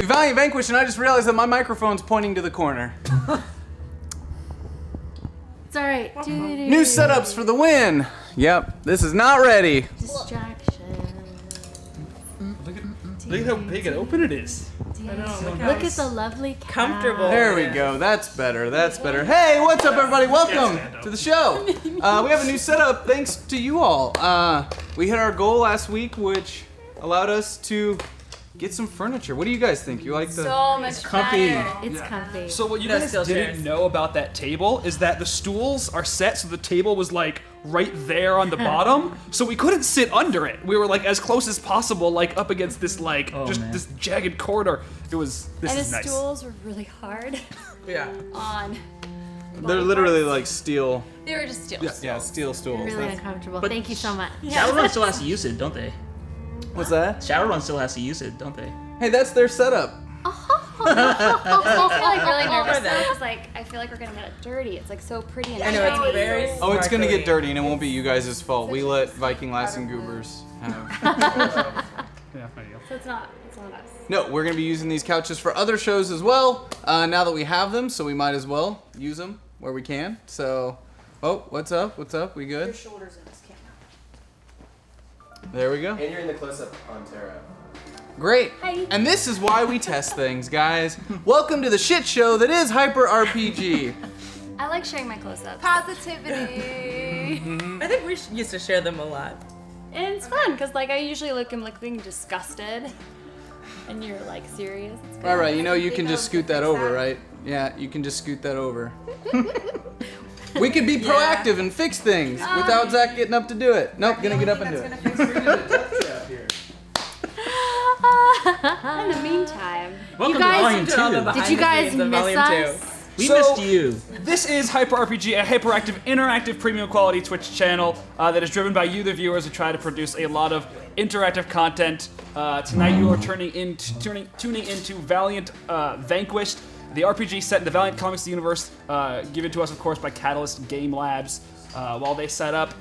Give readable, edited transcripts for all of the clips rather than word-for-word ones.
Valiant, Vanquished, and I just realized that my microphone's pointing to the corner. It's alright. New setups for the win. Yep, this is not ready. Distraction. Look at how big and open it is. I know, Look at the lovely cat. comfortable. There we go. That's better. That's better. Hey, what's up, everybody? Welcome to the show. We have a new setup thanks to you all. We hit our goal last week, which allowed us to get some furniture. What do you guys think? You like the So much comfy. better. It's comfy. So what you No guys steel didn't chairs. know about that table is that the stools are set so the table was like right there on the bottom, so we couldn't sit under it. We were like as close as possible, like up against this like this jagged corridor. It was And the is nice. stools were really hard Yeah. on. They're literally like steel. They were just steel. Yeah, steel stools. Really uncomfortable. But- Thank you so much. Shadowrun still has to use it, don't they? What's that? Shadowrun still has to use it, don't they? Hey, that's their setup. I feel like really nervous Over though, there. because like I feel like we're gonna get it dirty. It's like so pretty and I know, it's shiny. very Oh, it's gonna sparkly. get dirty, and it won't be you guys' fault. We let Viking Lass and Goobers have. Yeah, there you go. So it's not us. No, we're gonna be using these couches for other shows as well. Now that we have them, so we might as well use them where we can. So, oh, what's up? What's up? We good? Shoulders in this camera. There we go. And you're in the close-up on Terra. Great. Hi. And this is why we test things, guys. Welcome to the shit show that is Hyper RPG. I like sharing my close-ups. Positivity. I think we used to share them a lot. And it's fun because like I usually look I'm like being disgusted, and you're like serious. It's good. All right, you know you can just scoot that over, right? Yeah, you can just scoot that over. We could be proactive and fix things without Zach getting up to do it. Nope, gonna get up and do it. In the meantime, Welcome guys- to Volume 2. Did you guys miss us? We So- missed you. This is Hyper RPG, a hyperactive, interactive, premium quality Twitch channel that is driven by you, the viewers, who try to produce a lot of interactive content. Tonight you are tuning into Valiant, Vanquished, the RPG set in the Valiant Comics universe, given to us, of course, by Catalyst Game Labs. While they set up,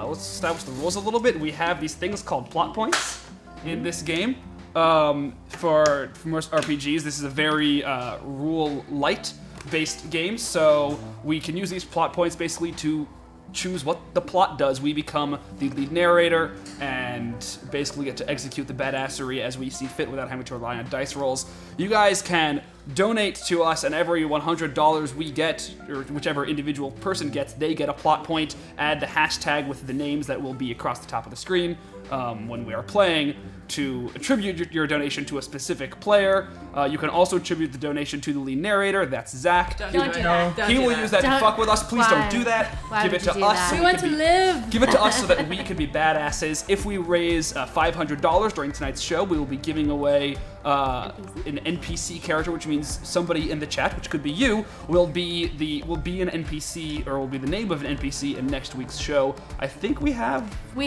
let's establish the rules a little bit. We have these things called plot points in this game. For most RPGs, this is a very rule light based game, so we can use these plot points basically to choose what the plot does. We become the lead narrator and basically get to execute the badassery as we see fit without having to rely on dice rolls. You guys can donate to us, and every $100 we get, or whichever individual person gets, they get a plot point. Add the hashtag with the names that will be across the top of the screen when we are playing to attribute your donation to a specific player. You can also attribute the donation to the lead narrator. That's Zach. don't do that. He will use that to Don't- fuck with us. Please why? don't do that. Why Give would it you to do us. that? so We we want can to be- live. Give it to us so that we can be badasses. If we raise $500 during tonight's show, we will be giving away an NPC character, which means somebody in the chat, which could be you, will be an NPC, or will be the name of an NPC in next week's show. I think we have two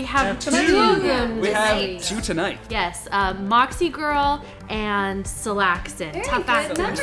of them we have tonight. two tonight. Yes, Moxie Girl and Salaxon. Tough good actors. memory.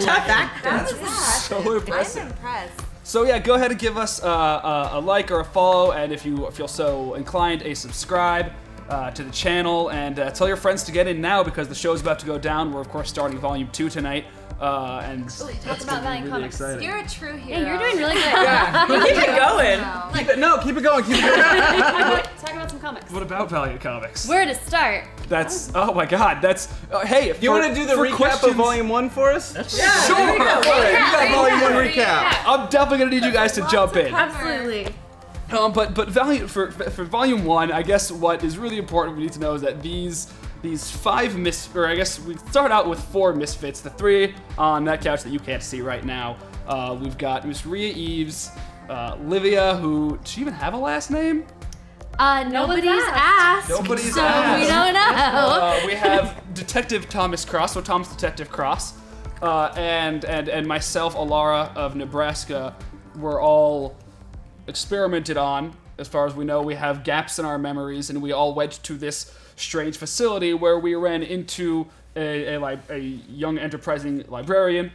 Tough actor. So impressive. I'm impressed. So yeah, go ahead and give us a like or a follow, and if you feel so inclined, a subscribe to the channel, and tell your friends to get in now because the show's about to go down. We're of course starting Volume 2 tonight, and Talk that's about Valiant really Comics. exciting. You're a true hero. Yeah, you're doing really good. Keep it going. Keep it going. Keep it going. Talk about some comics. What about Valiant Comics? Where to start? That's oh my god. That's hey. You want to do the recap of Volume 1 for us? Yeah, Sure. there you go. You got Volume 1 recap. I'm definitely gonna need you guys to jump in. Absolutely. But Valiant for Volume 1, I guess what is really important we need to know is that these five I guess we start out with 4 misfits. The 3 on that couch that you can't see right now. We've got Miss Rhea Eves, Livia, who does she even have a last name? Nobody's asked. Nobody's so asked. we don't know. We have Detective Thomas Cross, so Thomas Detective Cross, and myself, Alara of Nebraska, were all experimented on. As far as we know, we have gaps in our memories, and we all went to this strange facility where we ran into a young enterprising librarian,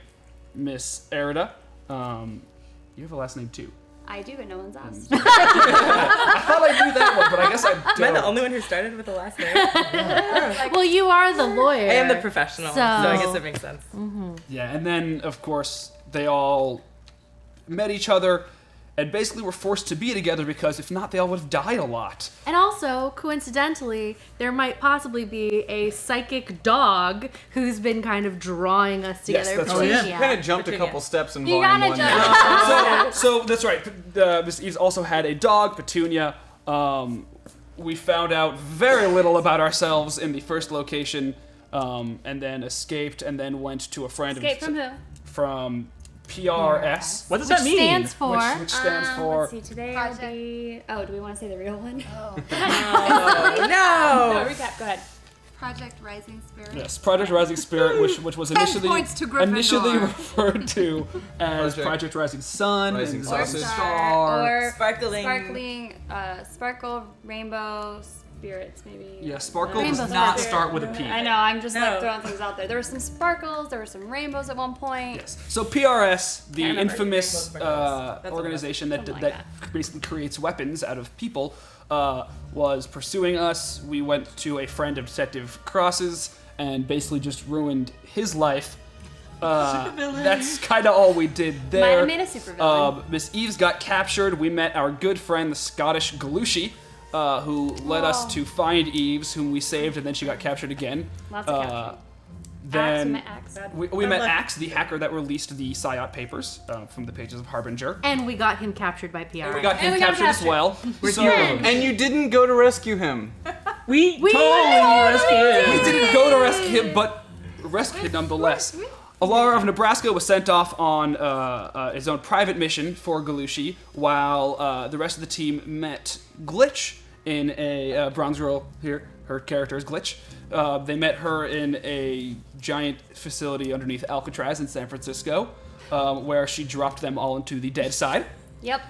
Miss Erida. You have a last name too. I do, but no one's asked. I thought I knew that one, but I guess I don't. Am I the only one who started with the last name? Well, you are the lawyer. I am the professional, so I guess it makes sense. Yeah, and then, of course, they all met each other and basically were forced to be together because if not, they all would have died a lot. And also, coincidentally, there might possibly be a psychic dog who's been kind of drawing us Yes, together. that's right. You kind of jumped a couple steps in You volume gotta one. jump. So that's right. Miss Eves also had a dog, Petunia. We found out very little about ourselves in the first location, and then escaped, and then went to a friend Escape from who? from PRS, What does that mean? Stands for. which stands for. Let's see, today will be... Oh, do we want to say the real one? No. No, recap, go ahead. Project Rising Spirit. Yes, Project Rising Spirit, which was 10 initially points to Gryffindor. referred to as Project Rising Sun, Rising and Sausage. Star. Or Sparkling. sparkle, rainbow, spirits, maybe. Yeah, Sparkle Rainbow does not Spirit. start with a P. I know, I'm just like No. throwing things out there. There were some sparkles, there were some rainbows at one point. Yes. So PRS, the Can't remember. infamous Rainbow Sparkles. That's what organization that Something that like basically creates weapons out of people, was pursuing us. We went to a friend of Detective Cross's and basically just ruined his life. That's kind of all we did Might there. have made a supervillain. Miss Eves got captured. We met our good friend, the Scottish Galushi, who led us to find Eves, whom we saved, and then she got captured again. Lots of capturing. Then Axe. we met Axe, the hacker that released the Psyot papers from the pages of Harbinger. And we got him captured by PR. We got him we got captured as captured. well. So And you didn't go to rescue him. We totally rescued we him. didn't go to rescue him, but rescued him nonetheless. Alara of Nebraska was sent off on his own private mission for Galushi, while the rest of the team met Glitch in a Bronze Girl here. Her character is Glitch. They met her in a giant facility underneath Alcatraz in San Francisco, where she dropped them all into the dead side. Yep.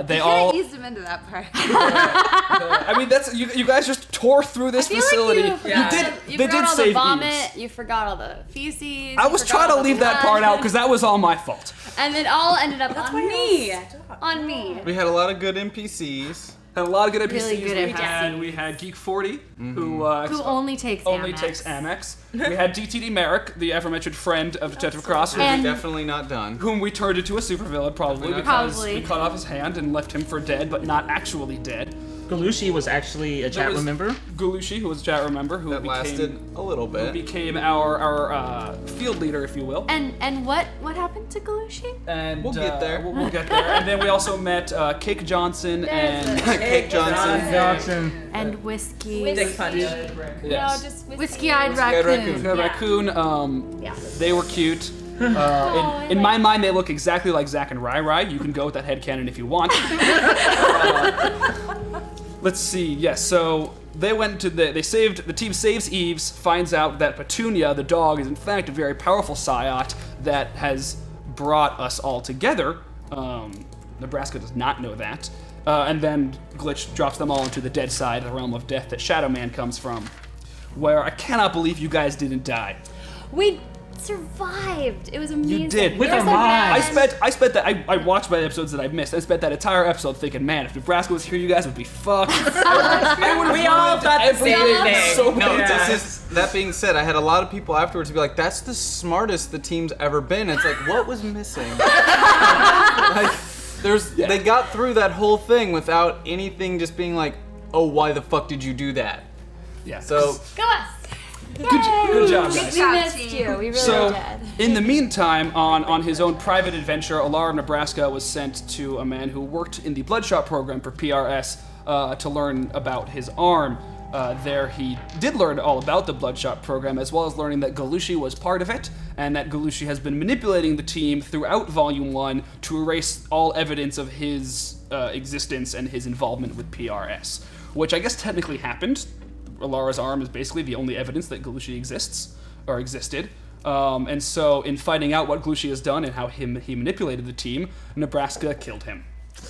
They You all. eased him into that part. I mean, that's you guys just tore through this facility. Like you They forgot did all save the vomit, Eves. you forgot all the feces. I you was forgot trying to all the leave that blood, part out because that was all my fault. And it all ended up on me. On me. We had a lot of good NPCs. Had a lot of good NPCs. Really good We had Geek 40, Mm-hmm. who only takes only Amex. takes Amex. We had DTD Merrick, the aforementioned friend of Detective Cross, And- Definitely not done. whom we turned into a supervillain probably because Probably. we cut off his hand and left him for dead, but not actually dead. Galushi was actually a chat was- room member. Galushi, who was a chat room member, who That lasted a little bit. became our field leader, if you will. And what happened to Galushi? And We'll get there. We'll get there. And then we also met Cake Johnson and Cake Johnson. Johnson. And whiskey. Dick punch. yes. No, just Whiskey-eyed Whiskey-eyed raccoon. raccoon. Raccoon. Yeah. They were cute. In my mind, they look exactly like Zack and Rai Rai. You can go with that headcanon if you want. Let's see. Yes, so they went to the team saves Eves, finds out that Petunia, the dog, is in fact a very powerful Psyot that has brought us all together. Nebraska does not know that. And then Glitch drops them all into the dead side, the realm of death that Shadow Man comes from, where I cannot believe you guys didn't die. We survived. It was amazing. You did. With We were our so minds. mad. I spent that. I watched by the episodes that I missed. I spent that entire episode thinking, man, if Nebraska was here, you guys would be fucked. We all thought the same thing. So No, many times. that being said, I had a lot of people afterwards be like, that's the smartest the team's ever been. It's like, what was missing? They got through that whole thing without anything just being like, oh, why the fuck did you do that? Yeah. So, Go us. good job, guys. We missed you. We really So, did. in the meantime, on his own private adventure, Alara of Nebraska was sent to a man who worked in the Bloodshot program for PRS to learn about his arm. There he did learn all about the Bloodshot program, as well as learning that Galushi was part of it, and that Galushi has been manipulating the team throughout Volume 1 to erase all evidence of his existence and his involvement with PRS, which I guess technically happened. Alara's arm is basically the only evidence that Galushi exists, or existed. And so, in finding out what Galushi has done and how he manipulated the team, Nebraska killed him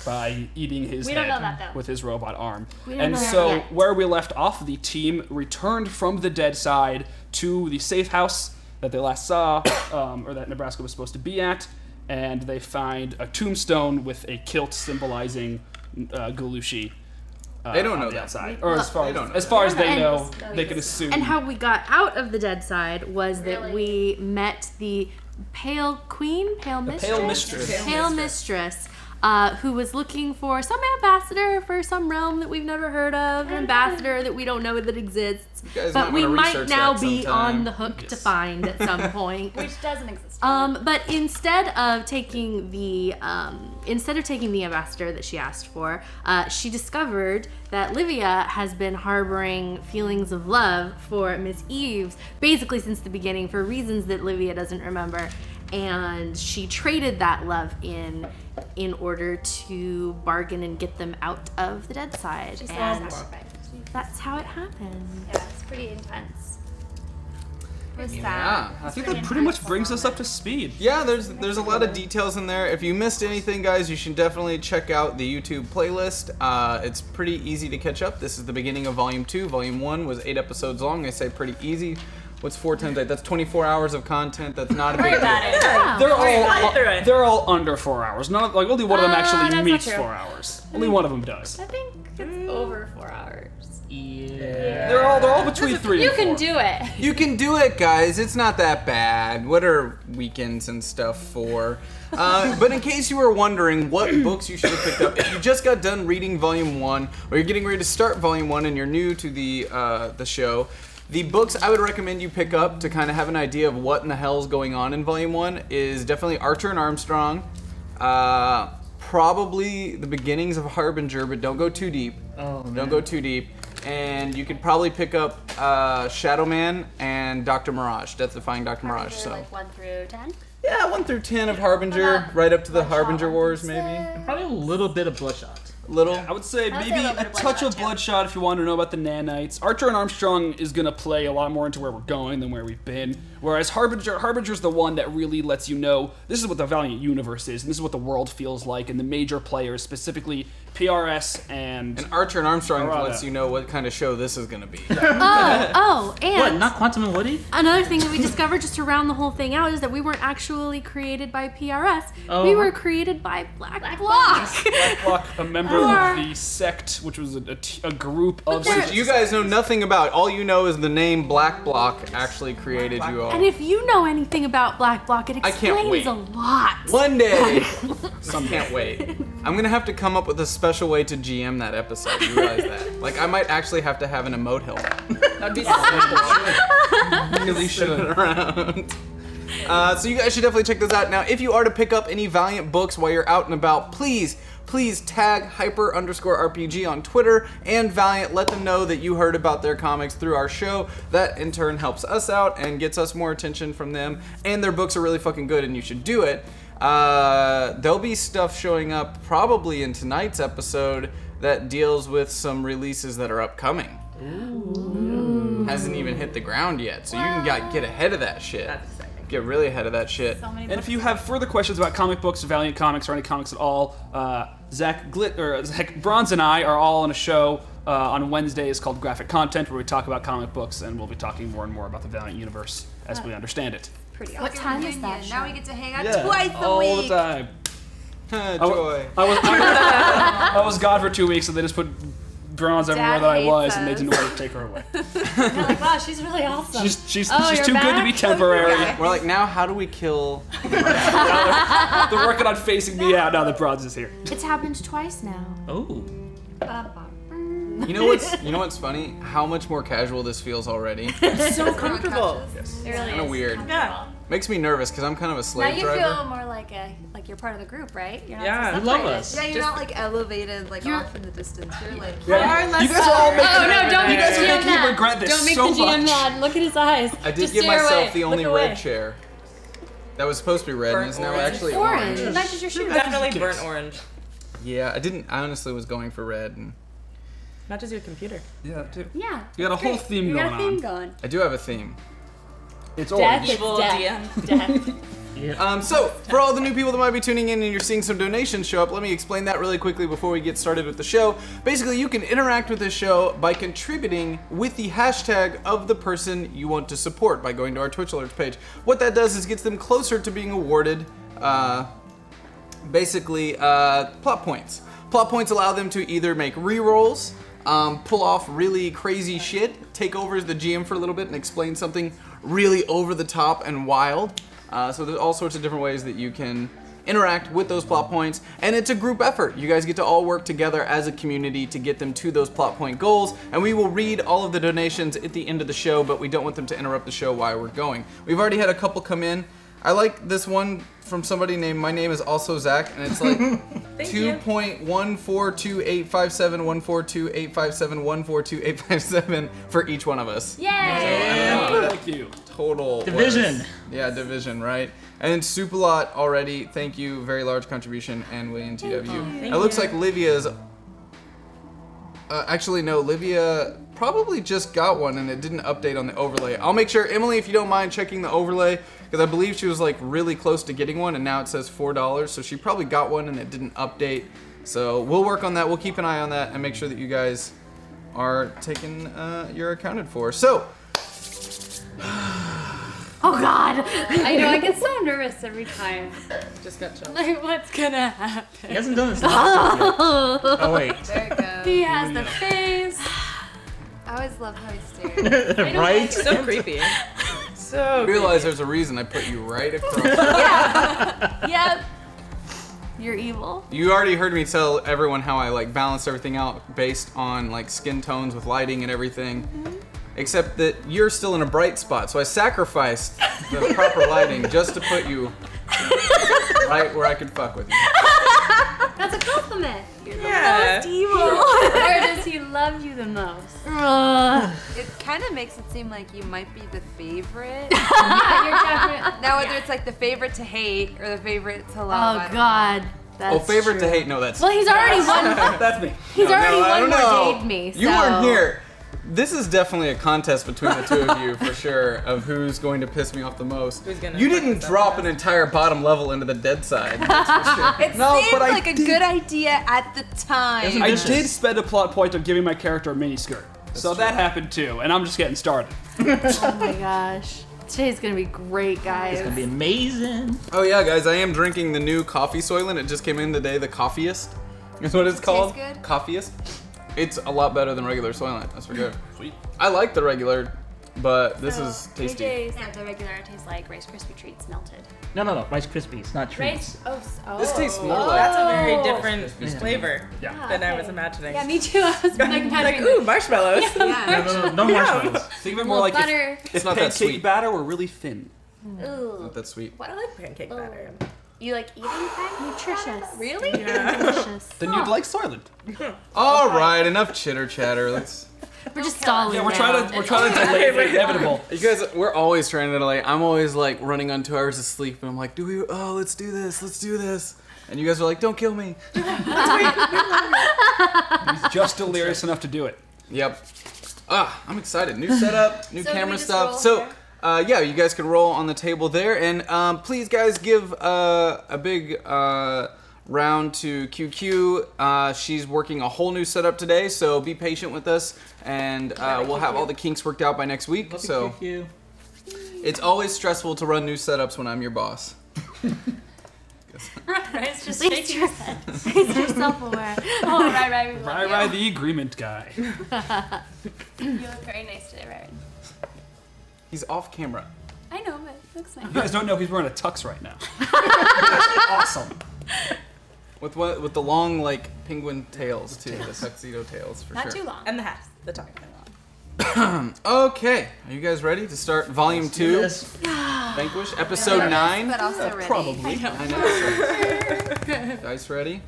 by eating his We don't head know that, though. with his robot arm. don't And know that so, yet. where we left off, the team returned from the dead side to the safe house that they last saw, or that Nebraska was supposed to be at, and they find a tombstone with a kilt symbolizing Galushi. They don't know on the that. outside, or as far They don't know as far as they And- know, they can assume. And how we got out of the dead side was that we met the Pale Queen, Pale Mistress, Pale Mistress, who was looking for some ambassador for some realm that we've never heard of, an ambassador that we don't know that exists, guys but might we wanna might research now that be sometime. on the hook to find at some point. Which doesn't exist. But instead of taking the ambassador that she asked for, she discovered that Livia has been harboring feelings of love for Miss Eves basically since the beginning for reasons that Livia doesn't remember, and she traded that love in order to bargain and get them out of the dead side. She And says perfect. that's how it happened. Yeah, it's pretty intense. Yeah. I think that pretty much brings us up to speed. Yeah, there's a lot of details in there. If you missed anything, guys, you should definitely check out the YouTube playlist. It's pretty easy to catch up. This is the beginning of Volume 2. Volume 1 was 8 episodes long. I say pretty easy. What's 4 times 8? That's 24 hours of content. That's not a big deal. They're all under 4 hours. Not like only one of them actually that's not meets true. 4 hours. Only one of them does. I think it's over 4 hours. Yeah. They're all between 3 You and 4. can do it. You can do it, guys. It's not that bad. What are weekends and stuff for? But in case you were wondering what books you should have picked up, if you just got done reading Volume 1, or you're getting ready to start Volume 1 and you're new to the show, the books I would recommend you pick up to kind of have an idea of what in the hell's going on in Volume 1 is definitely Archer and Armstrong, probably the beginnings of Harbinger, but don't go too deep. Oh, man. Don't go too deep. And you could probably pick up Shadow Man and Dr. Mirage, Death-Defying Dr. Mirage. So Like 1 through 10. yeah, 1 through 10 of Harbinger, right up to the Harbinger Wars, maybe. Probably a little bit of Bloodshot. Little. I would say I would say maybe a little bit a of touch of Bloodshot, too. Bloodshot if you want to know about the nanites. Archer and Armstrong is going to play a lot more into where we're going than where we've been. Whereas Harbinger's the one that really lets you know this is what the Valiant universe is, and this is what the world feels like, and the major players, specifically PRS and Archer and Armstrong Arada. lets you know what kind of show this is going to be. Oh, and What? Not Quantum and Woody? another thing that we discovered just to round the whole thing out is that we weren't actually created by PRS. Oh. We were created by Black Bloc. Block, a member of the sect, which was a group of there- Which you guys know nothing about. All you know is the name Black Bloc actually created you all. And if you know anything about Black Bloc, it I can't explains wait. a lot. One day, I can't wait. I'm gonna have to come up with a special way to GM that episode. You realize that? Like, I might actually have to have an emote helmet. That'd be so really should. around. So you guys should definitely check those out. Now, if you are to pick up any Valiant books while you're out and about, please tag hyper_RPG on Twitter and Valiant. Let them know that you heard about their comics through our show. That in turn helps us out and gets us more attention from them. And their books are really fucking good, and you should do it. There'll be stuff showing up probably in tonight's episode that deals with some releases that are upcoming. Ooh. Hasn't even hit the ground yet, so you can get ahead of that shit. That's exciting. Get really ahead of that shit. So many And if you have further questions about comic books, Valiant Comics, or any comics at all, Zach Bronze and I are all on a show on Wednesdays called Graphic Content, where we talk about comic books, and we'll be talking more and more about the Valiant universe as we understand it. pretty What awesome. time is that Now show? we get to hang out Yeah, twice a all week. the time. Joy. I was gone for 2 weeks, and they just put Bronze everywhere Dad that I hates was, and they us. didn't want to take her away. You're like, wow, she's really awesome. She's Oh, you're too good to be back? temporary. We're like, now how do we kill? They're working on phasing me out now that Bronze is here. It's happened twice now. Oh. You know what's funny? How much more casual this feels already. It's so comfortable. It really Kinda is. weird. Yeah. Makes me nervous because I'm kind of a Now slave you driver. feel more like you're part of the group, right? You're not Yeah. so You love separated. us. Yeah, you're not like elevated, like off in the distance. You're like, You guys are all making Oh no! Don't make guys the are GM making me mad. regret this Don't make so the GM much. mad. Look at his eyes. I did Just give stare myself away. the only Look away. red chair. That was supposed to be red and is now Burnt actually Orange. orange. Matches your shoes. Definitely burnt orange. Yeah, I honestly was going for red. And Matches your computer. Yeah, too. Yeah. You got a whole Great. theme You going got a theme on. going. I do have a theme. It's Death. orange. It's Evil death. DM. Death. So, for all the new people that might be tuning in and you're seeing some donations show up, let me explain that really quickly before we get started with the show. Basically, you can interact with this show by contributing with the hashtag of the person you want to support by going to our Twitch alerts page. What that does is gets them closer to being awarded basically plot points. Plot points allow them to either make re-rolls, pull off really crazy shit, take over as the GM for a little bit and explain something really over the top and wild. So there's all sorts of different ways that you can interact with those plot points, and it's a group effort. You guys get to all work together as a community to get them to those plot point goals, and we will read all of the donations at the end of the show, but we don't want them to interrupt the show while we're going. We've already had a couple come in. I like this one from somebody named My Name Is Also Zach, and it's like 2.1428571428571428557 for each one of us. Yay! Thank you. Total Division. was- yeah, division, right? And Supalot already, thank you, very large contribution, and William TW. It looks like Livia's. Actually, no, Livia probably just got one and it didn't update on the overlay. I'll make sure, Emily, if you don't mind checking the overlay, because I believe she was like really close to getting one and now it says $4, so she probably got one and it didn't update. So we'll work on that, we'll keep an eye on that and make sure that you guys are taken, you're accounted for. So, Oh God! I know, I get so nervous every time. Just got chills. Like, what's gonna happen? He hasn't done this last yet. Oh wait. There it goes. He has the face. I always love how he stares. Right? So creepy. So I realize there's a reason I put you right across. Yep. You're evil. You already heard me tell everyone how I like balanced everything out based on like skin tones with lighting and everything. Except that you're still in a bright spot, so I sacrificed the proper lighting just to put you right where I could fuck with you. That's a compliment. You're the Yeah. most evil. Where does he love you the most? It kind of makes it seem like you might be the favorite. You're definitely. Now, whether it's like the favorite to hate or the favorite to love. I Oh don't know. God. That's Oh, favorite true. to hate? No, that's. Well, he's already won. That's me. He's No, already I won don't more know. date me. You so- weren't here. This is definitely a contest between the two of you for sure of who's going to piss me off the most. Who's gonna You fuck didn't us up drop the an entire bottom level into the dead side. That's for sure. It No, seemed but I like a did- good idea at the time. Isn't I Vicious. did spend a plot point on giving my character a mini skirt. So that happened too, and I'm just getting started. Oh my gosh. Today's gonna be great, guys. It's gonna be amazing. Oh yeah, guys, I am drinking the new coffee Soylent. It just came in today, the Coffeeist. Is what it's called. Tastes good? Coffeeist. It's a lot better than regular Soylent, that's for sure. Sweet. I like the regular, but this is tasty. AJ's the regular tastes like Rice Krispie treats melted. No, Rice Krispies, not treats. Rice. Oh. This tastes more That's a like. very different Yeah. flavor Yeah. than I was imagining. Yeah, me too. I was like, like, imagining ooh, marshmallows. Yeah. No marshmallows. Think of it more well, like butter. It's not that pancake sweet. batter were really thin. Ooh. Not that sweet. I like pancake batter. You like eating pancakes? Nutritious. Really? Delicious. Then you'd like Soylent. All right, enough chitter chatter. Let's. We're just stalling. Yeah, we're now. trying to delay the inevitable. You guys, we're always trying to delay. I'm always like running on 2 hours of sleep, and I'm like, let's do this. And you guys are like, don't kill me. He's just delirious enough to do it. Yep. I'm excited. New setup, new So do camera we just stuff. roll So, here? yeah, you guys can roll on the table there, and please, guys, give a big round to QQ. She's working a whole new setup today, so be patient with us, and we'll have all the kinks worked out by next week. So Thank you. it's always stressful to run new setups when I'm your boss. Rice just Please shaking his head. Please be self-aware. Oh, right. We love you. Right, the agreement guy. You look very nice today, Ryan. He's off camera. I know, but it looks nice. You guys don't know he's wearing a tux right now. Awesome. With the long like penguin tails too, the tuxedo tails for Not sure. too long. And the hats. The tongue. Okay, are you guys ready to start Volume 2, Yes. Vanquished, Episode 9? But also ready. Probably. I know. Guys ready?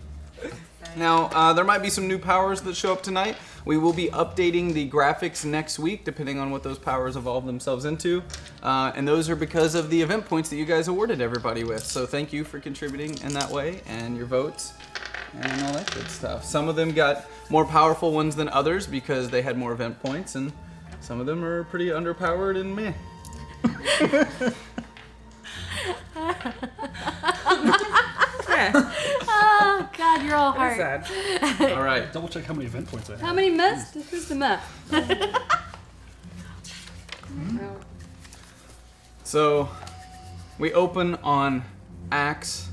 Now, there might be some new powers that show up tonight. We will be updating the graphics next week, depending on what those powers evolve themselves into. And those are because of the event points that you guys awarded everybody with. So thank you for contributing in that way, and your votes, and all that good stuff. Some of them got more powerful ones than others because they had more event points, and some of them are pretty underpowered and meh. Oh God, you're all hard. Sad. All right. Double check how many event points I have. How many missed? Who's the map? So, we open on Axe,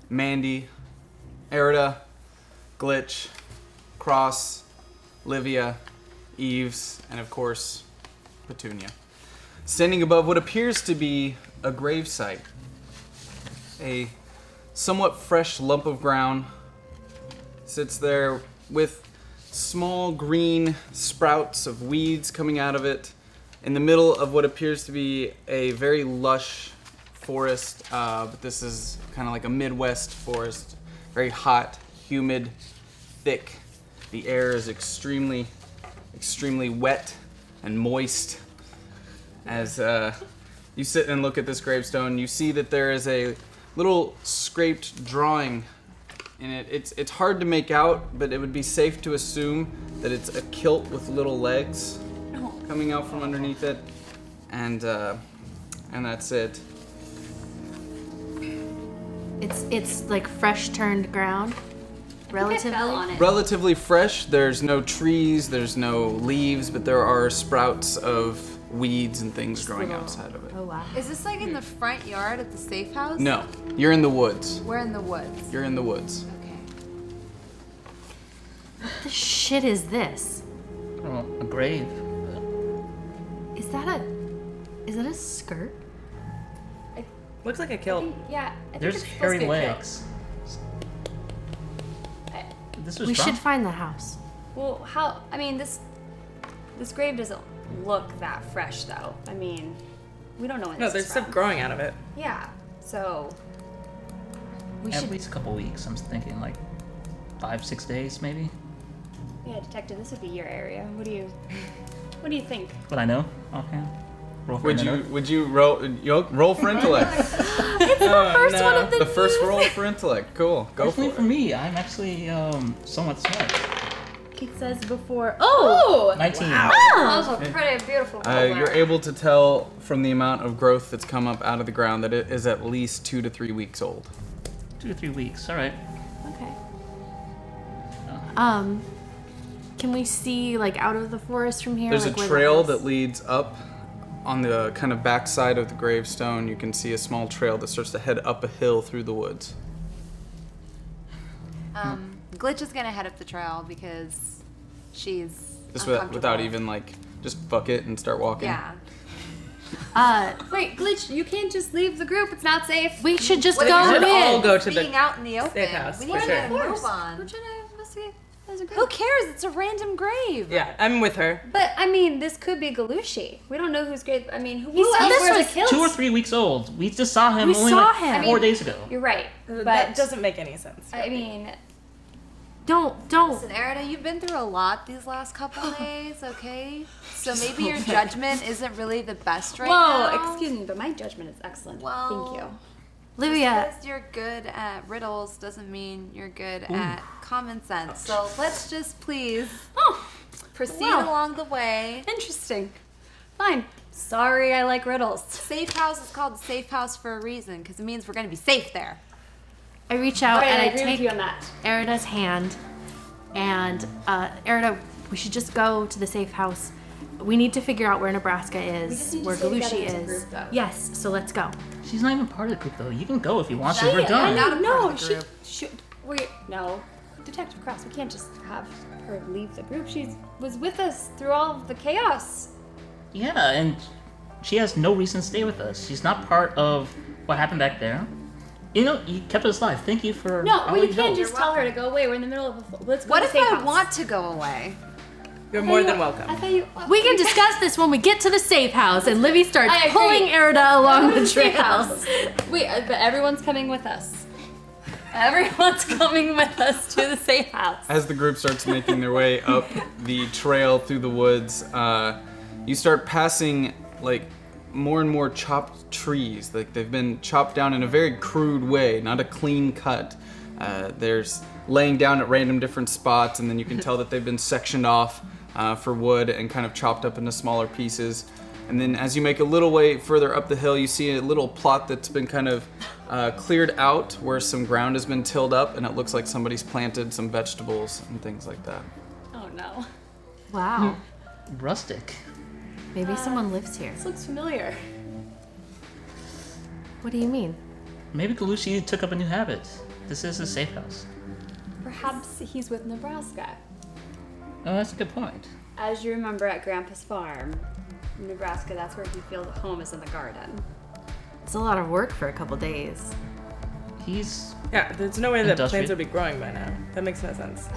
Mandy, Erida, Glitch, Cross, Livia, Eves, and of course, Petunia. Standing above what appears to be a gravesite. A somewhat fresh lump of ground sits there with small green sprouts of weeds coming out of it in the middle of what appears to be a very lush forest, but this is kind of like a Midwest forest. Very hot, humid, thick. The air is extremely wet and moist. As you sit and look at this gravestone, you see that there is a little scraped drawing in it. It's hard to make out, but it would be safe to assume that it's a kilt with little legs coming out from underneath it, and that's it. It's like fresh turned ground, relatively. fell on it. Relatively fresh. There's no trees, there's no leaves, but there are sprouts of weeds and things growing outside of it. Oh wow. Is this like in the front yard at the safe house? No, you're in the woods. We're in the woods. You're in the woods. Okay. What the shit is this? Oh, a grave. Is that a skirt? Looks like a kilt. Yeah. I think There's it's supposed hairy to be a kilt. legs. This was We drunk. should find the house. Well, how? I mean, this grave doesn't look that fresh, though. I mean, we don't know when No, this there's is stuff from. growing out of it. Yeah. So We At should. least a couple weeks. I'm thinking like 5-6 days, maybe. yeah, detective, this would be your area. What do you think? What I know. Okay. Roll for Would intellect. you roll for intellect? It's the first one of The first roll for intellect. Cool. Go for Fortunately it. for me, I'm actually somewhat smart. It says before. Oh. 19. Those are pretty beautiful. You're able to tell from the amount of growth that's come up out of the ground that it is at least 2 to 3 weeks old. 2 to 3 weeks. All right. Okay. Can we see like out of the forest from here? There's like, a where the trail house- that leads up on the kind of backside of the gravestone. You can see a small trail that starts to head up a hill through the woods. Glitch is gonna head up the trail because she's Just uncomfortable. without even like, just fuck it and start walking. Yeah. Wait, Glitch, you can't just leave the group. It's not safe. We should just What go if We should all in. go to Being the. out in the open. safe house, We for need to sure. get a move We're on. trying to investigate as a group. Who cares? It's a random grave. Yeah, I'm with her. But I mean, this could be Galushi. We don't know who's great. I mean, who said else this wears was a kilt? 2 or 3 weeks old. We just saw him We only saw like him. 4 days ago. You're right, but That doesn't make any sense. I mean, Don't. Listen, Erida, you've been through a lot these last couple days, okay? So maybe your judgment isn't really the best right now. whoa, excuse me, but my judgment is excellent. Well, Thank you. Livia. Just because you're good at riddles doesn't mean you're good at common sense. So let's just please Oh, proceed Wow. along the way. interesting. Fine. Sorry, I like riddles. Safe house is called the safe house for a reason because it means we're going to be safe there. I reach out and I agree with take you on that. Erida's hand, and Erida, we should just go to the safe house. We need to figure out where Nebraska is, just need to where stay together Galushi as a is. group, though. Yes, so let's go. She's not even part of the group though. You can go if you want to. She We're is. done. Not a part No, of the she group. should. Wait, no. Detective Cross, we can't just have her leave the group. She was with us through all of the chaos. Yeah, and she has no reason to stay with us. She's not part of what happened back there. You know, you kept us alive. Thank you for No, all well, you your can't help. just tell her to go away. We're in the middle of a. Let's go What to if the safe I house. want to go away? You're more than welcome. I thought you. We can discuss this when we get to the safe house, and Livy starts I agree. pulling Erida along the safe trail. house. Wait, but everyone's coming with us. Everyone's coming with us to the safe house. As the group starts making their way up the trail through the woods, you start passing like more and more chopped trees. Like they've been chopped down in a very crude way, not a clean cut. There's laying down at random different spots, and then you can tell that they've been sectioned off for wood and kind of chopped up into smaller pieces. And then as you make a little way further up the hill, you see a little plot that's been kind of cleared out where some ground has been tilled up, and it looks like somebody's planted some vegetables and things like that. Oh no. Wow. Rustic. Maybe someone lives here. This looks familiar. What do you mean? Maybe Galushi took up a new habit. This is a safe house. Perhaps he's with Nebraska. Oh, that's a good point. As you remember at Grandpa's farm, Nebraska, that's where he feels at home, is in the garden. It's a lot of work for a couple days. He's Yeah, there's no way that Industrial. plants would be growing by now. That makes no sense.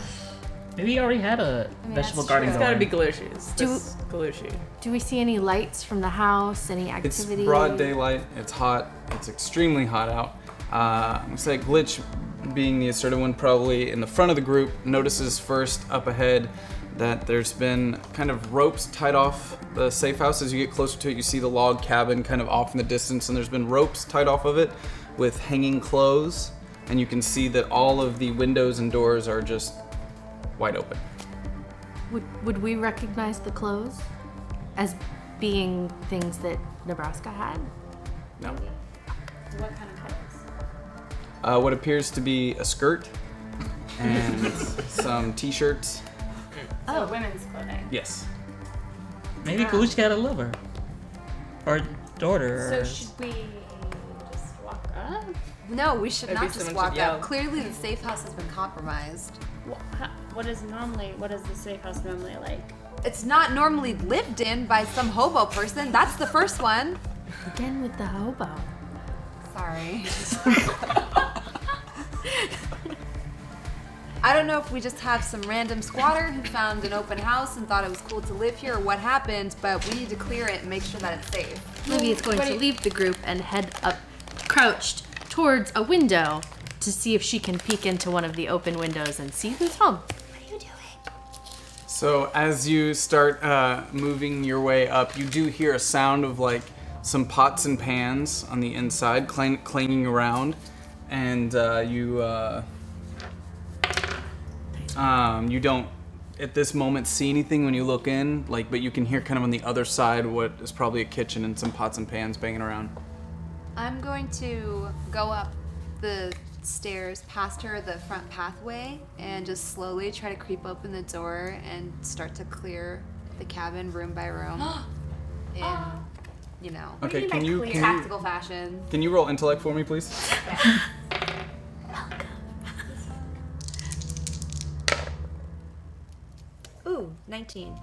maybe he already had a vegetable that's garden It's going. gotta be Galushi's. Do- This Galushi. Do we see any lights from the house? Any It's activity? broad daylight. It's hot. It's extremely hot out. Looks like Glitch, being the assertive one, probably in the front of the group, notices first up ahead that there's been kind of ropes tied off the safe house. As you get closer to it, you see the log cabin kind of off in the distance, and there's been ropes tied off of it with hanging clothes. And you can see that all of the windows and doors are just wide open. Would we recognize the clothes as being things that Nebraska had? No. What kind of clothes? What appears to be a skirt and some t-shirts. Oh, women's clothing. Yes. Maybe Galushi had a lover. Or daughter. So or... should we just walk up? No, we should Maybe not just someone walk should yell. up. Clearly, the safe house has been compromised. What is the safe house normally like? It's not normally lived in by some hobo person. That's the first one. Again with the hobo. Sorry. I don't know if we just have some random squatter who found an open house and thought it was cool to live here or what happened, but we need to clear it and make sure that it's safe. Livy is going to leave the group and head up, crouched towards a window to see if she can peek into one of the open windows and see who's home. What are you doing? So as you start moving your way up, you do hear a sound of like some pots and pans on the inside clanging around, and you don't at this moment see anything when you look in, like, but you can hear kind of on the other side what is probably a kitchen and some pots and pans banging around. I'm going to go up the stairs past her, the front pathway, and just slowly try to creep open the door and start to clear the cabin room by room in, Okay, can you tactical fashion. can you roll intellect for me, please? Ooh, 19.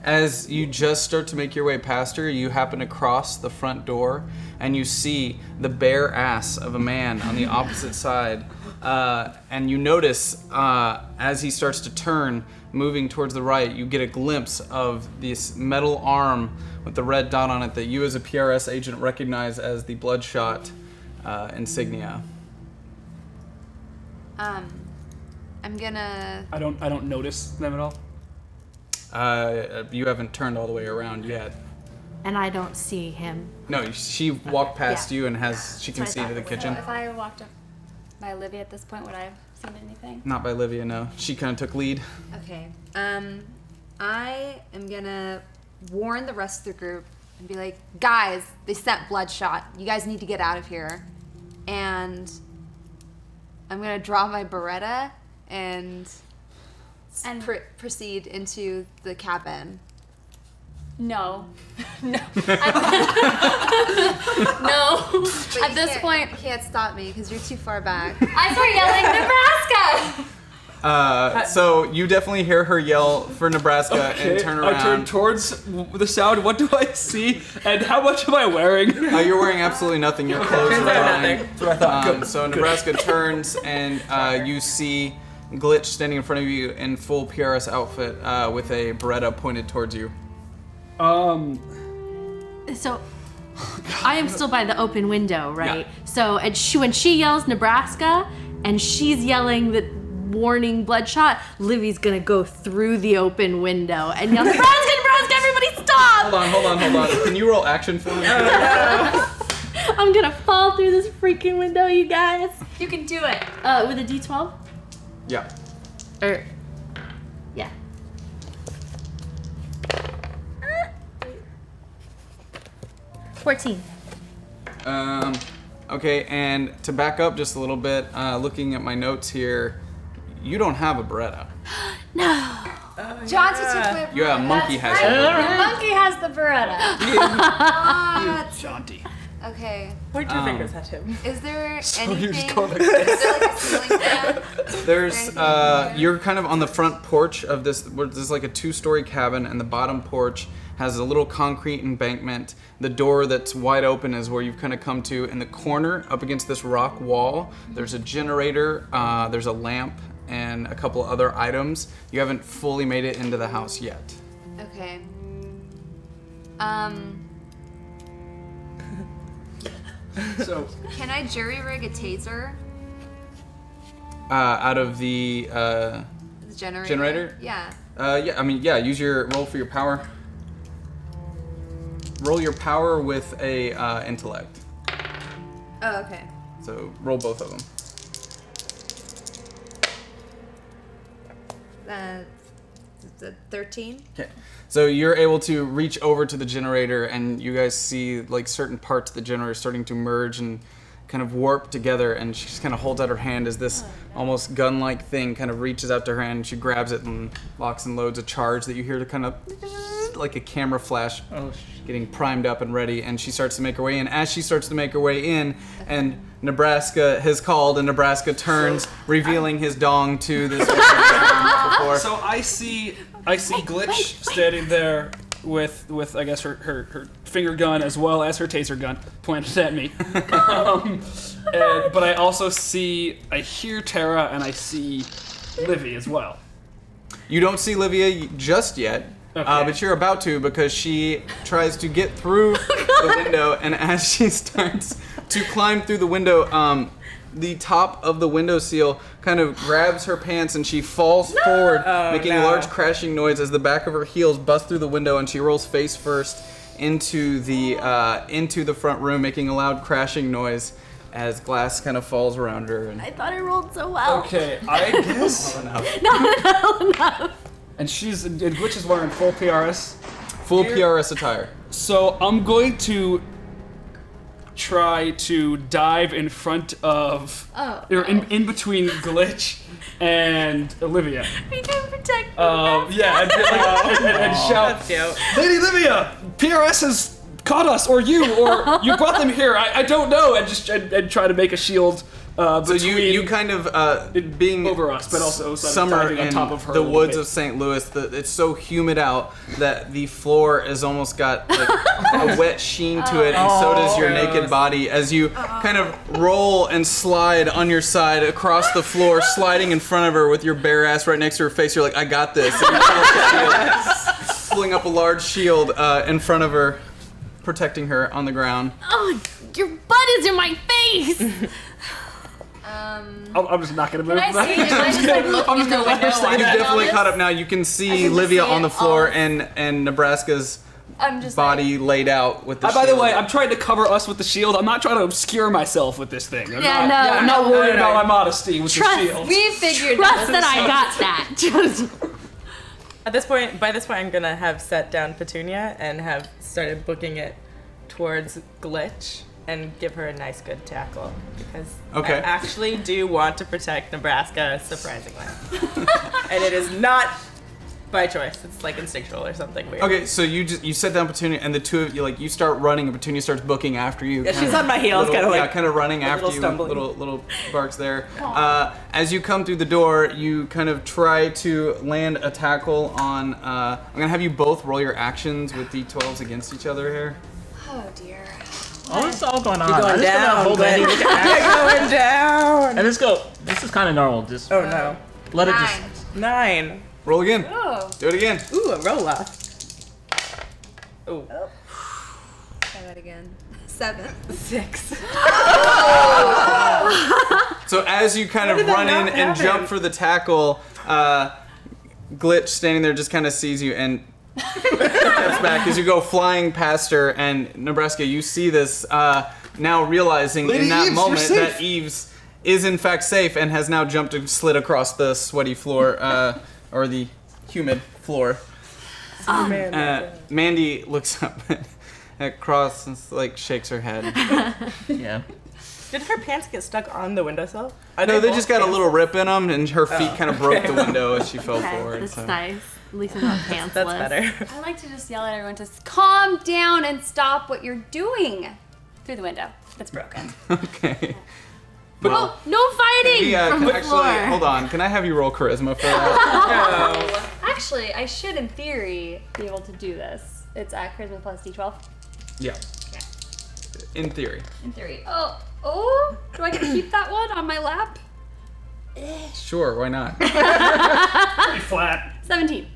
As you just start to make your way past her, you happen to cross the front door and you see the bare ass of a man on the opposite side. And you notice as he starts to turn, moving towards the right, you get a glimpse of this metal arm with the red dot on it that you as a PRS agent recognize as the Bloodshot insignia. I'm gonna... I don't notice them at all. You haven't turned all the way around yet. And I don't see him. No, she walked past Yeah. you and she can see into the kitchen. So if I walked up by Olivia at this point, would I have seen anything? Not by Livia, no. She kind of took lead. Okay. I am gonna warn the rest of the group and be like, guys, they sent Bloodshot. You guys need to get out of here. And I'm gonna draw my Beretta and proceed into the cabin. No. No. No. But At you this can't- point, you can't stop me because you're too far back. I start yelling, Nebraska! So you definitely hear her yell for Nebraska and turn around. I turn towards the sound. What do I see? And how much am I wearing? You're wearing absolutely nothing. Your clothes are fine. Nothing. That's what I thought. Good. So Nebraska turns and you see Glitch standing in front of you in full PRS outfit with a Beretta pointed towards you. So I am still by the open window, right? Yeah. So when she yells Nebraska and she's yelling the warning Bloodshot, Livy's gonna go through the open window and yell Nebraska, Nebraska, everybody stop! Hold on. Can you roll action for me? I'm gonna fall through this freaking window, you guys. You can do it. With a D12? Yeah. Yeah. 14. Okay, and to back up just a little bit, looking at my notes here, you don't have a Beretta. No. Jaunty took my Yeah, Monkey has it. The monkey has the Beretta. Jaunty. Okay. Point your fingers at him. Is there you're anything? just going like Is there like a ceiling fan? There's you're kind of on the front porch of this. There's like a 2-story cabin, and the bottom porch has a little concrete embankment. The door that's wide open is where you've kind of come to. In the corner, up against this rock wall, there's a generator. There's a lamp and a couple other items. You haven't fully made it into the house yet. Okay. So Can I jury rig a taser? Out of the The generator. Generator? Yeah. yeah, I mean, yeah. Use your roll for your power. Roll your power with a intellect. Oh, okay. So roll both of them. The 13. Okay. So you're able to reach over to the generator, and you guys see like certain parts of the generator starting to merge and kind of warp together. And she just kind of holds out her hand as this almost gun-like thing kind of reaches out to her hand. And she grabs it and locks and loads a charge that you hear to kind of like a camera flash getting primed up and ready. And she starts to make her way in. As she starts to make her way in, and Nebraska has called, and Nebraska turns, revealing his dong to this. So I see Glitch standing there with I guess her finger gun as well as her taser gun pointed at me. But I also hear Tara and I see Livy as well. You don't see Livia just yet, but you're about to, because she tries to get through the window, and as she starts to climb through the window, the top of the windowsill kind of grabs her pants and she falls forward, making a large crashing noise as the back of her heels bust through the window, and she rolls face first into the front room, making a loud crashing noise as glass kind of falls around her. And I thought I rolled so well. Okay, I guess. No, enough. And Glitch is wearing full PRS. full PRS attire. So I'm going to try to dive in front of, or in between Glitch and Olivia. We can protect Yeah, and shout, Lady Olivia, PRS has caught us, or you brought them here. I don't know, and try to make a shield. So you kind of being over us, but also summer diving on in top of her the a little woods bit. of St. Louis. It's so humid out that the floor has almost got like a wet sheen to it, and so does your naked body as you kind of roll and slide on your side across the floor, sliding in front of her with your bare ass right next to her face. You're like, I got this. And you pull up a shield, pulling up a large shield in front of her, protecting her on the ground. Oh, your butt is in my face. I'm just not gonna move. Can I see? Am I just like looking through the window? You've definitely caught up now. You can see just Livia see on the it floor all. and Nebraska's I'm just body laid out with the By the shield. way, I'm trying to cover us with the shield. I'm not trying to obscure myself with this thing. I'm not no. worried about my modesty with Trust the shield. We figured Trust that I got that. Just By this point, I'm gonna have set down Petunia and have started booking it towards Glitch and give her a nice good tackle because Okay. I actually do want to protect Nebraska, surprisingly, and it is not by choice. It's like instinctual or something weird. Okay, so you set down Petunia, and the two of you you start running, and Petunia starts booking after you. Yeah, she's on my heels, kind of running a after little you, stumbling. little barks there. As you come through the door, you kind of try to land a tackle on. I'm gonna have you both roll your actions with d12s against each other here. Oh dear. Oh, it's all going on. You're I'm going just gonna down, hold Glitch. any- You're going down. And let's go. This is kind of normal. Just Oh no. let it 9. just. 9. Roll again. Oh. Do it again. Ooh, a roll off. Ooh. Try that again. 7. 6. So as you kind of did that run in not and happen? jump for the tackle, Glitch standing there just kind of sees you and steps back as you go flying past her. And Nebraska, you see this now, realizing Lady in that Eves, moment you're that safe. Eves is in fact safe and has now jumped and slid across the sweaty floor, or the humid floor. Mandy looks up at Cross and like shakes her head. Yeah. Did her pants get stuck on the windowsill? No, they just got a little rip in them, and her feet kind of broke the window as she fell forward. that's so. nice. At least I'm not pantsless. That's better. I like to just yell at everyone to calm down and stop what you're doing. through the window. It's broken. Okay. Well, no fighting Yeah, from the actually, floor. hold on. Can I have you roll charisma for that? Actually, I should, in theory, be able to do this. It's charisma plus d12. Yeah. In theory. In theory. Oh, do I get to keep that one on my lap? Sure, why not? Pretty flat. 17.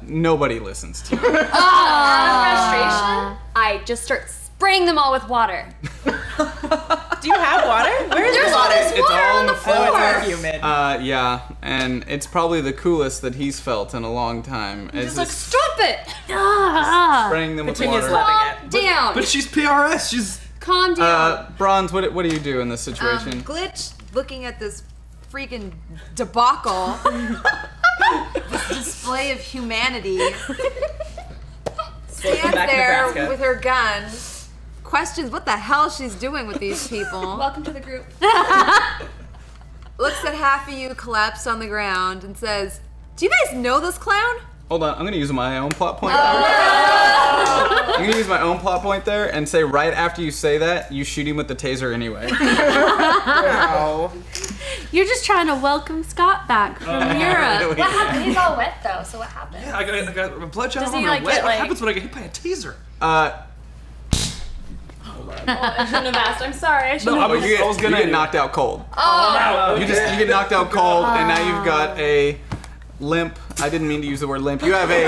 Nobody listens to you. Out of frustration, I just start spraying them all with water. Do you have water? Where's the water? It's all on the floor. Oh, it's humid. Yeah, and it's probably the coolest that he's felt in a long time. It's Just like, stop it! spraying them with Petunia's water. laughing at. Down. But she's PRS. She's. Calm down. Bronze, what do you do in this situation? Glitch, looking at this freaking debacle, this display of humanity, stands back there Nebraska. with her gun, questions what the hell she's doing with these people, Welcome to the group. looks at half of you collapsed on the ground and says, "Do you guys know this clown?" Hold on, I'm gonna use my own plot point. I'm gonna use my own plot point there and say right after you say that, you shoot him with the taser anyway. Wow. You're just trying to welcome Scott back from Europe. What happened? He's all wet though, so what happened? I got a bloodshot Does on he, my like, wet. get, What like- happens when I get hit by a taser? I shouldn't have asked. I'm sorry. I shouldn't No, have. You get, I was gonna you get anyway. knocked out cold. Oh, You get knocked out cold, and now you've got a limp. I didn't mean to use the word limp. You have a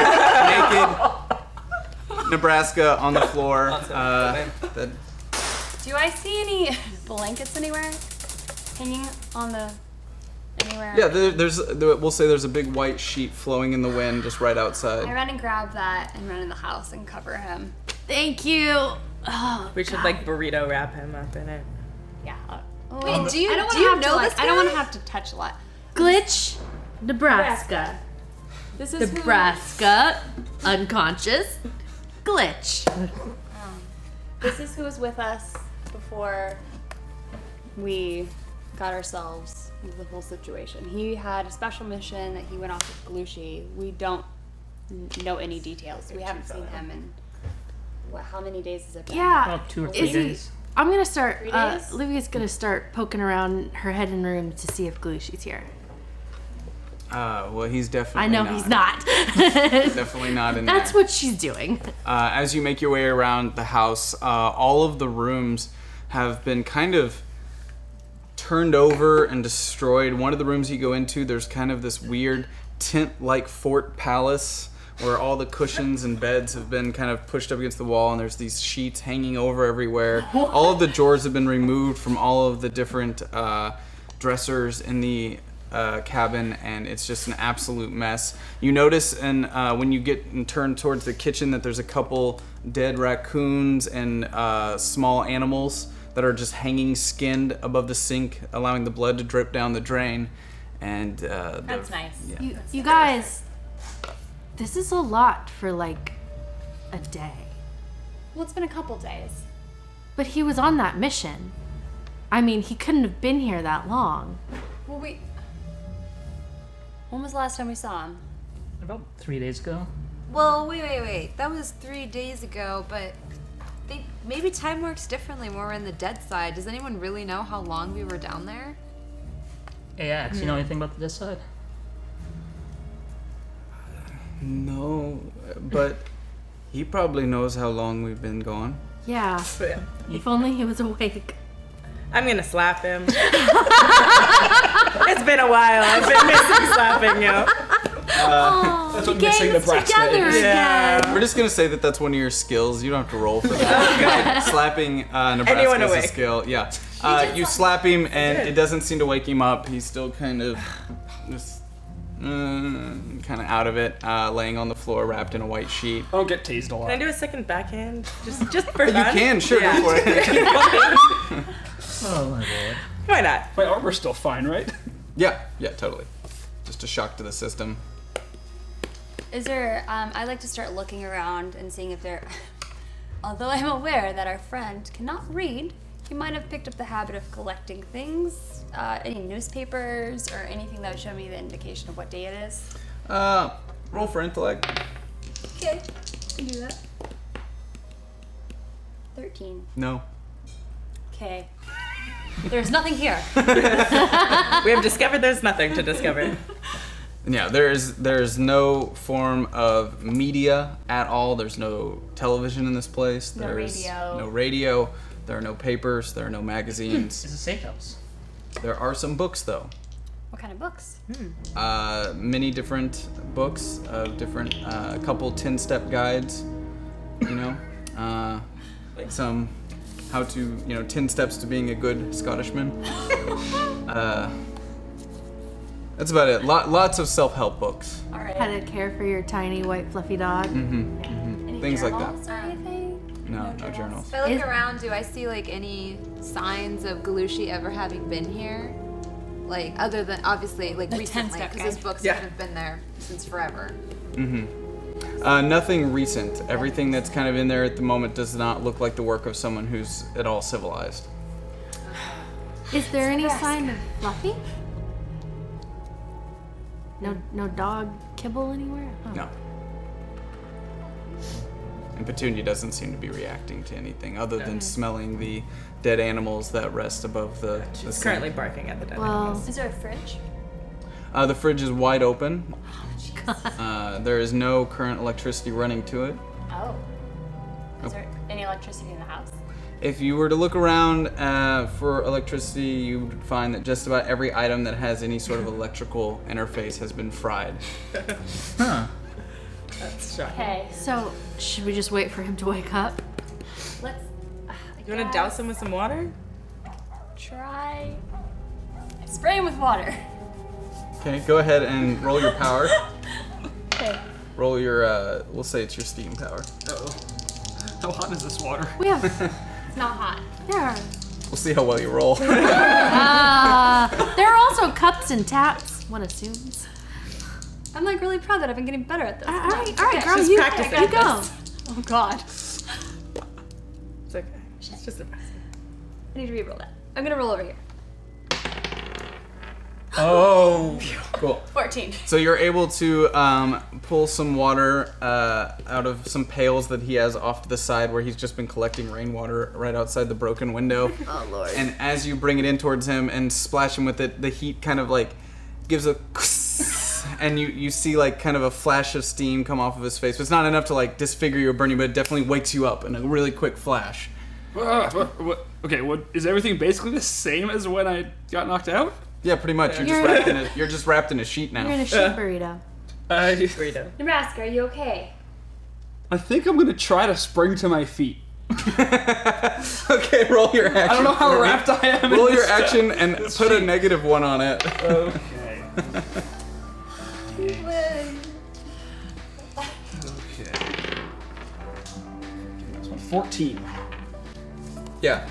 naked Nebraska on the floor. That Do I see any blankets anywhere hanging on the anywhere? yeah, we'll say there's a big white sheet flowing in the wind just right outside. I run and grab that and run in the house and cover him. Thank you. Oh, We should like burrito wrap him up in it. Yeah. Wait, do you I don't do wanna you have to, know like, this I don't want guy? to have to touch a lot. Glitch, Nebraska. This is Nebraska, unconscious. Glitch. This is who was with us before we got ourselves into the whole situation. He had a special mission that he went off with Galushi. We don't know any details. We haven't seen him in how many days has it been? Yeah. About 2 or 3 Is he- days. I'm gonna start. 3 days? Livia's gonna start poking around her head and room to see if Galushi's here. Well, he's definitely I know not. he's not. Definitely not in That's there. what she's doing. As you make your way around the house, all of the rooms have been kind of turned over and destroyed. One of the rooms you go into, there's kind of this weird tent-like fort palace where all the cushions and beds have been kind of pushed up against the wall, and there's these sheets hanging over everywhere. All of the drawers have been removed from all of the different dressers in the cabin, and it's just an absolute mess. You notice, and when you get and turn towards the kitchen, that there's a couple dead raccoons and small animals that are just hanging skinned above the sink, allowing the blood to drip down the drain. And That's nice. Yeah. You guys, this is a lot for like a day. Well, it's been a couple days. But he was on that mission. I mean, he couldn't have been here that long. Well, when was the last time we saw him? About 3 days ago. Well, wait. That was 3 days ago, but maybe time works differently when we're in the dead side. Does anyone really know how long we were down there? Hey, Axe, you know anything about the this side? No, but he probably knows how long we've been gone. Yeah. If only he was awake. I'm gonna slap him. It's been a while. I've been missing slapping you. That's what missing Gangs Nebraska together is. again. We're just gonna say that that's one of your skills. You don't have to roll for that. Slapping Nebraska Anyone is a awake. skill. Yeah. You slap him, and it doesn't seem to wake him up. He's still kind of just kind of out of it, laying on the floor, wrapped in a white sheet. I don't get tased a lot. Can I do a second backhand? Just for You fun? can, sure, Yeah. go for it. Oh my lord. Why not? My armor's still fine, right? Yeah, totally. Just a shock to the system. Is there, I'd like to start looking around and seeing if there, although I'm aware that our friend cannot read, he might have picked up the habit of collecting things, any newspapers or anything that would show me the indication of what day it is. Roll for intellect. Okay, can do that. 13. No. Okay. There's nothing here. We have discovered there's nothing to discover. Yeah, there's no form of media at all. There's no television in this place. No There's radio. no radio. There are no papers. There are no magazines. It's a safe house. There are some books, though. What kind of books? Many different books of different, couple 10-step guides, you know, some how to, 10 steps to being a good Scottishman. That's about it. Lots of self-help books. All right. How to care for your tiny white fluffy dog. Any Things like that. journals or anything? No journals. If I look Is- around, do I see like any signs of Galushi ever having been here? Like other than obviously like The recently, 10-step because his guide. books Yeah. haven't been there since forever. Nothing recent. Everything that's kind of in there at the moment does not look like the work of someone who's at all civilized. Is there any sign of Fluffy? No dog kibble anywhere? Oh. No. And Petunia doesn't seem to be reacting to anything other than smelling the dead animals that rest above the She's sink. currently barking at the dead Well, animals. Is there a fridge? The fridge is wide open. There is no current electricity running to it. Oh. Is there any electricity in the house? If you were to look around for electricity, you would find that just about every item that has any sort of electrical interface has been fried. Huh. That's shocking. Okay. so should we just wait for him to wake up? Let's. You want to douse him with some water? Try. Spray him with water. Okay, go ahead and roll your power. Okay. Roll your, we'll say it's your steam power. Uh-oh. How hot is this water? We have It's not hot. there. We'll see how well you roll. There are also cups and taps. One assumes. I'm like really proud that I've been getting better at this. All right, girl. She's You practicing. you go. Oh God. It's okay. She's just a mess. I need to re-roll that. I'm gonna roll over here. Oh, cool. 14. So you're able to pull some water out of some pails that he has off to the side where he's just been collecting rainwater right outside the broken window. Oh Lord. And as you bring it in towards him and splash him with it, the heat kind of like gives a and you see like kind of a flash of steam come off of his face. But it's not enough to like disfigure you or burn you, but it definitely wakes you up in a really quick flash. Okay, what is everything basically the same as when I got knocked out? Yeah, pretty much. You're just wrapped in a sheet now. You're in a sheep burrito. Burrito. Nebraska, are you okay? I think I'm gonna try to spring to my feet. Okay, roll your action. I don't know how for me. wrapped I am. Roll in your this action and put a -1 on it. Okay. Okay. That's one. 14. Yeah.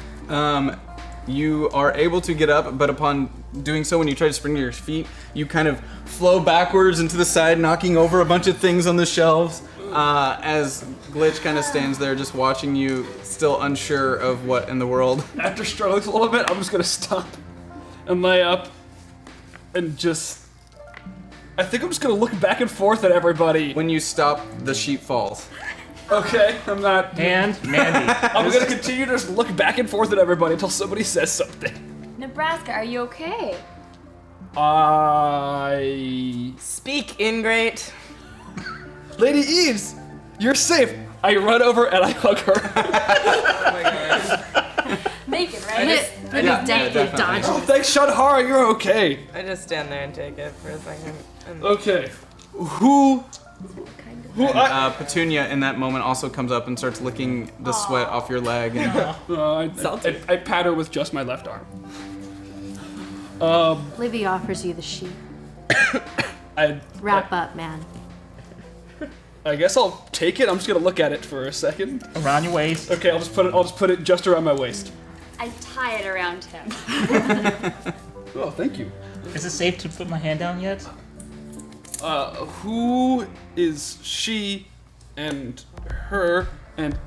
You are able to get up, but upon doing so, when you try to spring to your feet, you kind of flow backwards and to the side, knocking over a bunch of things on the shelves. As Glitch kind of stands there just watching you, still unsure of what in the world. After struggling a little bit, I'm just gonna stop and lay up and just. I think I'm just gonna look back and forth at everybody. When you stop, the sheet falls. Okay, I'm not. And Mandy. I'm gonna continue to just look back and forth at everybody until somebody says something. Nebraska, are you okay? I. Speak, ingrate. Lady Eves, you're safe. I run over and I hug her. Oh my god. Naked, right? Liv is yeah, definitely definitely. dodging. Oh, thanks, Shadhara, you're okay. I just stand there and take it for a second. And Okay. Who Petunia, in that moment, also comes up and starts licking the sweat off your leg. And Salty. I pat her with just my left arm. Livy offers you the sheep. I Wrap up, man. I guess I'll take it. I'm just gonna look at it for a second. Around your waist. Okay, I'll just put it just around my waist. I tie it around him. Oh, thank you. Is it safe to put my hand down yet? Who is she and her and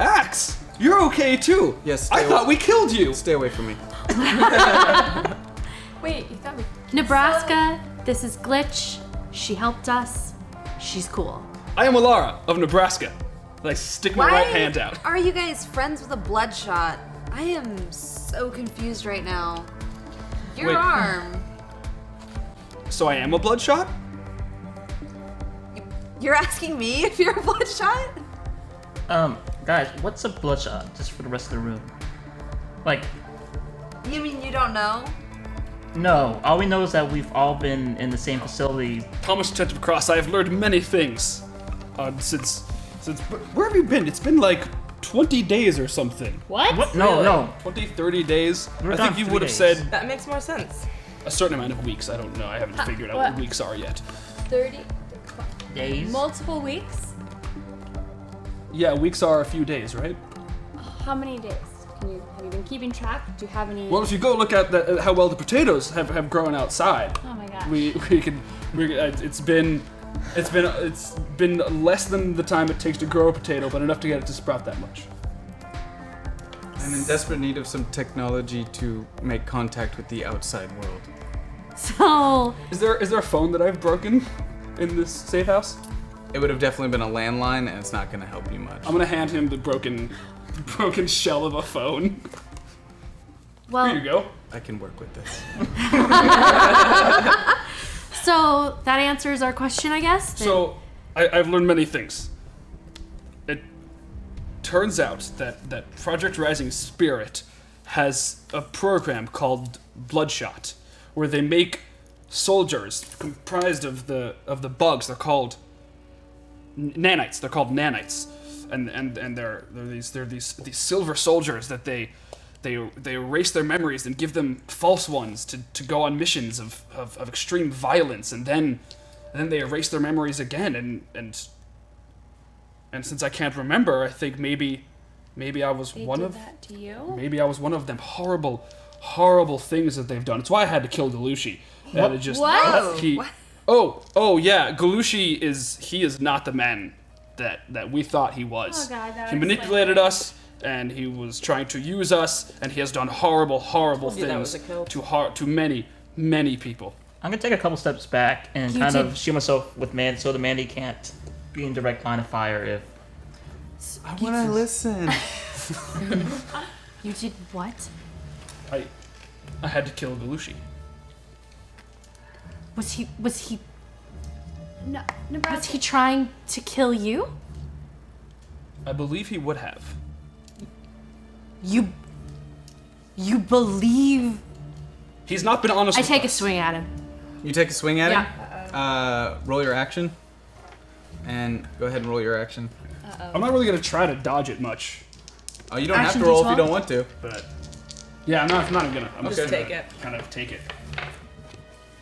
Axe? You're okay too. Yes, I stay thought away- we killed you. Stay away from me. Wait, you thought we. Nebraska, this is Glitch. She helped us. She's cool. I am Alara of Nebraska. Like, stick my right hand out. Are you guys friends with a bloodshot? I am so confused right now. Your Wait. arm. So I am a bloodshot? You're asking me if you're a bloodshot? Guys, what's a bloodshot? Just for the rest of the room. Like, You mean you don't know? no. All we know is that we've all been in the same facility. Thomas Detective Cross, I have learned many things. Since where have you been? It's been like 20 days or something. What? No. 20, 30 days? We were I gone think you 3 would have days. said That makes more sense. a certain amount of weeks. I don't know. I haven't figured out what what? weeks are yet. 30 Days. multiple weeks? Yeah, weeks are a few days, right? How many days? Have you been keeping track? Do you have any? Well, if you go look at how well the potatoes have grown outside, Oh my gosh. it's been less than the time it takes to grow a potato, but enough to get it to sprout that much. I'm in desperate need of some technology to make contact with the outside world. So, Is there a phone that I've broken in this safe house? It would have definitely been a landline, and it's not going to help you much. I'm gonna hand him the broken shell of a phone. well, Here you go. I can work with this. so that answers our question, I guess. That- So, I've learned many things. It turns out that Project Rising Spirit has a program called Bloodshot, where they make soldiers comprised of the bugs. They're called nanites. They're called nanites, and they're these silver soldiers that they erase their memories and give them false ones to go on missions of extreme violence, and then they erase their memories again, and since I can't remember, I think maybe I was They one did of that to you? maybe I was one of them horrible things that they've done. It's why I had to kill Galushi. And it just What? he oh yeah, Galushi is not the man that we thought he was. Oh, God, that he would manipulated us, and he was trying to use us, and he has done horrible you that was things a kill. to many people. I'm gonna take a couple steps back and You kind did- of shield myself with Mandy so the Mandy can't be in direct line of fire if. I want to listen. You did what? I had to kill Galushi. Was he No, was Nebraska. he trying to kill you? I believe he would have. You believe? He's not been honest I with take a us. swing at him. You take a swing at him? Yeah. Roll your action. And go ahead and roll your action. I'm not really gonna try to dodge it much, Oh, you don't Action have to roll if you D12? don't want to. but yeah, I'm not gonna. I'm Okay. just gonna Take it. kind of take it.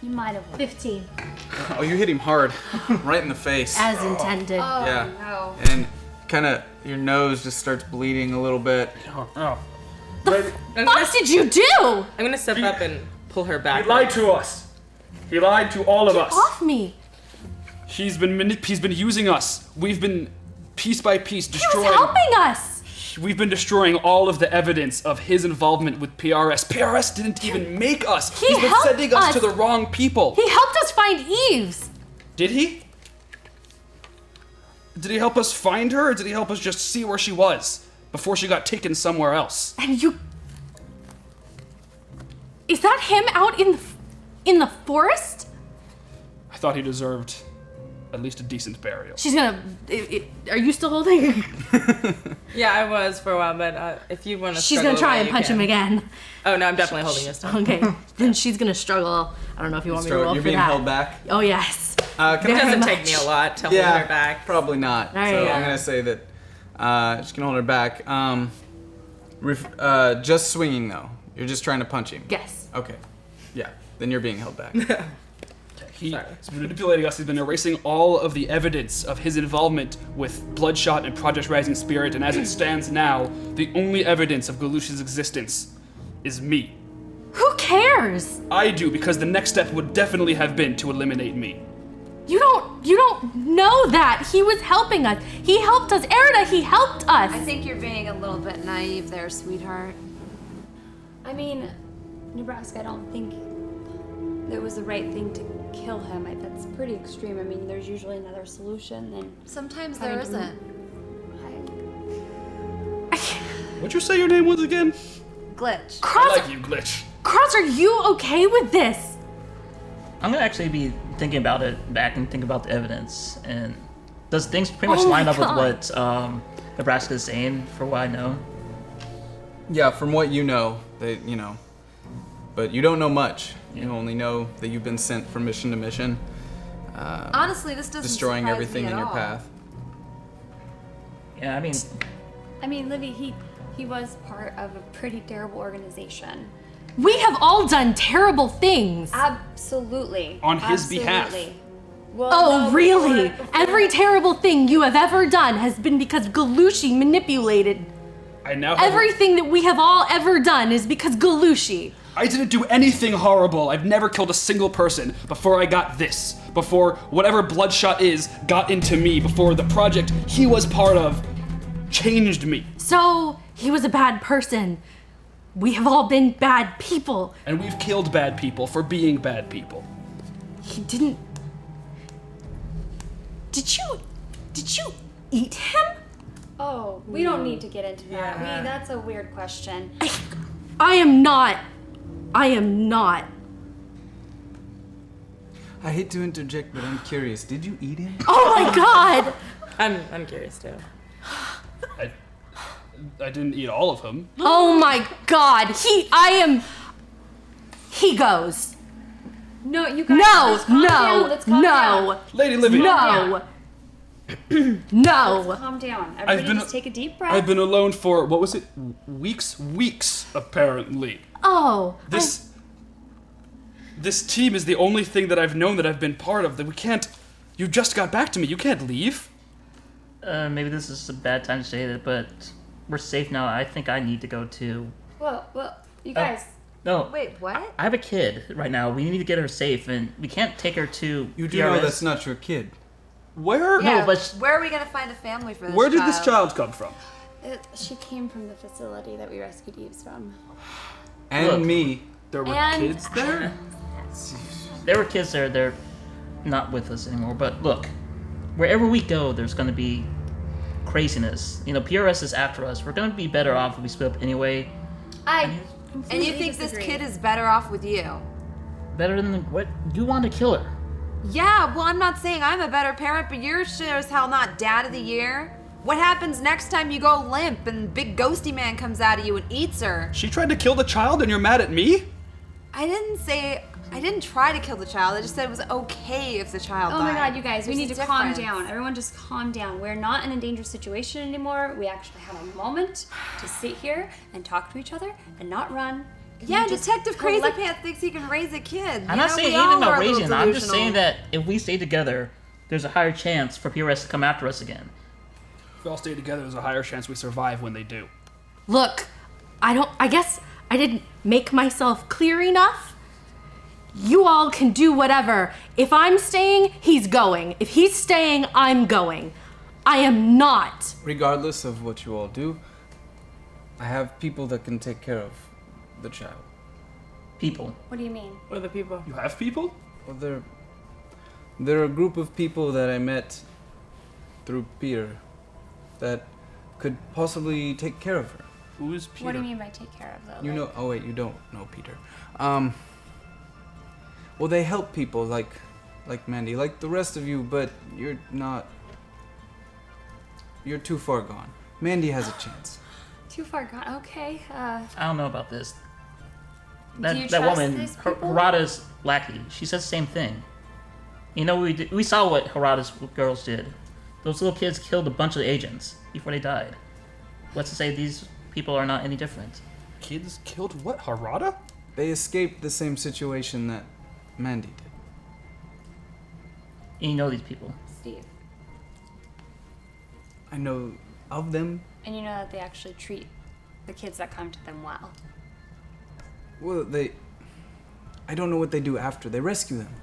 You might have won. 15, Oh, you hit him hard. Right in the face. as intended. Oh, Yeah. no. And kind of your nose just starts bleeding a little bit. Oh. But What did you do? I'm gonna step up and pull her back. he lied to us. He lied to all of Get us. off me! He's been using us. We've been piece by piece He was destroying. helping us. We've been destroying all of the evidence of his involvement with PRS. PRS didn't even make us. He He's been helped sending us us. to the wrong people. He helped us find Eves. Did he? Did he help us find her, or did he help us just see where she was before she got taken somewhere else? And you. Is that him out in the forest? I thought he deserved at least a decent burial. She's gonna. Are you still holding? Yeah, I was for a while, but if you want to, She's gonna try and punch him again. Oh no, I'm definitely holding this time. Okay, then she's gonna struggle. I don't know if you want me to roll You're for being that. held back. Oh yes. Can It I doesn't much. take me a lot to Yeah, hold her back. probably not. All right, So yeah. I'm gonna say that she's gonna hold her back. Just swinging though. You're just trying to punch him. Yes. Okay. Yeah. Then you're being held back. He's been manipulating us. He's been erasing all of the evidence of his involvement with Bloodshot and Project Rising Spirit, and as it stands now, the only evidence of Galushi's existence is me. Who cares? I do, because the next step would definitely have been to eliminate me. You don't know that. He was helping us. He helped us. Erida, he helped us. I think you're being a little bit naive there, sweetheart. I mean, Nebraska, I don't think it was the right thing to kill him. That's pretty extreme. I mean, there's usually another solution than Sometimes having there to- isn't. What'd you say your name was again? Glitch. I Cross, like you, Glitch. Cross, are you okay with this? I'm gonna actually be thinking about it back and think about the evidence. And does things pretty much Oh line my up with God. what Nebraska's saying, for what I know? Yeah, from what you know, but you don't know much. You only know that you've been sent from mission to mission, Honestly, this doesn't destroying surprise everything me in at your all. path. Yeah, I mean, Livy, he was part of a pretty terrible organization. We have all done terrible things. Absolutely. On his behalf. Absolutely. Well, Oh, no, really? before- Every terrible thing you have ever done has been because Galushi manipulated. I now have Everything that we have all ever done is because Galushi. I didn't do anything horrible. I've never killed a single person before I got this. Before whatever Bloodshot is got into me. Before the project he was part of changed me. So, he was a bad person. We have all been bad people. And we've killed bad people for being bad people. He didn't. Did you eat him? Oh, we don't need to get into that. Yeah. That's a weird question. I am not. I hate to interject, but I'm curious. Did you eat him? Oh my god! I'm curious too. I didn't eat all of him. Oh my god! He goes. No, you guys. No, let's calm down. Let's calm down. no, Lady Livy, no, no. Calm down. Everybody just take a deep breath. I've been alone for, what was it? Weeks, apparently. Oh, This team is the only thing that I've known that I've been part of. That we can't. You just got back to me. You can't leave. Maybe this is a bad time to say that, but we're safe now. I think I need to go too. Well, you guys. No. Wait, what? I have a kid right now. We need to get her safe, and we can't take her to You do PRS. know that's not your kid. Where? Yeah, but where are we gonna find a family for this Where did this child come from? She came from the facility that we rescued Eves from. And Look. me. There were And- kids there. There were kids there. They're not with us anymore. But look, wherever we go, there's going to be craziness. You know, PRS is after us. We're going to be better off if we split up anyway. And you completely think this disagree. kid is better off with you? Better than what you want to kill her. Yeah, well, I'm not saying I'm a better parent, but yours sure as hell not dad of the year. What happens next time you go limp and big ghosty man comes out of you and eats her? She tried to kill the child, and you're mad at me? I didn't try to kill the child. I just said it was okay if the child Oh died. my god, you guys, we There's need a to calm difference. down. Everyone just calm down. We're not in a dangerous situation anymore. We actually have a moment to sit here and talk to each other and not run. Can Yeah, you just Detective Crazy collect- Pants thinks he can raise a kid. I'm You not know, saying we anything all about are a little raising. I'm just saying delusional. that if we stay together, there's a higher chance for PRS to come after us again. If we all stay together, there's a higher chance we survive when they do. look, I guess I didn't make myself clear enough. You all can do whatever. If I'm staying, he's going. If he's staying, I'm going. I am not. Regardless of what you all do, I have people that can take care of the child. People. What do you mean? Or the people. You have people? Well, they're a group of people that I met through Peter that could possibly take care of her. Who is Peter? What do you mean by take care of though? You Like- know? Oh wait, you don't know Peter. Well, they help people like Mandy, like the rest of you, but you're not. You're too far gone. Mandy has a chance. Too far gone. Okay. I don't know about this. Do you That trust woman, these people? Harada's lackey, she says the same thing. You know, we saw what Harada's girls did. Those little kids killed a bunch of agents before they died. What's to say these people are not any different? Kids killed what? Harada? They escaped the same situation that Mandy did. And you know these people. Steve. I know of them. And you know that they actually treat the kids that come to them well. Well, I don't know what they do after. They rescue them.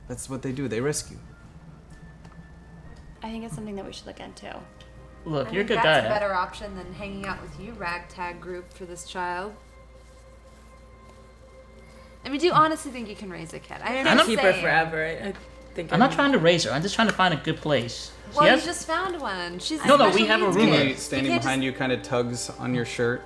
That's what they do. They rescue. I think it's something that we should look into. Look, I you're a think good that's guy. a better option than hanging out with you, ragtag group, for this child. I mean, do you honestly think you can raise a kid? I I'm don't not- Keep her forever. think I'm not trying to raise her. I'm just trying to find a good place. Well, Yes? you just found one. She's a No, we special have a needs roommate. kid. He standing You can't behind you kind of tugs on your shirt.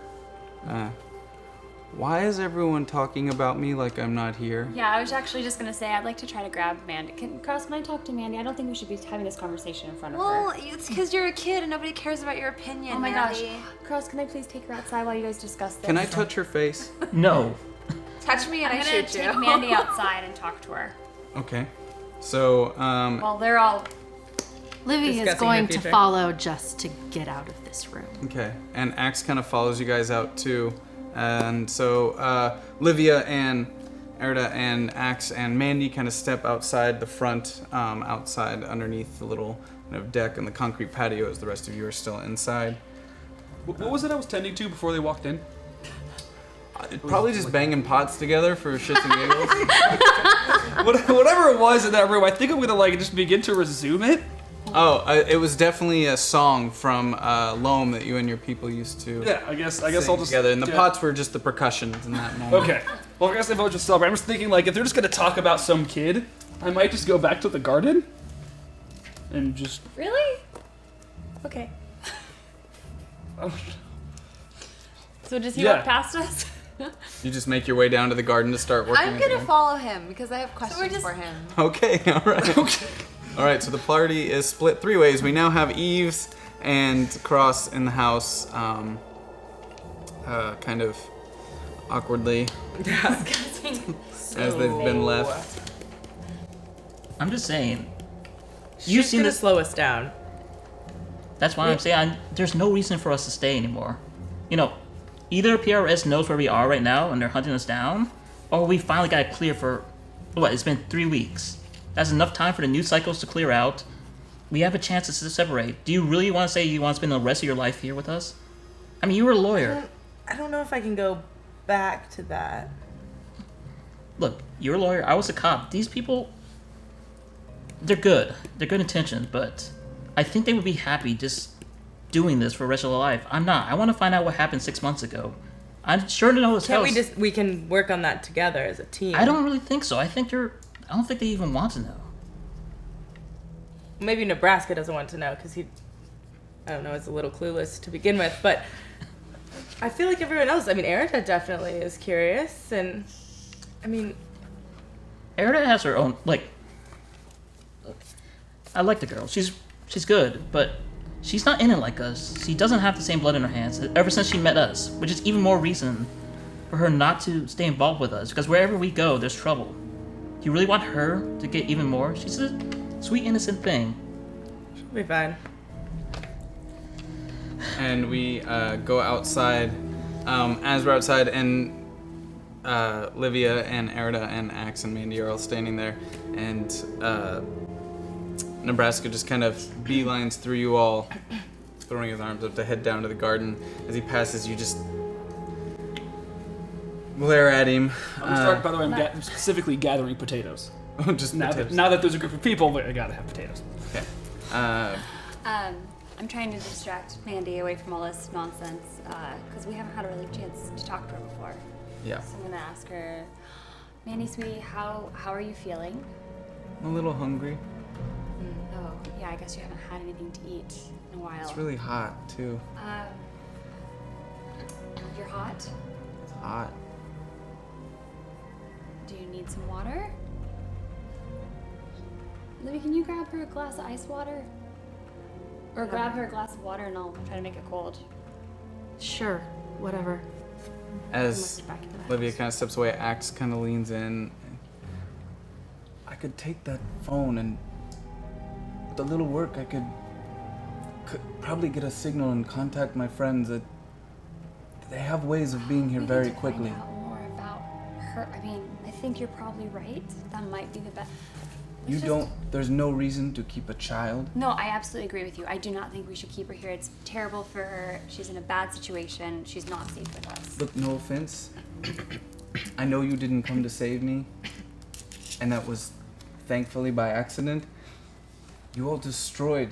Why is everyone talking about me like I'm not here? Yeah, I was actually just gonna say I'd like to try to grab Mandy. Cross, can I talk to Mandy? I don't think we should be having this conversation in front of Well, her. it's because you're a kid and nobody cares about your opinion. Oh my gosh. Mandy. Cross, can I please take her outside while you guys discuss this? Can I touch her face? No. Touch me and I'm I gonna shoot you. take Mandy outside and talk to her. Okay. So, Well, they're all. Livy is Discussing going the to future. follow just to get out of this room. okay. And Axe kind of follows you guys out too. And so, Livia and Erda and Axe and Mandy kind of step outside the front, outside underneath the little kind of deck and the concrete patio as the rest of you are still inside. What was it I was tending to before they walked in? Probably just banging pots together for shits and giggles. Whatever it was in that room, I think I'm gonna just begin to resume it. Oh, it was definitely a song from Loam that you and your people used to Yeah, I guess sing I'll just together. And the yeah. pots were just the percussions in that moment. Okay. Well, I guess if I was just celebrate, I'm just thinking if they're just gonna talk about some kid, I might just go back to the garden and just. Really? Okay. So does he Yeah. walk past us? You just make your way down to the garden to start working. I'm gonna again. follow him because I have questions just- for him. Okay, all right. Okay. All right, so the party is split three ways. We now have Eves and Cross in the house, kind of awkwardly as they've been left. I'm just saying. You've seen gonna this- slow us down. That's why I'm saying there's no reason for us to stay anymore. Either PRS knows where we are right now and they're hunting us down, or we finally got it clear for, it's been 3 weeks. That's enough time for the news cycles to clear out. We have a chance to separate. Do you really want to say you want to spend the rest of your life here with us? I mean, you were a lawyer. I don't know if I can go back to that. Look, you're a lawyer, I was a cop. These people, they're good. They're good intentions, but I think they would be happy just doing this for the rest of their life. I'm not. I want to find out what happened 6 months ago. I'm sure to know his Can't house. we can work on that together as a team. I don't really think so. I don't think they even want to know. Maybe Nebraska doesn't want to know because I don't know, is a little clueless to begin with, but I feel like everyone else, Erica definitely is curious, and Erida has her own, I like the girl. She's good, but she's not in it like us. She doesn't have the same blood in her hands ever since she met us, which is even more reason for her not to stay involved with us, because wherever we go, there's trouble. Do you really want her to get even more? She's a sweet, innocent thing. she'll be fine. And we go outside. As we're outside, and Livia and Erida and Axe and Mandy are all standing there, and Nebraska just kind of beelines through you all, throwing his arms up to head down to the garden. As he passes, you just glare at him. By the way, I'm specifically gathering potatoes. Just Now potatoes. that there's a group of people, I gotta have potatoes. Okay. I'm trying to distract Mandy away from all this nonsense because we haven't had a really chance to talk to her before. Yeah. So I'm gonna ask her, Mandy, sweetie, how are you feeling? I'm a little hungry. Oh, yeah, I guess you haven't had anything to eat in a while. It's really hot too. You're hot? It's hot. Do you need some water? Libby, can you grab her a glass of ice water? Or grab her a glass of water and I'll try to make it cold. Sure, whatever. As Back into the Olivia house. kind of steps away, Axe kind of leans in. I could take that phone and with a little work, I could probably get a signal and contact my friends. That they have ways of being here We very need to quickly. Find out more about her. I think you're probably right. That might be the best. You don't. There's no reason to keep a child. No, I absolutely agree with you. I do not think we should keep her here. It's terrible for her. She's in a bad situation. She's not safe with us. Look, no offense. I know you didn't come to save me, and that was thankfully by accident. You all destroyed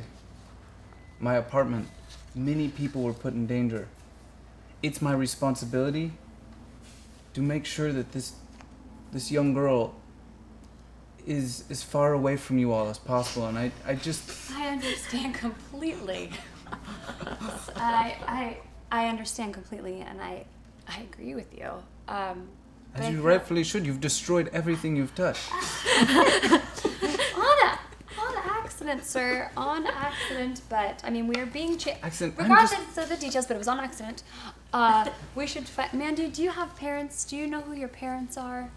my apartment. Many people were put in danger. It's my responsibility to make sure that this young girl as far away from you all as possible, and I just... I understand completely. I understand completely, and I agree with you. As you rightfully should. You've destroyed everything you've touched. On accident, sir. On accident, but I mean, we are being Accident. regardless of the details, but it was on accident. We should Mandy, do you have parents? Do you know who your parents are?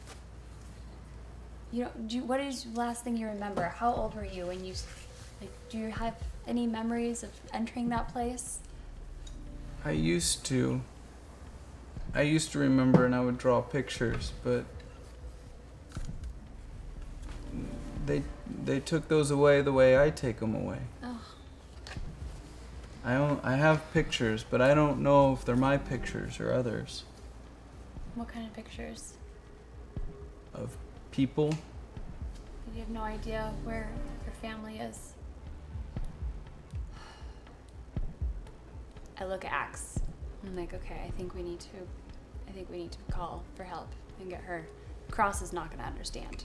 What is the last thing you remember? How old were you when you, do you have any memories of entering that place? I used to remember, and I would draw pictures, but they took those away the way I take them away. Oh. I have pictures, but I don't know if they're my pictures or others. What kind of pictures? Of people. You have no idea where your family is. I look at Axe. I'm like, okay, I think we need to call for help and get her. Cross is not gonna understand.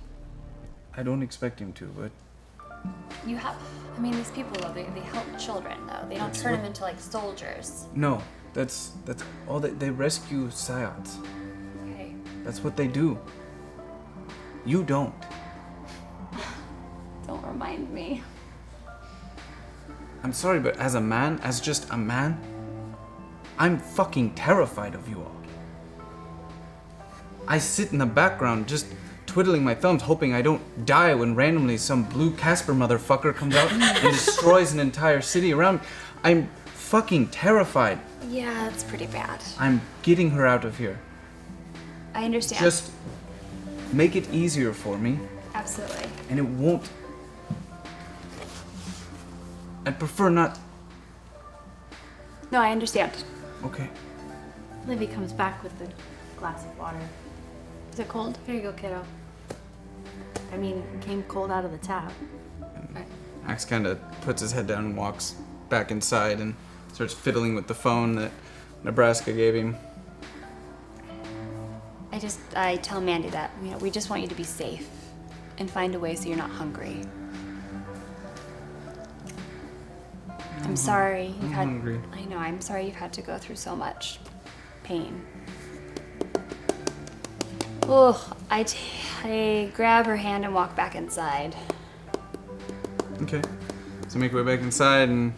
I don't expect him to, but These people though, they help children though. They don't turn them into like soldiers. no, that's all they rescue Psyots. Okay. That's what they do. You don't. Don't remind me. I'm sorry, but as just a man, I'm fucking terrified of you all. I sit in the background just twiddling my thumbs, hoping I don't die when randomly some blue Casper motherfucker comes out and destroys an entire city around me. I'm fucking terrified. Yeah, that's pretty bad. I'm getting her out of here. I understand. Just make it easier for me, Absolutely. and it won't. I'd prefer not. No, I understand. Okay. Livy comes back with the glass of water. Is it cold? Here you go, kiddo. I mean, it came cold out of the tap. Axe kind of puts his head down and walks back inside and starts fiddling with the phone that Nebraska gave him. I tell Mandy that, we just want you to be safe and find a way so you're not hungry. I'm sorry you've had. Hungry. I know. I'm sorry you've had to go through so much pain. Oh, I grab her hand and walk back inside. Okay. So make your way back inside and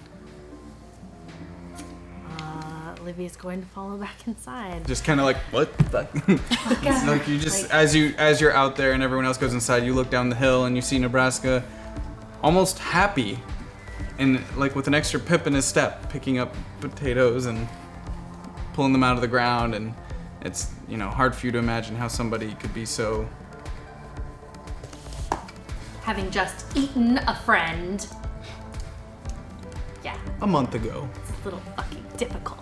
Livy's going to follow back inside. just kind of like, what the fuck? It's like you just, as you're out there and everyone else goes inside, you look down the hill and you see Nebraska almost happy and like with an extra pip in his step, picking up potatoes and pulling them out of the ground, and it's, hard for you to imagine how somebody could be so... Having just eaten a friend. Yeah, a month ago. it's a little fucking difficult.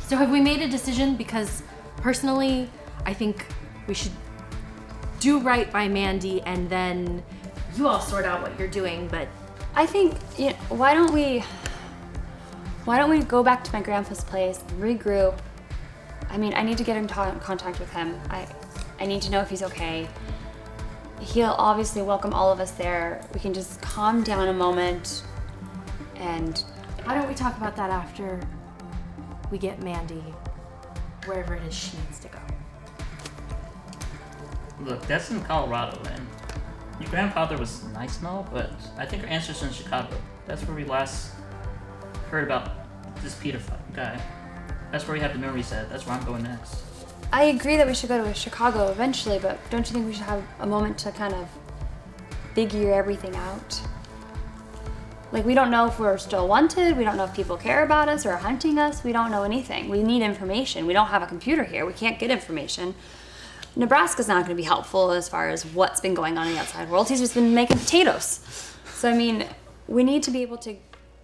So have we made a decision? Because personally, I think we should do right by Mandy and then you all sort out what you're doing, but I think, why don't we go back to my grandpa's place, regroup. I need to get in contact with him. I need to know if he's okay. He'll obviously welcome all of us there. We can just calm down a moment and... why don't we talk about that after we get Mandy wherever it is she needs to go? Look, that's in Colorado, and your grandfather was nice and all, but I think our answer's in Chicago. That's where we last heard about this Peter guy. That's where we have the memory set. That's where I'm going next. I agree that we should go to Chicago eventually, but don't you think we should have a moment to kind of figure everything out? Like, we don't know if we're still wanted, we don't know if people care about us or are hunting us, we don't know anything. We need information. We don't have a computer here, we can't get information. Nebraska's not going to be helpful as far as what's been going on in the outside world. He's just been making potatoes. So, we need to be able to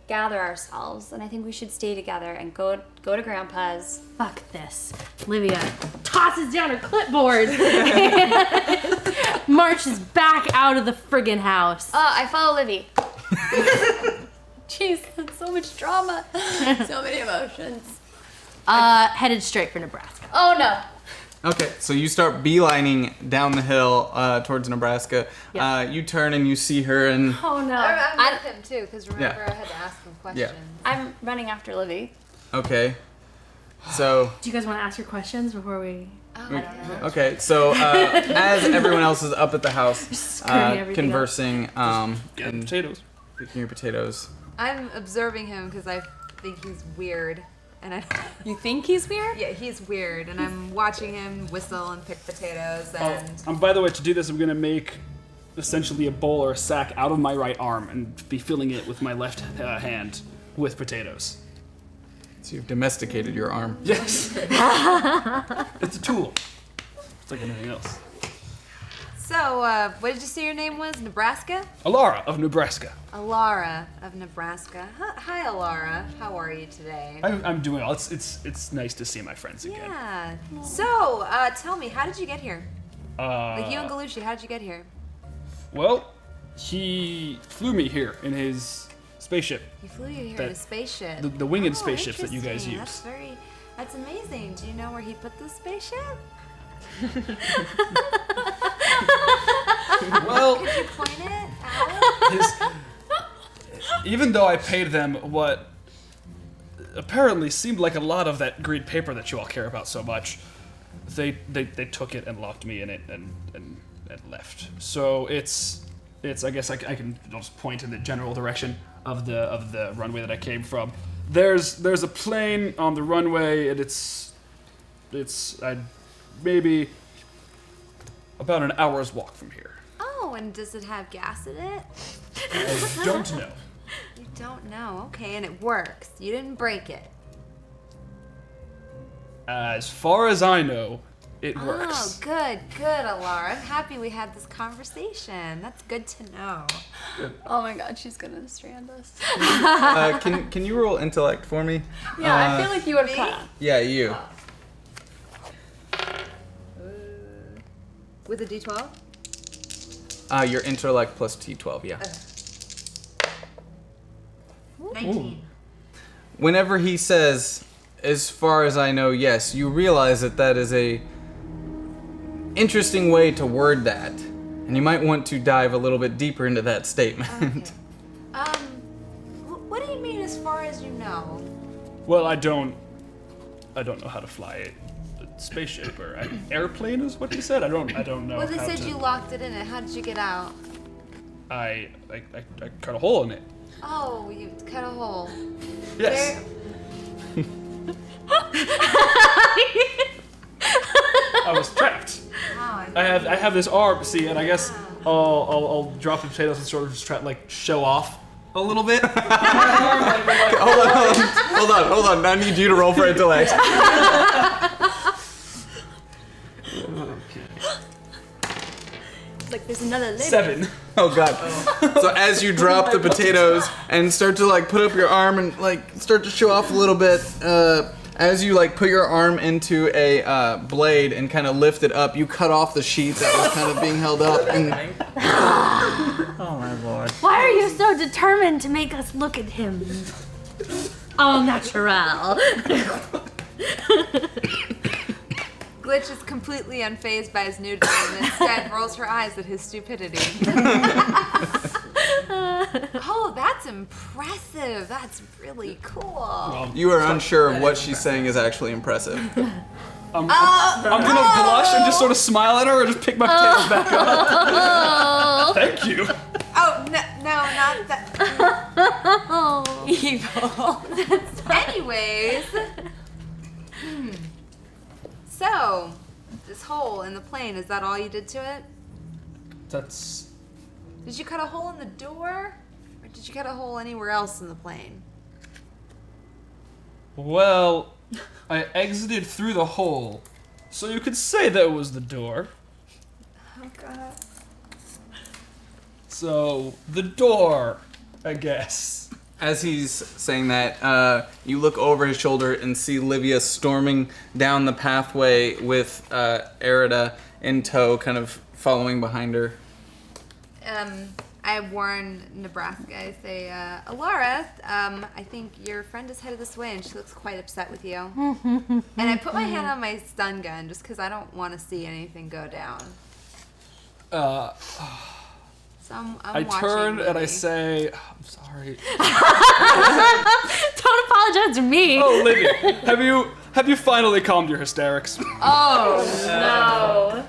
gather ourselves, and I think we should stay together and go to Grandpa's. Fuck this. Livia tosses down her clipboard and marches back out of the friggin' house. I follow Livy. Jeez, that's so much drama. So many emotions. Headed straight for Nebraska. Oh no. Okay, so you start beelining down the hill towards Nebraska. Yep. You turn and you see her, and Oh no. I'm with him too, because remember Yeah. I had to ask him questions. Yeah. I'm running after Livy. okay. So, Do you guys want to ask your questions before we? Oh, I don't know. okay, so as everyone else is up at the house, screwing everything conversing, Yeah, and potatoes. picking your potatoes. I'm observing him because I think he's weird. And You think he's weird? yeah, he's weird, and I'm watching him whistle and pick potatoes, and By the way, to do this, I'm gonna make essentially a bowl or a sack out of my right arm and be filling it with my left hand with potatoes. So you've domesticated your arm. Yes. It's a tool. It's like anything else. so what did you say your name was? Nebraska? Alara of Nebraska. Alara of Nebraska. Hi, Alara. How are you today? I'm doing well. It's nice to see my friends again. Yeah. So tell me, how did you get here? Like you and Uh, Galushi, how did you get here? well, he flew me here in his spaceship. He flew you here that- in a spaceship. the winged spaceships that you guys interesting. use. That's amazing. Do you know where he put the spaceship? Well, Could you point it out? even though I paid them what apparently seemed like a lot of that green paper that you all care about so much, they took it and locked me in it and left. So it's I guess I'll just point in the general direction of the runway that I came from. There's a plane on the runway, and it's maybe about an hour's walk from here. Oh, and does it have gas in it? I don't know. You don't know. Okay, and it works. You didn't break it. As far as I know, it Oh, works. good, Alara. I'm happy we had this conversation. That's good to know. Oh my god, she's gonna strand us. Can you roll intellect for me? Yeah, I feel like you would me? have caught. Yeah, you. With a D12? Your intellect plus T12, yeah. 19. Whenever he says, as far as I know, yes, you realize that is a interesting way to word that. And you might want to dive a little bit deeper into that statement. Okay. What do you mean as far as you know? Well, I don't know how to fly a spaceship or an airplane is what he said. I don't know. Well, they how said to, you locked it in it. How did you get out? I cut a hole in it. Oh, you cut a hole. Yes. I was trapped. Oh, I have this arm, see, and I guess I'll drop the potatoes and sort of just try to like show off a little bit. Hold on. I need you to roll for intellect. Like there's another lid. 7. Oh god. So as you drop the potatoes and start to like put up your arm and like start to show off a little bit, as you like put your arm into a blade and kind of lift it up, you cut off the sheet that was kind of being held up. And Oh my lord. Why are you so determined to make us look at him? All natural. Glitch is completely unfazed by his nudity and instead rolls her eyes at his stupidity. Oh, that's impressive. That's really cool. you are unsure of what she's saying is actually impressive. I'm gonna blush and just sort of smile at her and just pick my potatoes back up. Thank you. Oh, no, not that. Evil. Anyways. So, this hole in the plane, is that all you did to it? That's Did you cut a hole in the door? Or did you cut a hole anywhere else in the plane? well, I exited through the hole, so you could say that was the door. Oh, God. So the door, I guess. As he's saying that, you look over his shoulder and see Livia storming down the pathway with Erida in tow, kind of following behind her. I warn Nebraska. I say, Alara, I think your friend is headed this way, and she looks quite upset with you. And I put my hand on my stun gun just because I don't want to see anything go down. So I'm I watching turn and I Lily. say, I'm sorry. Don't apologize to me. Oh, Olivia, have you finally calmed your hysterics? Oh, no.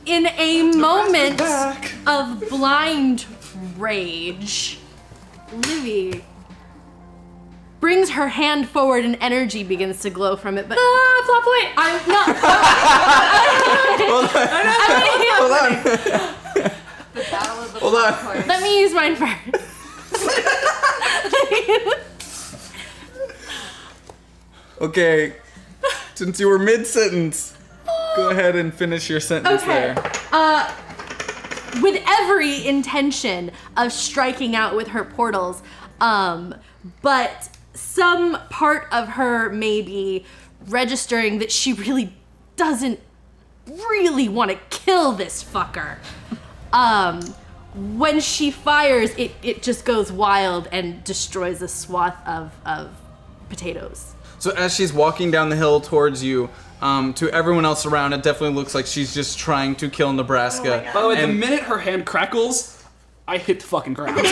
In a moment of blind rage, Livy brings her hand forward and energy begins to glow from it, but plot point. I'm not. Hold on. The battle of the Hold on. popcorn. Let me use mine first. Okay. Since you were mid-sentence, go ahead and finish your sentence Okay. there. With every intention of striking out with her portals, but some part of her may be registering that she really doesn't really want to kill this fucker. When she fires, it just goes wild and destroys a swath of potatoes. So as she's walking down the hill towards you, to everyone else around, it definitely looks like she's just trying to kill Nebraska. By the way, the And- minute her hand crackles, I hit the fucking ground. Even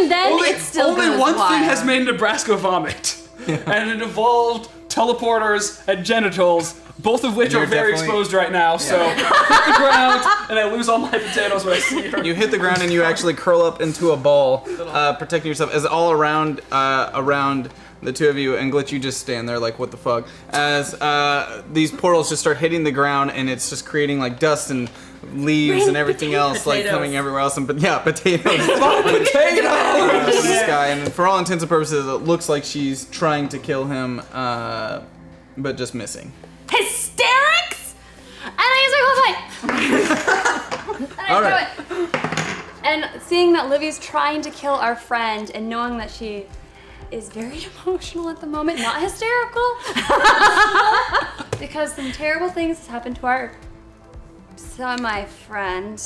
then, it still Only goes one wild. thing has made Nebraska vomit, and it involved teleporters and genitals, both of which You're are very definitely- exposed right now. So I hit the ground, and I lose all my potatoes when I see her. You hit the ground and you actually curl up into a ball, protecting yourself. As all around the two of you, and Glitch, you just stand there like, what the fuck? As these portals just start hitting the ground, and it's just creating like dust and leaves and everything else, like coming everywhere else. And potatoes. Potatoes! This guy, and for all intents and purposes, it looks like she's trying to kill him, but just missing. Hysterics? And I use my whole fight. And I All throw right. it. And seeing that Livy's trying to kill our friend and knowing that she is very emotional at the moment, not hysterical, because some terrible things has happened to our semi-friend.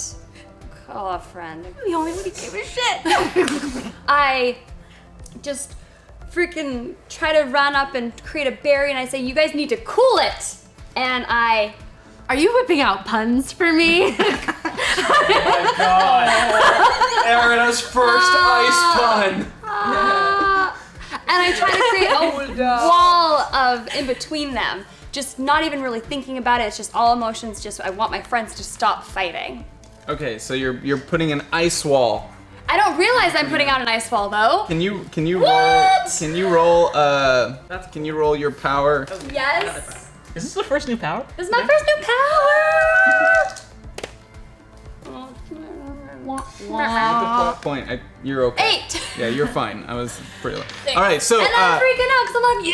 Call a friend. The only one who gave a shit. I just freaking try to run up and create a barrier, and I say, you guys need to cool it. And I Are you whipping out puns for me? Oh God! Erina's first ice pun. and I try to create a wall of in between them. Just not even really thinking about it. It's just all emotions. Just I want my friends to stop fighting. Okay, so you're putting an ice wall. I don't realize I'm putting out an ice wall though. Can you What? can you roll your power? Yes. Is this the first new power? This is my first new power. At the plot point, you're okay. 8. Yeah, you're fine. I was pretty low. All right, so And I'm freaking out because I'm like,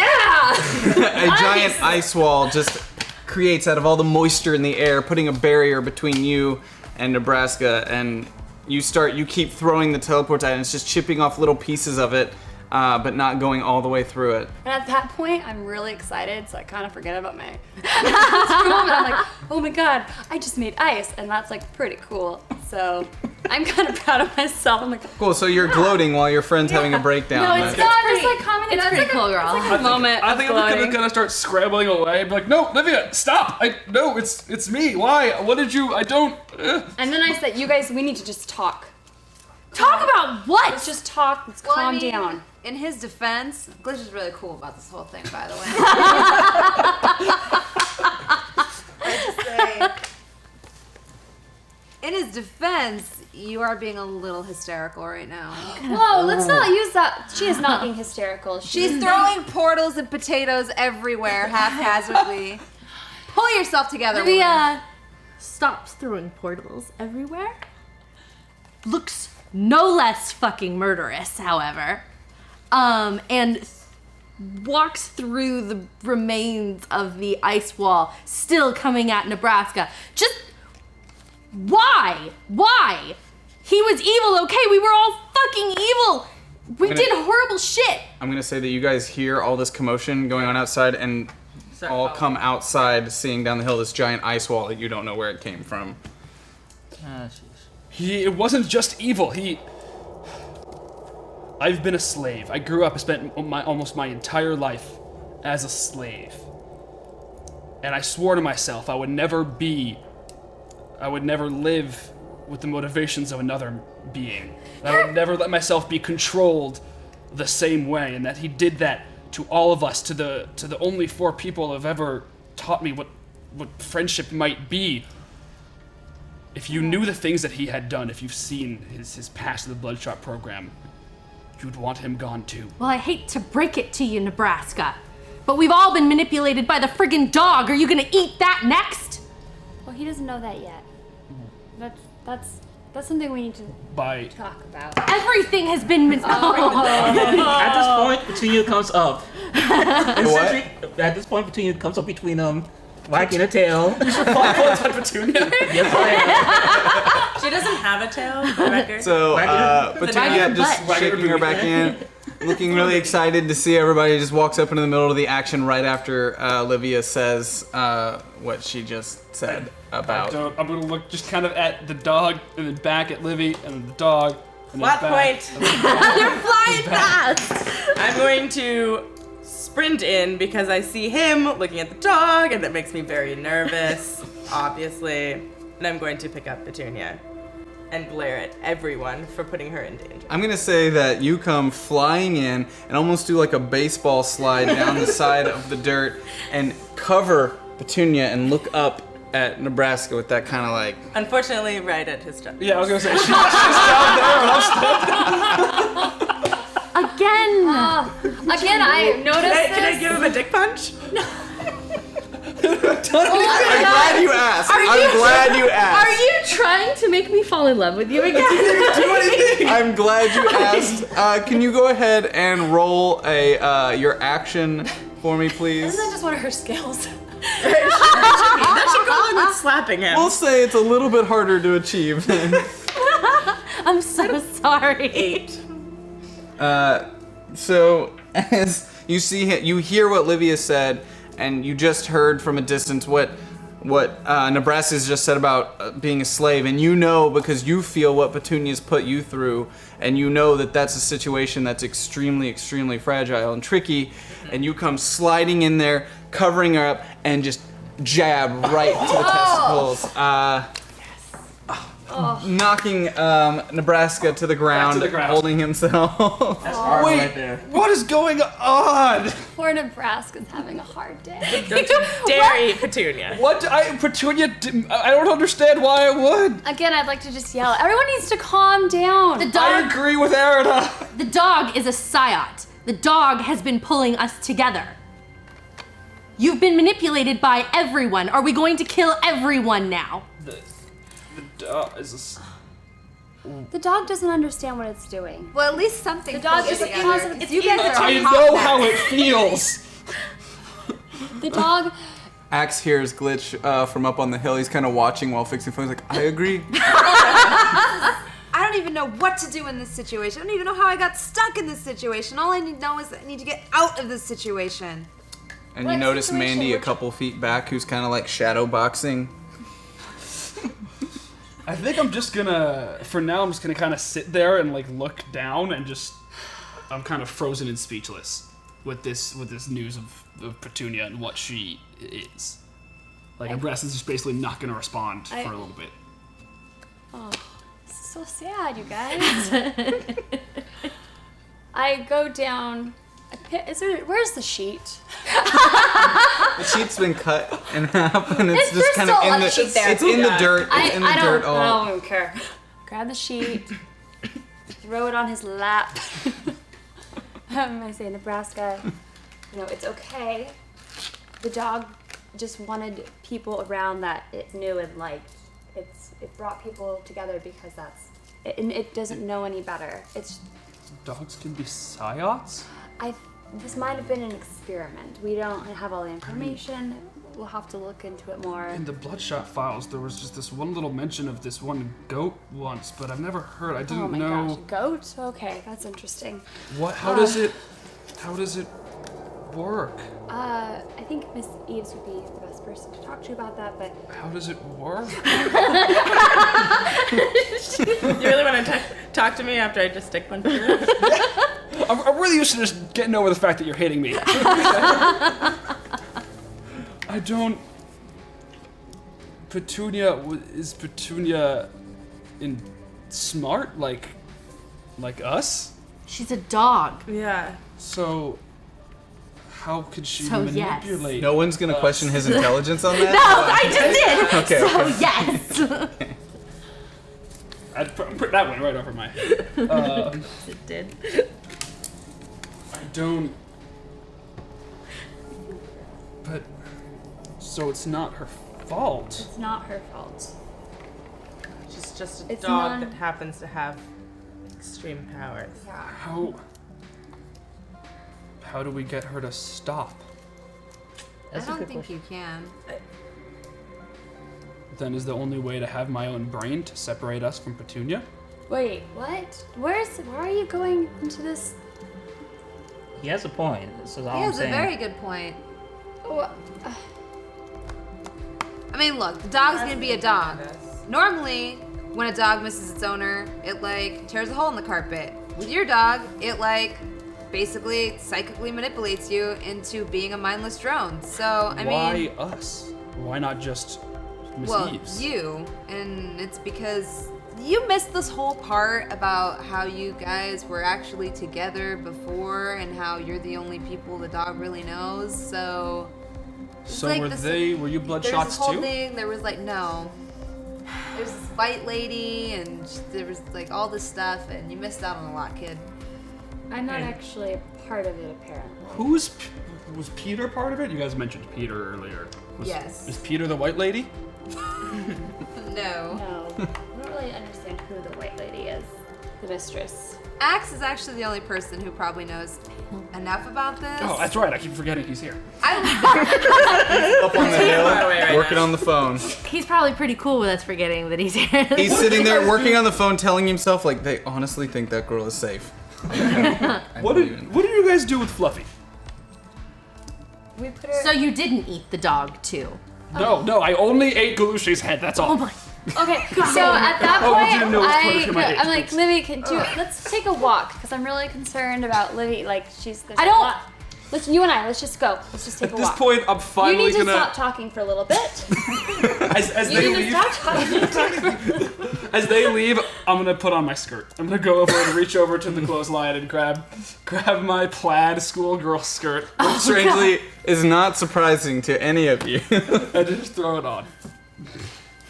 yeah. a giant ice wall just creates out of all the moisture in the air, putting a barrier between you and Nebraska, and you keep throwing the teleport at it, and it's just chipping off little pieces of it, but not going all the way through it. And at that point, I'm really excited, so I kind of forget about my moment. I'm like, oh my god, I just made ice, and that's like pretty cool. So I'm kind of proud of myself. I'm like, Cool, so you're gloating while your friend's having a breakdown. no, That's- it's not just like commenting. It's That's pretty like cool, a, girl. It's like a moment. I think of I'm gloating. gonna start scrambling away. I'd be like, no, Livia, stop! No, it's me. Why? What did you? I don't. And then I said, you guys, we need to just talk. Talk about what? Let's just talk. Let's Well, I calm mean, down. In his defense, Glitch is really cool about this whole thing, by the way. I just say, in his defense, you are being a little hysterical right now. Whoa, let's not use that. She is not being hysterical. She's throwing portals and potatoes everywhere, haphazardly. Pull yourself together. woman. Livia stops throwing portals everywhere. Looks no less fucking murderous, however. And walks through the remains of the ice wall, still coming at Nebraska. Just why? Why? He was evil, okay? We were all fucking evil. We gonna- did horrible shit. I'm gonna say that you guys hear all this commotion going on outside, and all come outside, seeing down the hill this giant ice wall that you don't know where it came from. Ah, jeez. It wasn't just evil. I've been a slave. I grew up, I spent almost my entire life as a slave. And I swore to myself I would never live with the motivations of another being. I would never let myself be controlled the same way, and that he did that to all of us, to the only 4 people who have ever taught me what friendship might be. If you knew the things that he had done, if you've seen his past in the Bloodshot program, you'd want him gone too. Well, I hate to break it to you, Nebraska, but we've all been manipulated by the friggin' dog. Are you gonna eat that next? Well, he doesn't know that yet. That's something we need to talk about. Everything has been At this point, Petunia comes up. What? At this point, Petunia comes up between them, wagging a tail. Petunia? Yes, I am. She doesn't have a tail, for the record. So, Wagging Petunia her just butt. shaking her back in, looking really excited to see everybody, just walks up into the middle of the action right after Olivia says what she just said about. I'm gonna look just kind of at the dog, and then back at Livy, and then the dog. And Flat then back. point. You're flying fast. I'm going to sprint in because I see him looking at the dog, and that makes me very nervous, obviously. And I'm going to pick up Petunia and glare at everyone for putting her in danger. I'm gonna say that you come flying in and almost do like a baseball slide down the side of the dirt and cover Petunia and look up at Nebraska with that kind of like. Unfortunately, right at his chest. Yeah, I was gonna say she's down there, and I'm still. Again, I noticed Can I give him a dick punch? I'm glad you asked. I'm glad you asked. Are you trying to make me fall in love with you again? I'm glad you asked. Can you go ahead and roll your action for me, please? Isn't that just one of her skills? That should go on with slapping him. We'll say it's a little bit harder to achieve. I'm so sorry. 8. So as you see, you hear what Livia said, and you just heard from a distance what Nebraska's just said about being a slave, and you know because you feel what Petunia's put you through, and you know that that's a situation that's extremely, extremely fragile and tricky, and you come sliding in there, covering her up, and just jab right to the testicles. Knocking Nebraska to the ground, holding himself. That's hard Wait, right there. what is going on? Poor Nebraska's having a hard day. Don't you dare eat Petunia. Petunia? I don't understand why I would. Again, I'd like to just yell. Everyone needs to calm down. The I dog. agree with Arida. The dog is a psyot. The dog has been pulling us together. You've been manipulated by everyone. Are we going to kill everyone now? The dog is The dog doesn't understand what it's doing. Well, at least something. The dog pulls is it together, positive. 'cause you guys are I hot know mess. how it feels. The dog. Axe hears Glitch from up on the hill. He's kind of watching while fixing phones. Like, I agree. I don't even know what to do in this situation. I don't even know how I got stuck in this situation. All I need to know is that I need to get out of this situation. And What you notice situation? Mandy a couple feet back, who's kind of like shadow boxing. I think I'm just gonna, for now, I'm just gonna kind of sit there and like look down and just, I'm kind of frozen and speechless with this news of Petunia and what she is. Like, Nebraska's just basically not gonna respond for a little bit. Oh, this is so sad, you guys. I go down. Where's the sheet? The sheet's been cut in half, and it's just kind of in the sheet there. it's in the dirt. It's I in the dirt. don't even care. Grab the sheet, throw it on his lap. I say, Nebraska, it's okay. The dog just wanted people around that it knew and liked. It brought people together because it doesn't know any better. Dogs can be psyots? This might have been an experiment. We don't have all the information. We'll have to look into it more. In the Bloodshot files, there was just this one little mention of this one goat once, but I've never heard. I didn't Oh my know. gosh, goat? Okay, that's interesting. What? How does it work? I think Miss Eves would be the best person to talk to about that, but How does it work? You really want to talk to me after I just stick punch you? I'm really used to just getting over the fact that you're hitting me. I don't. Is Petunia smart like us? She's a dog. Yeah. So how could she So, yes. manipulate? No one's gonna question his intelligence on that? No, I just did. Okay, So okay. yes. I'd put that one right over my head. It did. I don't. But so it's not her fault. it's not her fault. She's just a It's dog not- that happens to have extreme powers. How do we get her to stop? That's I a don't good think question. you can. Then is the only way to have my own brain to separate us from Petunia? Wait, what? Where are you going into this? He has a point. This is all He I'm has a saying. very good point. Oh, I mean, look, the dog's gonna be a dog. Yes. Normally, when a dog misses its owner, it like tears a hole in the carpet. With your dog, it like basically psychically manipulates you into being a mindless drone. So I Why mean, us? Why not just Miss well, Eves? you, and it's because you missed this whole part about how you guys were actually together before and how you're the only people the dog really knows. So it's So like were this- were you there's bloodshots this whole too? thing. There was like no. There's this white lady, and there was like all this stuff, and you missed out on a lot, kid. I'm not And- actually a part of it, apparently. Was Peter part of it? You guys mentioned Peter earlier. Yes. Is Peter the white lady? No. No, I don't really understand who the white lady is. The mistress. Axe is actually the only person who probably knows enough about this. Oh, that's right. I keep forgetting he's here. I Up on the hill, Far away right working now. on the phone. He's probably pretty cool with us forgetting that he's here. He's sitting there working on the phone, telling himself like they honestly think that girl is safe. What did you guys do with Fluffy? We put her. So you didn't eat the dog too? No, I only ate Galushi's head. That's all. Oh my. Okay, so at that Oh, you point, didn't know it was part of my age, I'm like, please. Livy, let's take a walk because I'm really concerned about Livy. Like, there's I a don't- lot. You and I, let's just go. Let's just take At a this walk. point, I'm You finally need to gonna. stop talking for a little bit. As You they need to leave, stop talking. as they leave, I'm gonna put on my skirt. I'm gonna go over and reach over to the clothesline and grab my plaid schoolgirl skirt Strangely, is not surprising to any of you. and just throw it on.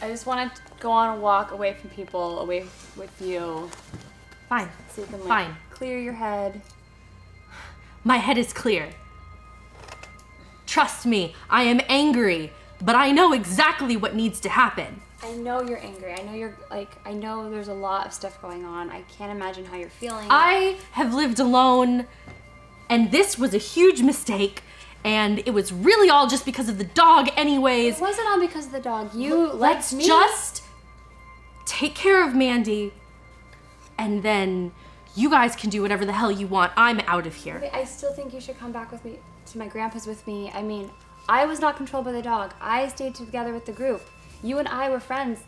I just want to go on a walk away from people, away with you, Fine. so you can like Fine. clear your head. My head is clear. Trust me, I am angry, but I know exactly what needs to happen. I know you're angry. I know you're like. I know there's a lot of stuff going on. I can't imagine how you're feeling. I have lived alone, and this was a huge mistake, and it was really all just because of the dog anyways. It wasn't all because of the dog. You Let's let me. just take care of Mandy, and then you guys can do whatever the hell you want. I'm out of here. Okay, I still think you should come back with me to my grandpa's with me. I mean, I was not controlled by the dog. I stayed together with the group. You and I were friends,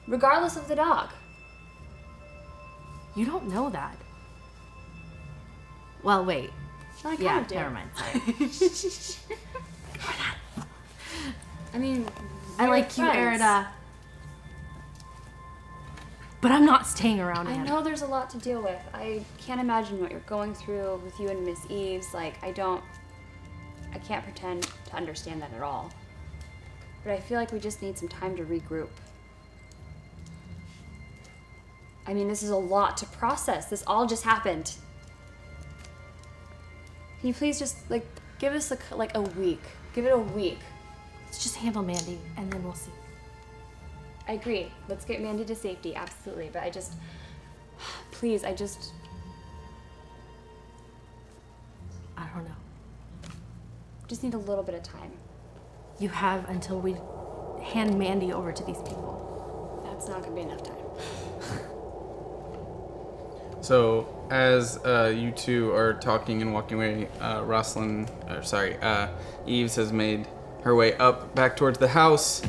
regardless of the dog. You don't know that. Well, wait. I kind Yeah, of do. never mind. Sorry. I mean, I we're like you, friends. Erida. But I'm not staying around, I Anna. know there's a lot to deal with. I can't imagine what you're going through with you and Miss Eves. Like, I can't pretend to understand that at all. But I feel like we just need some time to regroup. I mean, this is a lot to process. This all just happened. Can you please just, like, give us, like a week? Give it a week. Let's just handle Mandy, and then we'll see. I agree. Let's get Mandy to safety, absolutely. But I just, please, I don't know. just need a little bit of time. You have until we hand Mandy over to these people. That's not gonna be enough time. So, as you two are talking and walking away, Eves has made her way up back towards the house,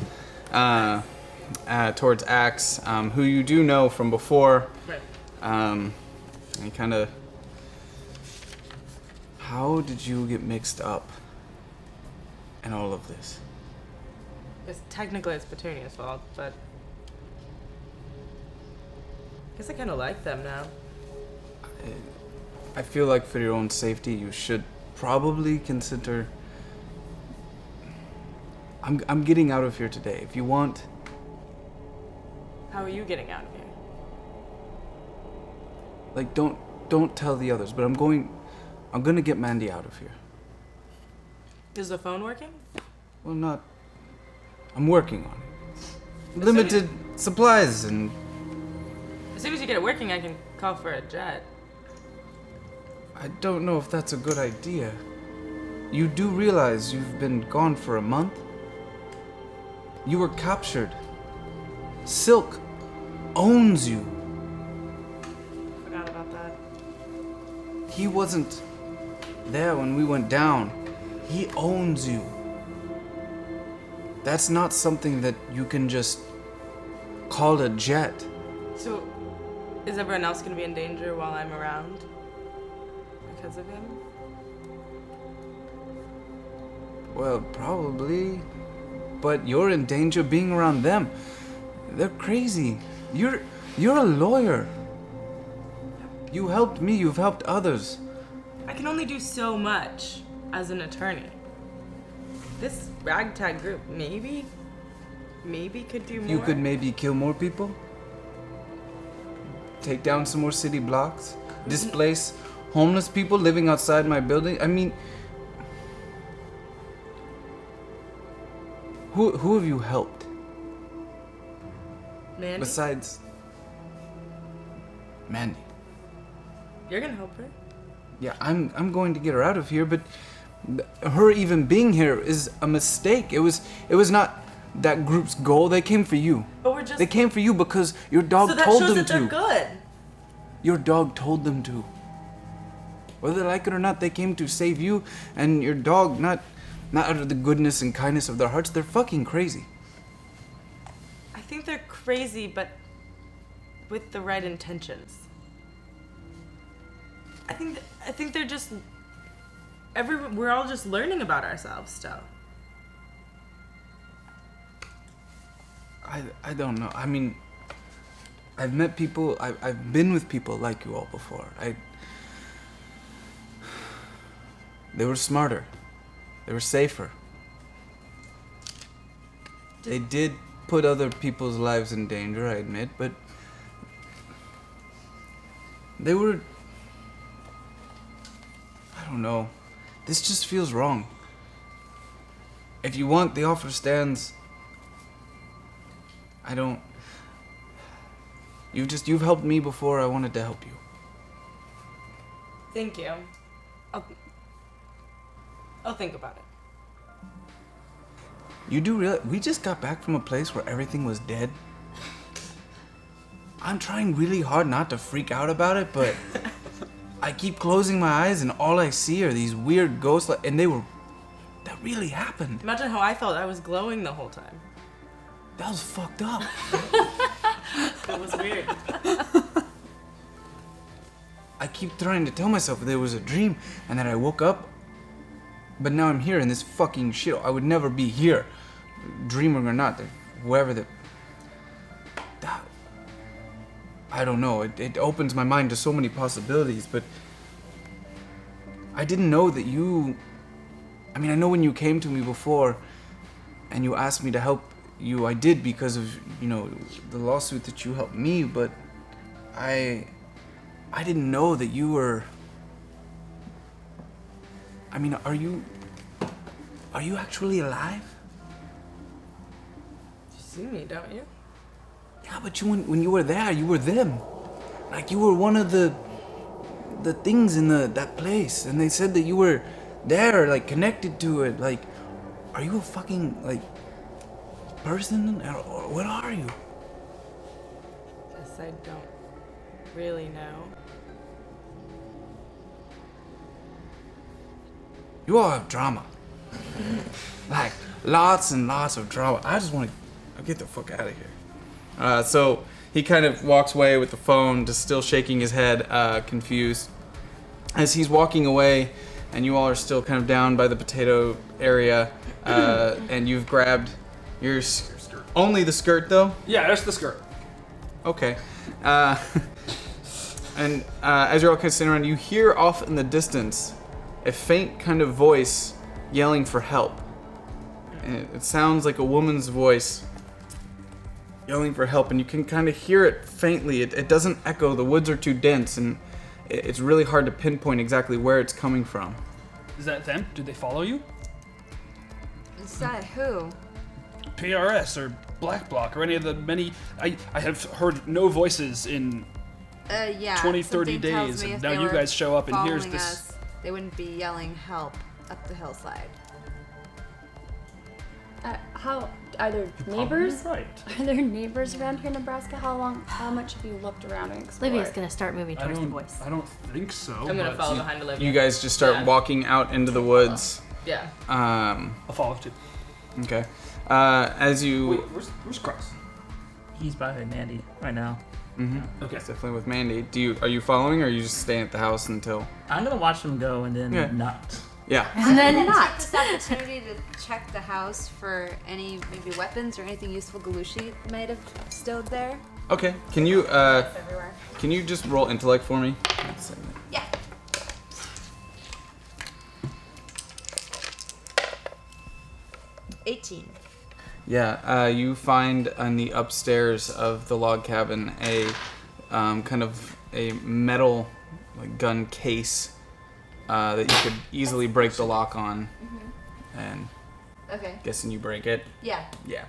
towards Axe, who you do know from before. Right. And kind of, how did you get mixed up in all of this? Technically it's Petunia's fault, but I guess I kind of like them now. I feel like for your own safety, you should probably consider. I'm getting out of here today. If you want, How are you getting out of here? like, don't tell the others. But I'm gonna get Mandy out of here. Is the phone working? Well, not. I'm working on it. Limited supplies and. As soon as you get it working, I can call for a jet. I don't know if that's a good idea. You do realize you've been gone for a month? You were captured. Silk owns you. Forgot about that. He wasn't there when we went down. He owns you. That's not something that you can just call a jet. So, is everyone else going to be in danger while I'm around? Because of him? Well, probably. But you're in danger being around them. They're crazy. You're a lawyer. You helped me, you've helped others. I can only do so much as an attorney. This ragtag group maybe could do more. You could maybe kill more people? Take down some more city blocks? Displace homeless people living outside my building? I mean, who have you helped Mandy? besides Mandy? You're gonna help her. Yeah, I'm going to get her out of here, but her even being here is a mistake. It was not that group's goal. They came for you. But we're just. They came for you because your dog so that told shows them that they're to. good. Your dog told them to. Whether they like it or not, they came to save you and your dog, not out of the goodness and kindness of their hearts. They're fucking crazy. I think they're crazy, but with the right intentions. I think they're just. We're all just learning about ourselves still. I don't know. I mean, I've met people. I've been with people like you all before. They were smarter. They were safer. They did put other people's lives in danger, I admit, but they were. I don't know. This just feels wrong. If you want, the offer stands. I don't. You've helped me before. I wanted to help you. Thank you. I'll think about it. You do realize we just got back from a place where everything was dead? I'm trying really hard not to freak out about it, but I keep closing my eyes and all I see are these weird ghosts, and that really happened. Imagine how I felt. I was glowing the whole time. That was fucked up. That was weird. I keep trying to tell myself that it was a dream and that I woke up, but now I'm here in this fucking shit. I would never be here, dreaming or not. Whoever that. I don't know. It opens my mind to so many possibilities, but I didn't know that you. I mean, I know when you came to me before, and you asked me to help you. I did because of the lawsuit that you helped me, but I didn't know that you were. I mean, are you actually alive? You see me, don't you? Yeah, but when you were there, you were them. Like you were one of the things in that place, and they said that you were there, like connected to it. Like, are you a fucking person, or what are you? Guess I don't really know. You all have drama. Like, lots and lots of drama. I just want to get the fuck out of here. So he kind of walks away with the phone, just still shaking his head, confused. As he's walking away, and you all are still kind of down by the potato area, and you've grabbed your only the skirt, though? Yeah, that's the skirt. Okay. And as you're all kind of sitting around, you hear off in the distance a faint kind of voice yelling for help. And it sounds like a woman's voice yelling for help, and you can kind of hear it faintly. It doesn't echo. The woods are too dense, and it's really hard to pinpoint exactly where it's coming from. Is that them? Did they follow you? Is that who? PRS or Black Bloc or any of the many... I have heard no voices in Yeah. 20, 30 something tells days, me and if now they you were guys show up and here's following this... us, they wouldn't be yelling help up the hillside. How are there neighbors? Right. Are there neighbors around here in Nebraska? How much have you looked around and explored? Livia's gonna start moving towards the voice. I don't think so. I'm gonna but follow behind Olivia. You guys just start walking out into the woods. Yeah. I'll follow too. Okay. As you... Wait, where's Cross? He's by Mandy right now. Okay. It's definitely with Mandy. Are you following, or are you just staying at the house until... I'm gonna watch him go and then Yeah. not. Yeah. And then Take not. this opportunity to check the house for any maybe weapons or anything useful Galushi might have stowed there. Okay. Can you Everywhere. can you just roll intellect for me? Yeah. $18. Yeah. You find on the upstairs of the log cabin a kind of a metal like gun case that you could easily break the lock on, and Okay. guessing you break it. Yeah. Yeah.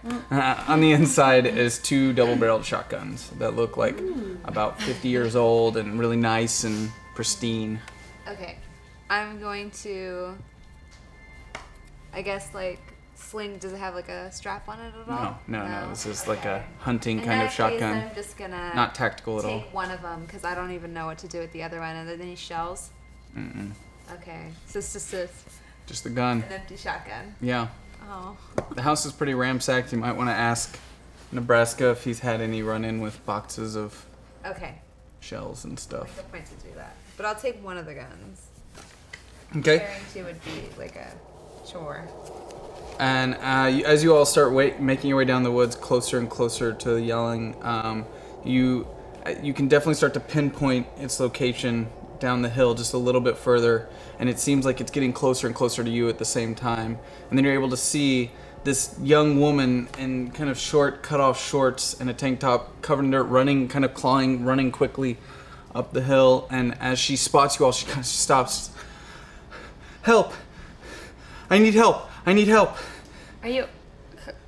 On the inside is 2 double-barreled shotguns that look like about 50 years old and really nice and pristine. Okay. I'm going to, I guess, like, sling. Does it have, like, a strap on it at all? No. This is like a hunting In kind that of shotgun. Case, I'm just gonna Not tactical at all. take one of them because I don't even know what to do with the other one. Are there any shells? Mm-mm. Okay. So it's just an Just the gun. empty shotgun. Yeah. Oh. The house is pretty ramsacked. You might want to ask Nebraska if he's had any run-in with boxes of Okay. shells and Make stuff. a point to do that. But I'll take one of the guns. Okay. Carrying two would be like a chore. And as you all start making your way down the woods, closer and closer to the yelling, you can definitely start to pinpoint its location down the hill just a little bit further, and it seems like it's getting closer and closer to you at the same time. And then you're able to see this young woman in kind of short, cut-off shorts and a tank top covered in dirt, running, kind of clawing, running quickly up the hill. And as she spots you all, she kind of stops. Help! I need help! I need help! Are you?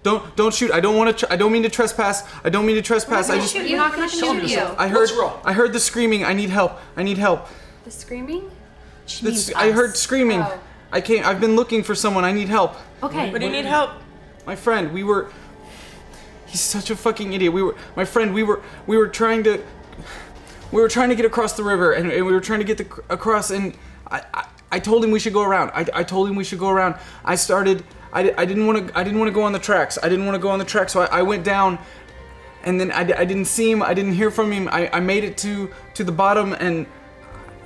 Don't shoot! I don't want to. I don't mean to trespass. I don't mean to trespass. I just. Shoot you. Not gonna shoot you. I heard. What's wrong? I heard the screaming. I need help. I need help. The screaming? I heard screaming. Oh. I can't. I've been looking for someone. I need help. Okay. But do you need help? My friend. We were. He's such a fucking idiot. My friend. We were trying to. We were trying to get across the river, and we were trying to get across, and I told him we should go around. I told him we should go around. I didn't want to go on the tracks. I didn't want to go on the tracks, so I went down, and then I didn't see him. I didn't hear from him. I made it to the bottom, and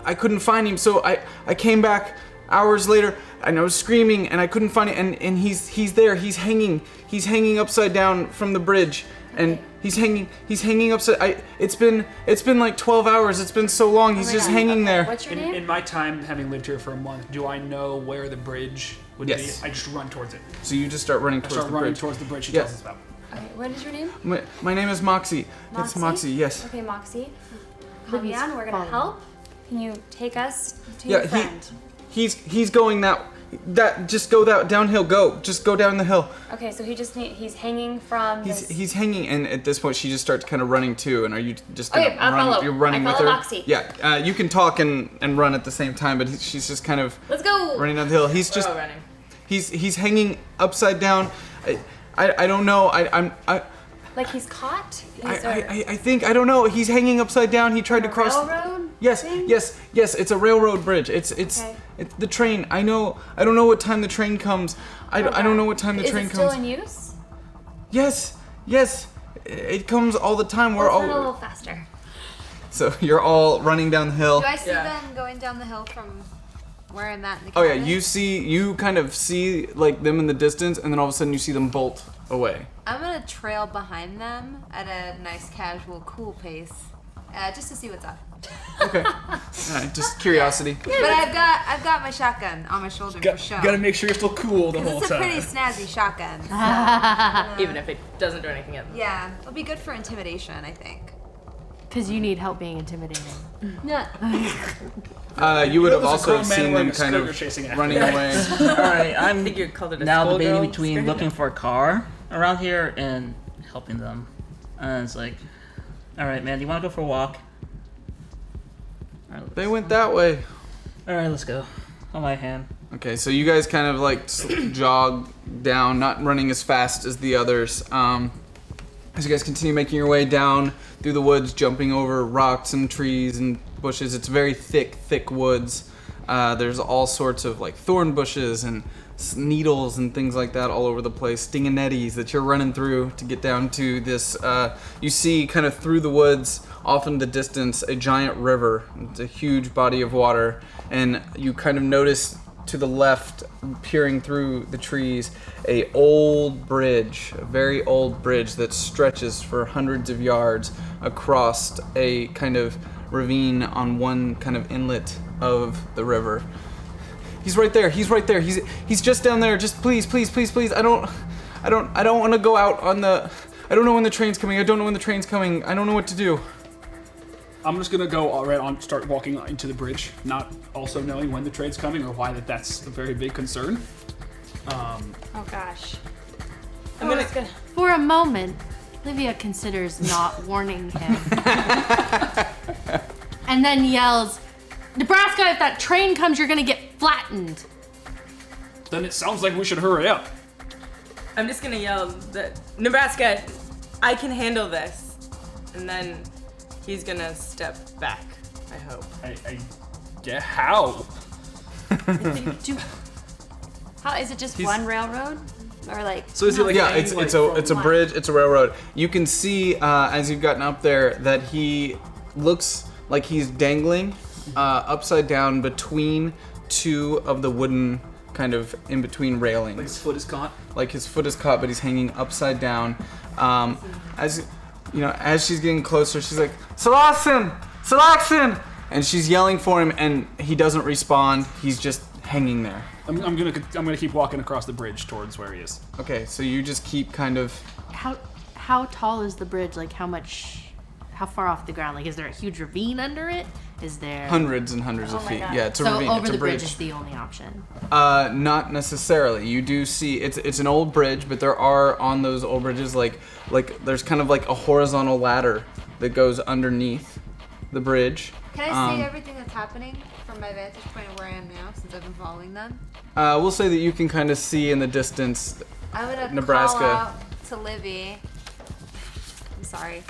I couldn't find him. So I came back hours later, and I was screaming, and I couldn't find him. And he's there. He's hanging upside down from the bridge, and he's hanging upside. It's been like 12 hours. It's been so long. He's just hanging there. What's your name? In my time having lived here for a month, do I know where the bridge would Yes. be? I just run towards it. So you just start running I towards start the running bridge. towards the bridge she Yeah. tells us about. Okay, what is your name? My name is Moxie. It's Moxie. Yes. Okay, Moxie. Come Livy's on, we're gonna following. help. Can you take us to Yeah, your friend? he's going that just go that downhill. Just go down the hill. Okay, so he's hanging from. He's hanging, and at this point she just starts kind of running too. And are you just gonna Okay, I'll run? follow. You're running I with follow her. Moxie. Yeah, you can talk and run at the same time, but she's just kind of Let's go. running down the hill. He's just We're all running. he's hanging upside down. I don't know. Like he's caught. I think I don't know. He's hanging upside down. He tried to cross. Railroad. Yes, yes. It's a railroad bridge. It's the train. I know. I don't know what time the train comes. I don't know what time the train Is it still comes. in use? Yes. It comes all the time. We're Let's all. run a little faster. So you're all running down the hill. Do I see Yeah. them going down the hill from where I'm at in the Oh yeah, cabin? you kind of see like them in the distance, and then all of a sudden you see them bolt away. I'm gonna trail behind them at a nice, casual, cool pace, just to see what's up. Okay. Alright, just curiosity. But I've got my shotgun on my shoulder for show. Gotta make sure you're still cool the whole It's a time. pretty snazzy shotgun. Even if it doesn't do anything else. Yeah, it'll be good for intimidation, I think. Because you need help being intimidating. Yeah. You would have There's a also grown man seen wearing them a kind skirt of chasing after running them. away. Alright, I I'm think you called it a now debating schoolgirl between skirt. looking for a car around here and helping them. And it's like, alright, man, do you want to go for a walk? They went that way. Alright, let's go. On my hand. Okay, so you guys kind of like jog down, not running as fast as the others. As you guys continue making your way down through the woods, jumping over rocks and trees and bushes. It's very thick woods. There's all sorts of like thorn bushes and needles and things like that all over the place. Stinginetties that you're running through to get down to this. You see kind of through the woods, off in the distance, a giant river. It's a huge body of water, and you kind of notice to the left, peering through the trees, a very old bridge that stretches for hundreds of yards across a kind of ravine on one kind of inlet of the river. He's right there. He's just down there. Just please. I don't want to go out on the. I don't know when the train's coming. I don't know what to do. I'm just gonna go right on, start walking into the bridge, not also knowing when the train's coming or why that's a very big concern. Oh gosh. I'm gonna. For a moment, Livia considers not warning him. And then yells, Nebraska, if that train comes, you're gonna get flattened. Then it sounds like we should hurry up. I'm just gonna yell that Nebraska, I can handle this, and then he's gonna step back. I hope. Yeah, how? How is it? Just He's- one railroad, or like? So is it like Yeah, a- it's like a from- bridge. It's a railroad. You can see as you've gotten up there that he looks like he's dangling upside down between two of the wooden kind of in between railings. Like his foot is caught. Like his foot is caught, but he's hanging upside down. As you know, as she's getting closer, she's like, Salaxin! And she's yelling for him, and he doesn't respond. He's just hanging there. I'm gonna keep walking across the bridge towards where he is. Okay, so you just keep kind of. How tall is the bridge? Like how far off the ground? Like is there a huge ravine under it? Is there Hundreds and hundreds of my feet. God. Yeah, it's a so ravine. over It's a the bridge bridge. is the only option. Not necessarily. You do see it's an old bridge, but there are on those old bridges like there's kind of like a horizontal ladder that goes underneath the bridge. Can I see everything that's happening from my vantage point of where I am now, since I've been following them? We'll say that you can kind of see in the distance. I'm gonna Nebraska. call out to Livy. I'm sorry.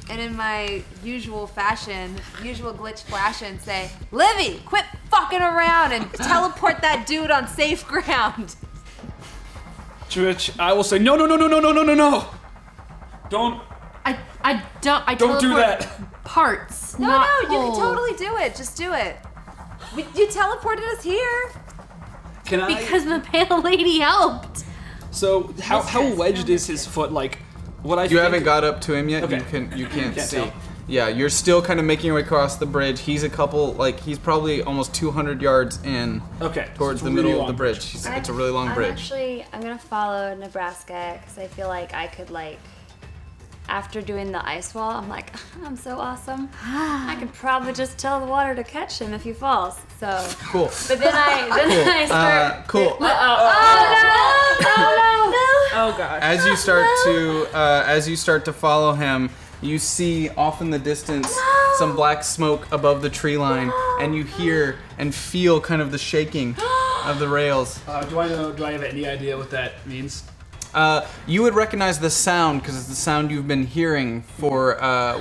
And in my usual fashion, usual glitch fashion, say, Livy, quit fucking around and teleport that dude on safe ground. To which I will say, no. Don't Don't do that. Parts. No, not you can whole. totally do it. Just do it. You teleported us here. Can I? Because the pale lady helped. So how wedged is his foot? Like what I You think, haven't got up to him yet. Okay. You can't Can't see. tell. Yeah, you're still kind of making your way across the bridge. He's he's probably almost 200 yards in Okay. towards so the it's a middle really of the long bridge. It's a really long bridge. I'm gonna follow Nebraska because I feel like I could after doing the ice wall, I'm like, I'm so awesome. I could probably just tell the water to catch him if he falls. So, Cool. but then I start. Cool. Oh gosh. As you start to follow him, you see off in the distance some black smoke above the tree line, and you hear and feel kind of the shaking of the rails. Do I have any idea what that means? You would recognize the sound because it's the sound you've been hearing for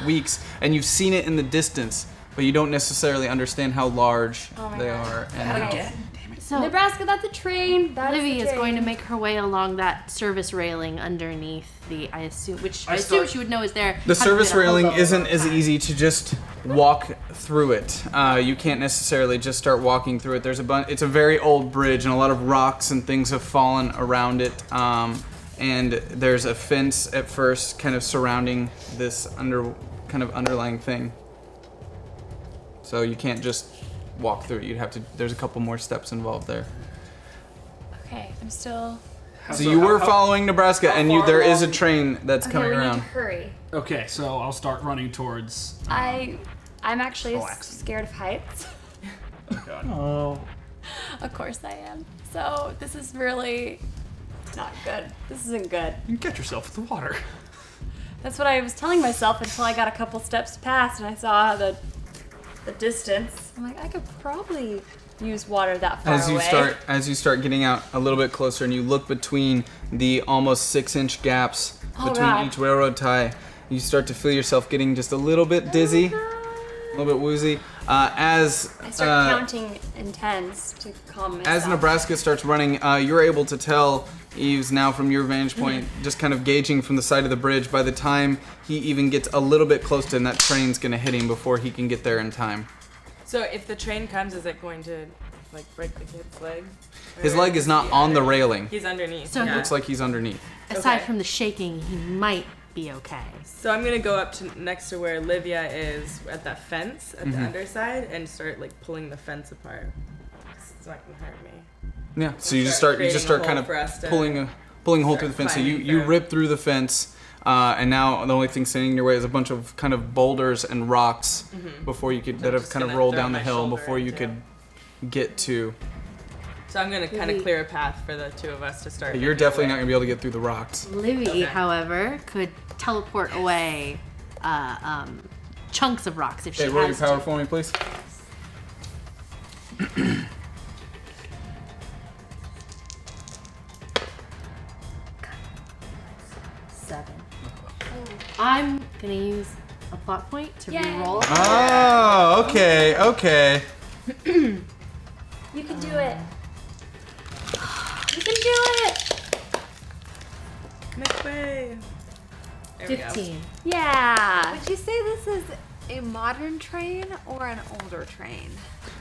weeks, and you've seen it in the distance. but you don't necessarily understand how large Oh my they God. are. And Okay. So Nebraska, that's a train. That Livy a is going to train. make her way along that service railing underneath the, I assume I she start- would know is there. the having service been a railing hobo isn't for as time. easy to just walk through it. You can't necessarily just start walking through it. There's it's a very old bridge, and a lot of rocks and things have fallen around it. And there's a fence at first, kind of surrounding this underlying thing. So you can't just walk through it. You'd have to. There's a couple more steps involved there. Okay, I'm still. So you were following Nebraska, and far there is a along- train that's Okay, coming we need around. to hurry. Okay, so I'll start running towards. I'm actually Relax. scared of heights. Oh. Of course I am. So this is really not good. This isn't good. You can catch yourself with the water. That's what I was telling myself until I got a couple steps past and I saw the distance. I'm like, I could probably use water that far away. As you start getting out a little bit closer, and you look between the almost 6-inch gaps Oh, between God. each railroad tie, you start to feel yourself getting just a little bit dizzy, a little bit woozy. As I start counting in tens to calm myself. as Nebraska starts running, you're able to tell Eves now from your vantage point, just kind of gauging from the side of the bridge. By the time he even gets a little bit close to him, that train's gonna hit him before he can get there in time. So if the train comes, is it going to like break the kid's leg? His Or leg is not he on the underneath? railing. He's underneath. So yeah. Looks like he's underneath. Aside Okay. from the shaking, he might be okay. So I'm gonna go up to next to where Livia is at that fence at the underside and start like pulling the fence apart. It's not gonna hurt me. Yeah. So you just start start creating a kind hole of for us to pulling a hole start through the fence. So climbing you through. rip through the fence, and now the only thing standing in your way is a bunch of kind of boulders and rocks before you could that have just kind of gonna rolled throw down the my hill shoulder before you into could get to. So I'm gonna kind of clear a path for the two of us to start. You're making definitely our not way. gonna be able to get through the rocks. Livy, Okay. however, could teleport away chunks of rocks if she Okay, roll your has power to. for me, please. Seven. I'm gonna use a plot point to Yay. re-roll. Oh, okay. You can do it. You can do it. Make way. There we go. 15. Yeah. Would you say this is a modern train or an older train?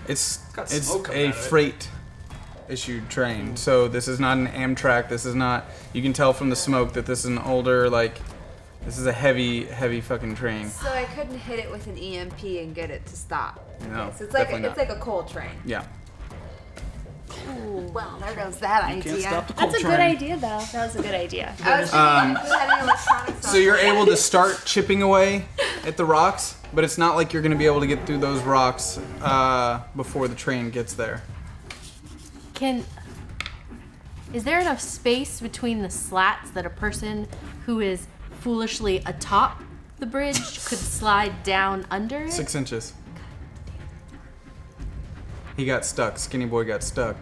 It's Got it's smoke coming a out of it. freight issued train. So this is not an Amtrak. This is not. You can tell from the smoke that this is an older This is a heavy fucking train. So I couldn't hit it with an EMP and get it to stop. No, Okay, so it's like definitely it's like a coal train. Yeah. Well, there goes that You idea. can't stop the coal That's a train. good idea, though. That was a good idea. I was thinking if we had any electronics on So you're able to start chipping away at the rocks, but it's not like you're going to be able to get through those rocks before the train gets there. Is there enough space between the slats that a person who is foolishly atop the bridge could slide down under it? 6 inches. He got stuck. Skinny boy got stuck.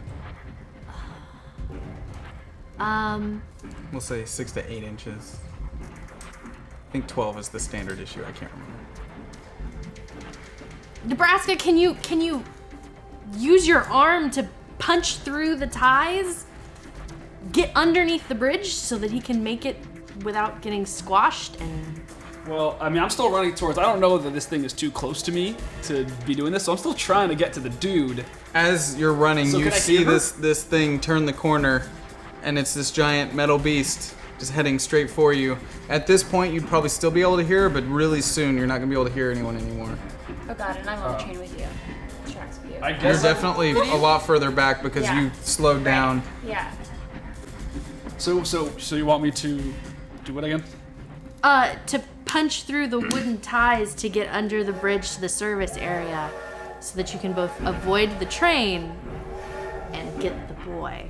We'll say 6 to 8 inches. I think 12 is the standard issue. I can't remember. Nebraska, can you use your arm to punch through the ties? Get underneath the bridge so that he can make it without getting squashed and Well, I mean, I'm still running towards. I don't know that this thing is too close to me to be doing this, so I'm still trying to get to the dude. As you're running, So you can I see hear her? this thing turn the corner, and it's this giant metal beast just heading straight for you. At this point, you'd probably still be able to hear her, but really soon, you're not gonna be able to hear anyone anymore. Oh god, and I'm on the train with you. Tracks with you. I You're guess. definitely a lot further back because Yeah. you slowed down. Yeah. So you want me to do what again? to punch through the wooden ties to get under the bridge to the service area so that you can both avoid the train and get the boy.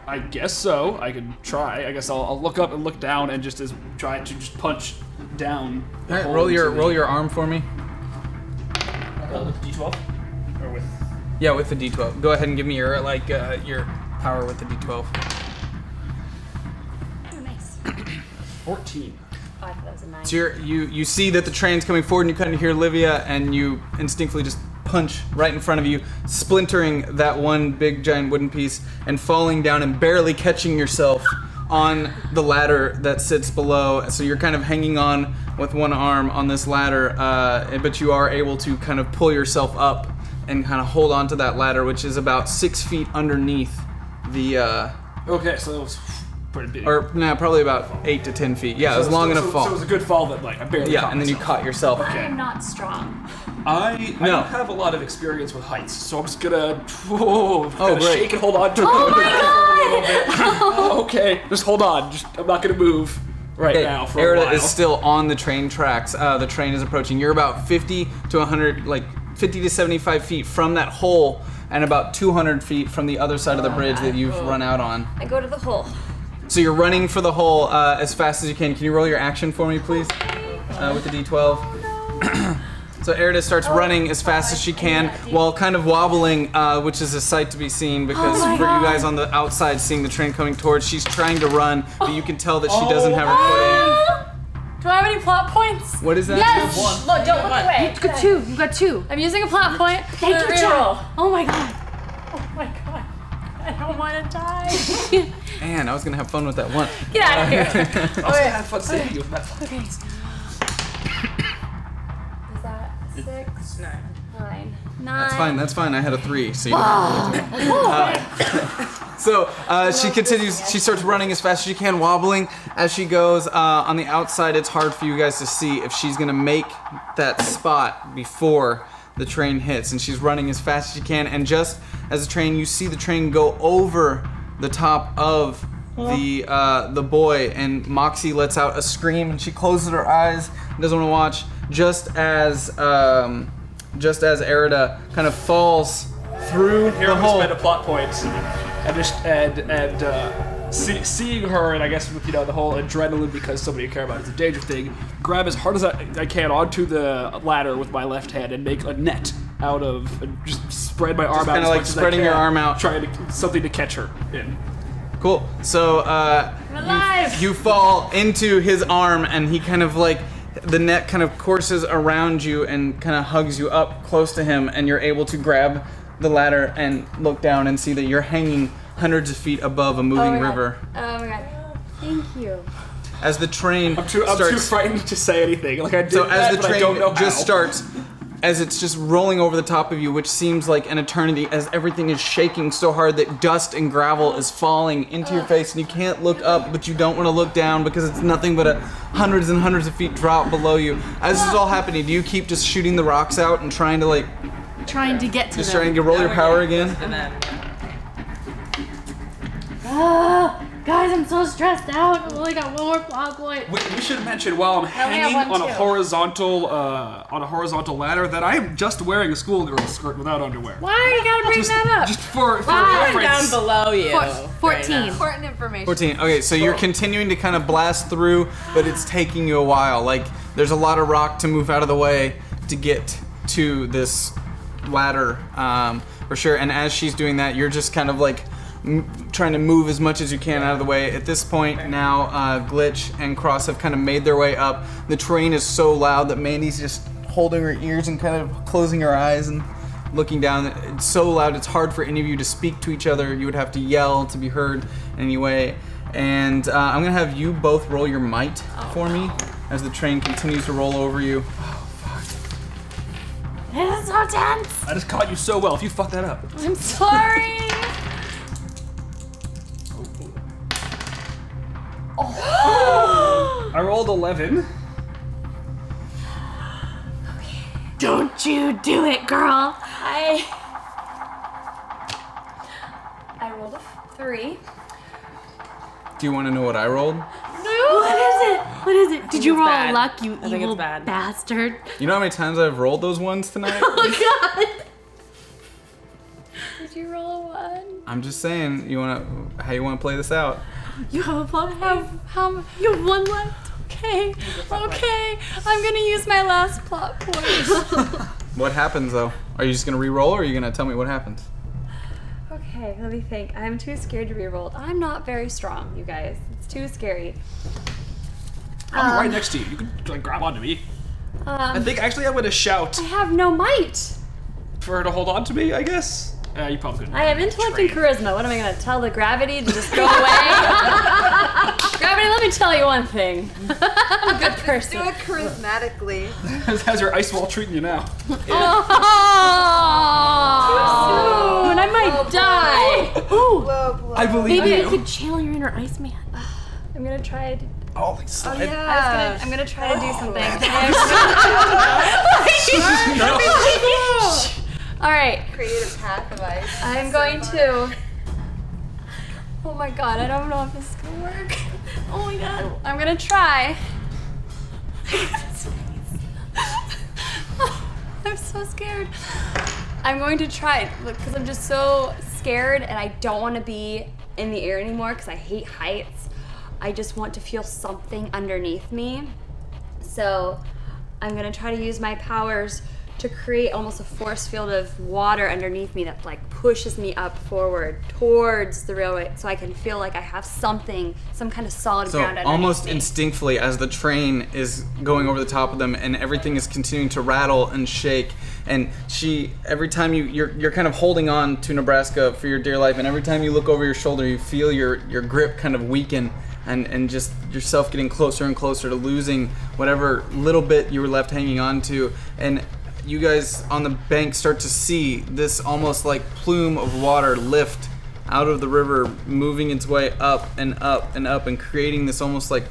I guess so. I could try. I guess I'll look up and look down and try to just punch down. the All right, hole roll into your arm for me. with D12 or with. Yeah, with the D12. Go ahead and give me your your power with the D12. Oh, nice. 14. 5, that was a 9. So you see that the train's coming forward, and you kind of hear Livia, and you instinctively just punch right in front of you, splintering that one big giant wooden piece and falling down and barely catching yourself on the ladder that sits below. So you're kind of hanging on with one arm on this ladder, but you are able to kind of pull yourself up and kind of hold on to that ladder, which is about 6 feet underneath the Okay, so that was pretty big. or probably about 8 to 10 feet. Yeah, it was long enough fall. So it was a good fall that like I barely Yeah, caught and then you myself. caught yourself. I am not strong. I No. don't have a lot of experience with heights, so I'm just gonna kinda great. shake and hold on to it. Oh my god! Okay, just hold on. I'm not gonna move right now for a Erida while. is still on the train tracks. The train is approaching. You're about 50 to 100, like 50 to 75 feet from that hole, and about 200 feet from the other side of the bridge that you've run out on. I go to the hole. So you're running for the hole as fast as you can. Can you roll your action for me, please? With the D12. So Erida starts running as fast as she can while kind of wobbling, which is a sight to be seen because for you guys on the outside seeing the train coming towards, she's trying to run, but you can tell that she doesn't have her footing. Do I have any plot points? What is that? Yes! Look, don't look away. You got 2. You got 2. I'm using a plot point. Take your job. Oh my god. Oh my god. I don't want to die. Man, I was gonna have fun with that one. Get out of here. I was gonna have fun saving you with that. Okay. Is that 6? 9. 9. That's fine. I had a 3, so you So she continues, she starts running as fast as she can, wobbling as she goes. On the outside, it's hard for you guys to see if she's gonna make that spot before the train hits, and she's running as fast as she can, and just as the train, you see the train go over the top of the boy, and Moxie lets out a scream, and she closes her eyes, doesn't want to watch, just as Erida kind of falls through Here the I'm hole. gonna spend a plot point, seeing her, and I guess with the whole adrenaline because somebody you care about is a danger thing. Grab as hard as I can onto the ladder with my left hand and make a net out of, just spread my arm out. kinda as like much spreading as I your can, arm out. trying to something to catch her in. Cool. So alive. you fall into his arm, and he kind of like, the net kind of courses around you and kind of hugs you up close to him, and you're able to grab the ladder and look down and see that you're hanging hundreds of feet above a moving river. Oh my god. Thank you. As the train I'm too frightened to say anything. Like I did so as that, the but I train don't know just how. starts, as it's just rolling over the top of you, which seems like an eternity, as everything is shaking so hard that dust and gravel is falling into your face, and you can't look up, but you don't want to look down because it's nothing but a hundreds and hundreds of feet drop below you. As this is all happening, do you keep just shooting the rocks out and trying to like, Trying to get to just them. trying to roll your power again? And then Guys, I'm so stressed out. I've only got one more plot point. We should mention while I'm only have hanging one on a too. horizontal ladder that I am just wearing a schoolgirl skirt without underwear. Why you gotta bring that up? Just for Why? I'm down reference. below you. 14. Important information. 14. Okay, so you're continuing to kind of blast through, but it's taking you a while. Like, there's a lot of rock to move out of the way to get to this ladder, for sure. And as she's doing that, you're just kind of like trying to move as much as you can out of the way. At this point now, Glitch and Cross have kind of made their way up. The train is so loud that Mandy's just holding her ears and kind of closing her eyes and looking down. It's so loud, it's hard for any of you to speak to each other. You would have to yell to be heard anyway. And I'm gonna have you both roll your might for me as the train continues to roll over you. This is so tense. I just caught you so well. If you fuck that up. I'm sorry. I rolled 11. Don't you do it, girl. I rolled a 3. Do you want to know what I rolled? What is it? What is it? Did you it's roll bad. luck, you I think evil it's bad. bastard? You know how many times I've rolled those ones tonight? Oh god. Did you roll a 1? I'm just saying, how you wanna play this out? You have a plot point. You have one left. Okay. Okay. I'm gonna use my last plot point. What happens though? Are you just gonna re-roll, or are you gonna tell me what happens? Okay, let me think. I'm too scared to reroll. I'm not very strong, you guys. It's too scary. I'm right next to you. You can like grab onto me. I think actually I'm gonna shout I have no might. for her to hold on to me. I guess. You probably couldn't. I have intellect and charisma. What am I gonna tell the gravity to just go away? Gravity, let me tell you one thing. I'm a good person. Do it charismatically. How's your ice wall treating you now? Oh, and I might die. Ooh. I believe Maybe you. you could channel your inner Iceman. I'm gonna try. Oh, like slide. I'm gonna try to do something. All right. Create a path of ice. I'm going to. Oh my god, I don't know if this is gonna work. Oh my god. I'm gonna try. I'm so scared. I'm going to try because I'm just so scared and I don't want to be in the air anymore because I hate heights. I just want to feel something underneath me. So I'm gonna try to use my powers to create almost a force field of water underneath me that like pushes me up forward towards the railway so I can feel like I have something, some kind of solid So ground underneath almost me. instinctively, as the train is going over the top of them, and everything is continuing to rattle and shake, and every time you're kind of holding on to Nebraska for your dear life, and every time you look over your shoulder, you feel your grip kind of weaken, and just yourself getting closer and closer to losing whatever little bit you were left hanging on to, and you guys on the bank start to see this almost like plume of water lift out of the river, moving its way up and up and up, and creating this almost like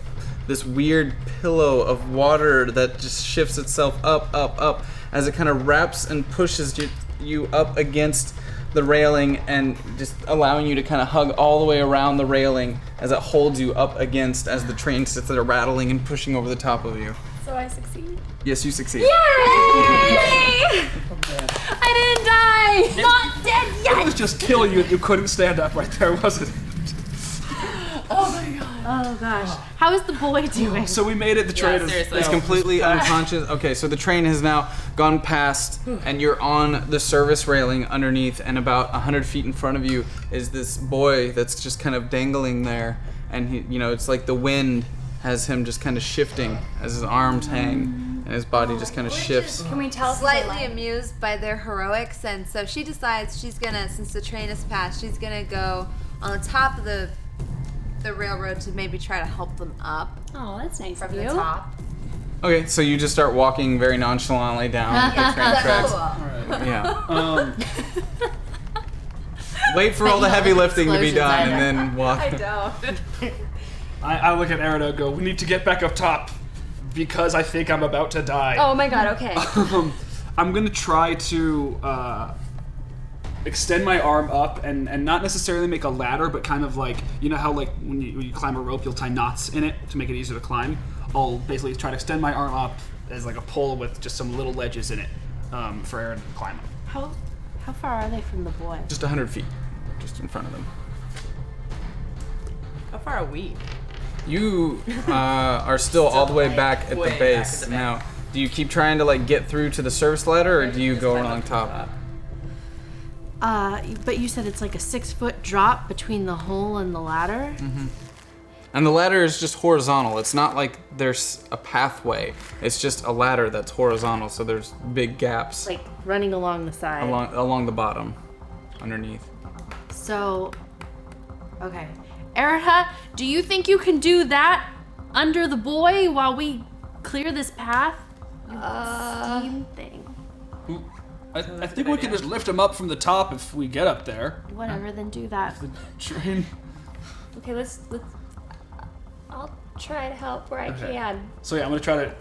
this weird pillow of water that just shifts itself up as it kind of wraps and pushes you up against the railing, and just allowing you to kind of hug all the way around the railing as it holds you up against, as the train sits there rattling and pushing over the top of you. So I succeed. Yes, you succeed. Yay! I didn't die! Not dead It yet! was just killing you and you couldn't stand up right there, wasn't it? Oh gosh. How is the boy doing? So we made it. The train is seriously. It's completely unconscious. Okay, so the train has now gone past, and you're on the service railing underneath, and about 100 feet in front of you is this boy that's just kind of dangling there, and he, it's like the wind has him just kind of shifting as his arms hang, and his body just kind of shifts. Can we tell Slightly amused by their heroics, and so she decides she's gonna, since the train has passed, she's gonna go on the top of the railroad to maybe try to help them up Oh, that's nice from of the you. top. Okay, so you just start walking very nonchalantly down the train tracks. Yeah. Wait for all the heavy lifting to be done, and then walk. I don't. I look at Aaron and go, we need to get back up top because I think I'm about to die. Oh my god, okay. I'm gonna try to extend my arm up and not necessarily make a ladder, but kind of like, you know how like when you climb a rope, you'll tie knots in it to make it easier to climb. I'll basically try to extend my arm up as like a pole with just some little ledges in it for Aaron to climb up. How far are they from the boy? Just 100 feet, just in front of them. How far are we? You are still all the way back at way the back base. at the Now, do you keep trying to like get through to the service ladder, or do you go along top? But you said it's like a 6-foot drop between the hole and the ladder? And the ladder is just horizontal. It's not like there's a pathway. It's just a ladder that's horizontal, so there's big gaps Like running along the side. along the bottom, underneath. So, okay. Erica, do you think you can do that under the boy while we clear this path? Steam thing. I think we can just lift him up from the top if we get up there. Whatever, then do that. Train. Okay, let's I'll try to help where I can. So yeah, I'm gonna try to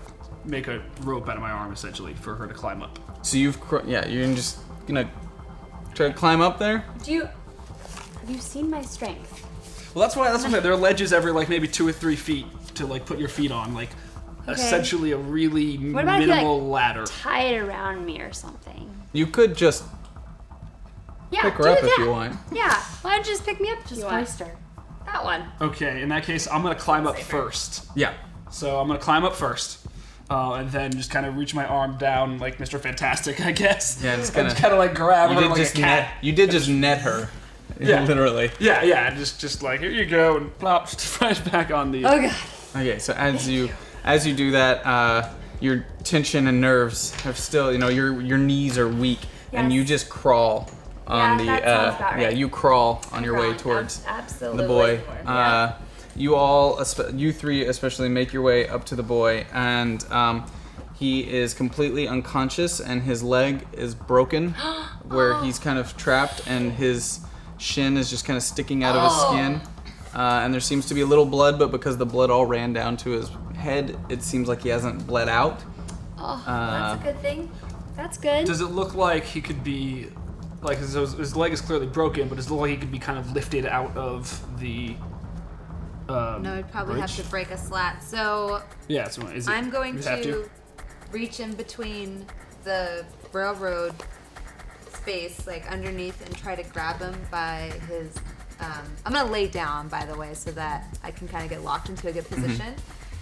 make a rope out of my arm essentially for her to climb up. So you're just gonna try to climb up there. Have you seen my strength? Well, that's what I'm saying. There are ledges every like maybe 2 or 3 feet to like put your feet on, like essentially a really What about if you, minimal ladder. Tie it around me or something. You could just Yeah, pick her do up that. if you want. Yeah, why don't you just pick me up? Just You want? hoist her. That one. Okay, in that case, I'm gonna climb up first. Yeah. So I'm gonna climb up first, and then just kind of reach my arm down like Mr. Fantastic, I guess. Yeah, just And kinda- like grab You her did like just a cat. You did just net her. Yeah. Literally. Yeah, just like here you go, and plop right back on the. Oh god. Okay, so as you do that, your tension and nerves have still, your knees are weak, and you just crawl on Yeah, that sounds about right. you crawl on your way Crawling, towards absolutely. the boy. Yeah. You three especially make your way up to the boy, and he is completely unconscious, and his leg is broken, where he's kind of trapped, and his shin is just kind of sticking out of his skin. And there seems to be a little blood, but because the blood all ran down to his head, it seems like he hasn't bled out. That's a good thing. That's good. Does it look like he could be, like his leg is clearly broken, but does it look like he could be kind of lifted out of the No, I'd probably bridge? have to break a slat. So Yeah, so is it, I'm going you have to reach in between the railroad space, like underneath, and try to grab him by his. I'm gonna lay down, by the way, so that I can kind of get locked into a good position,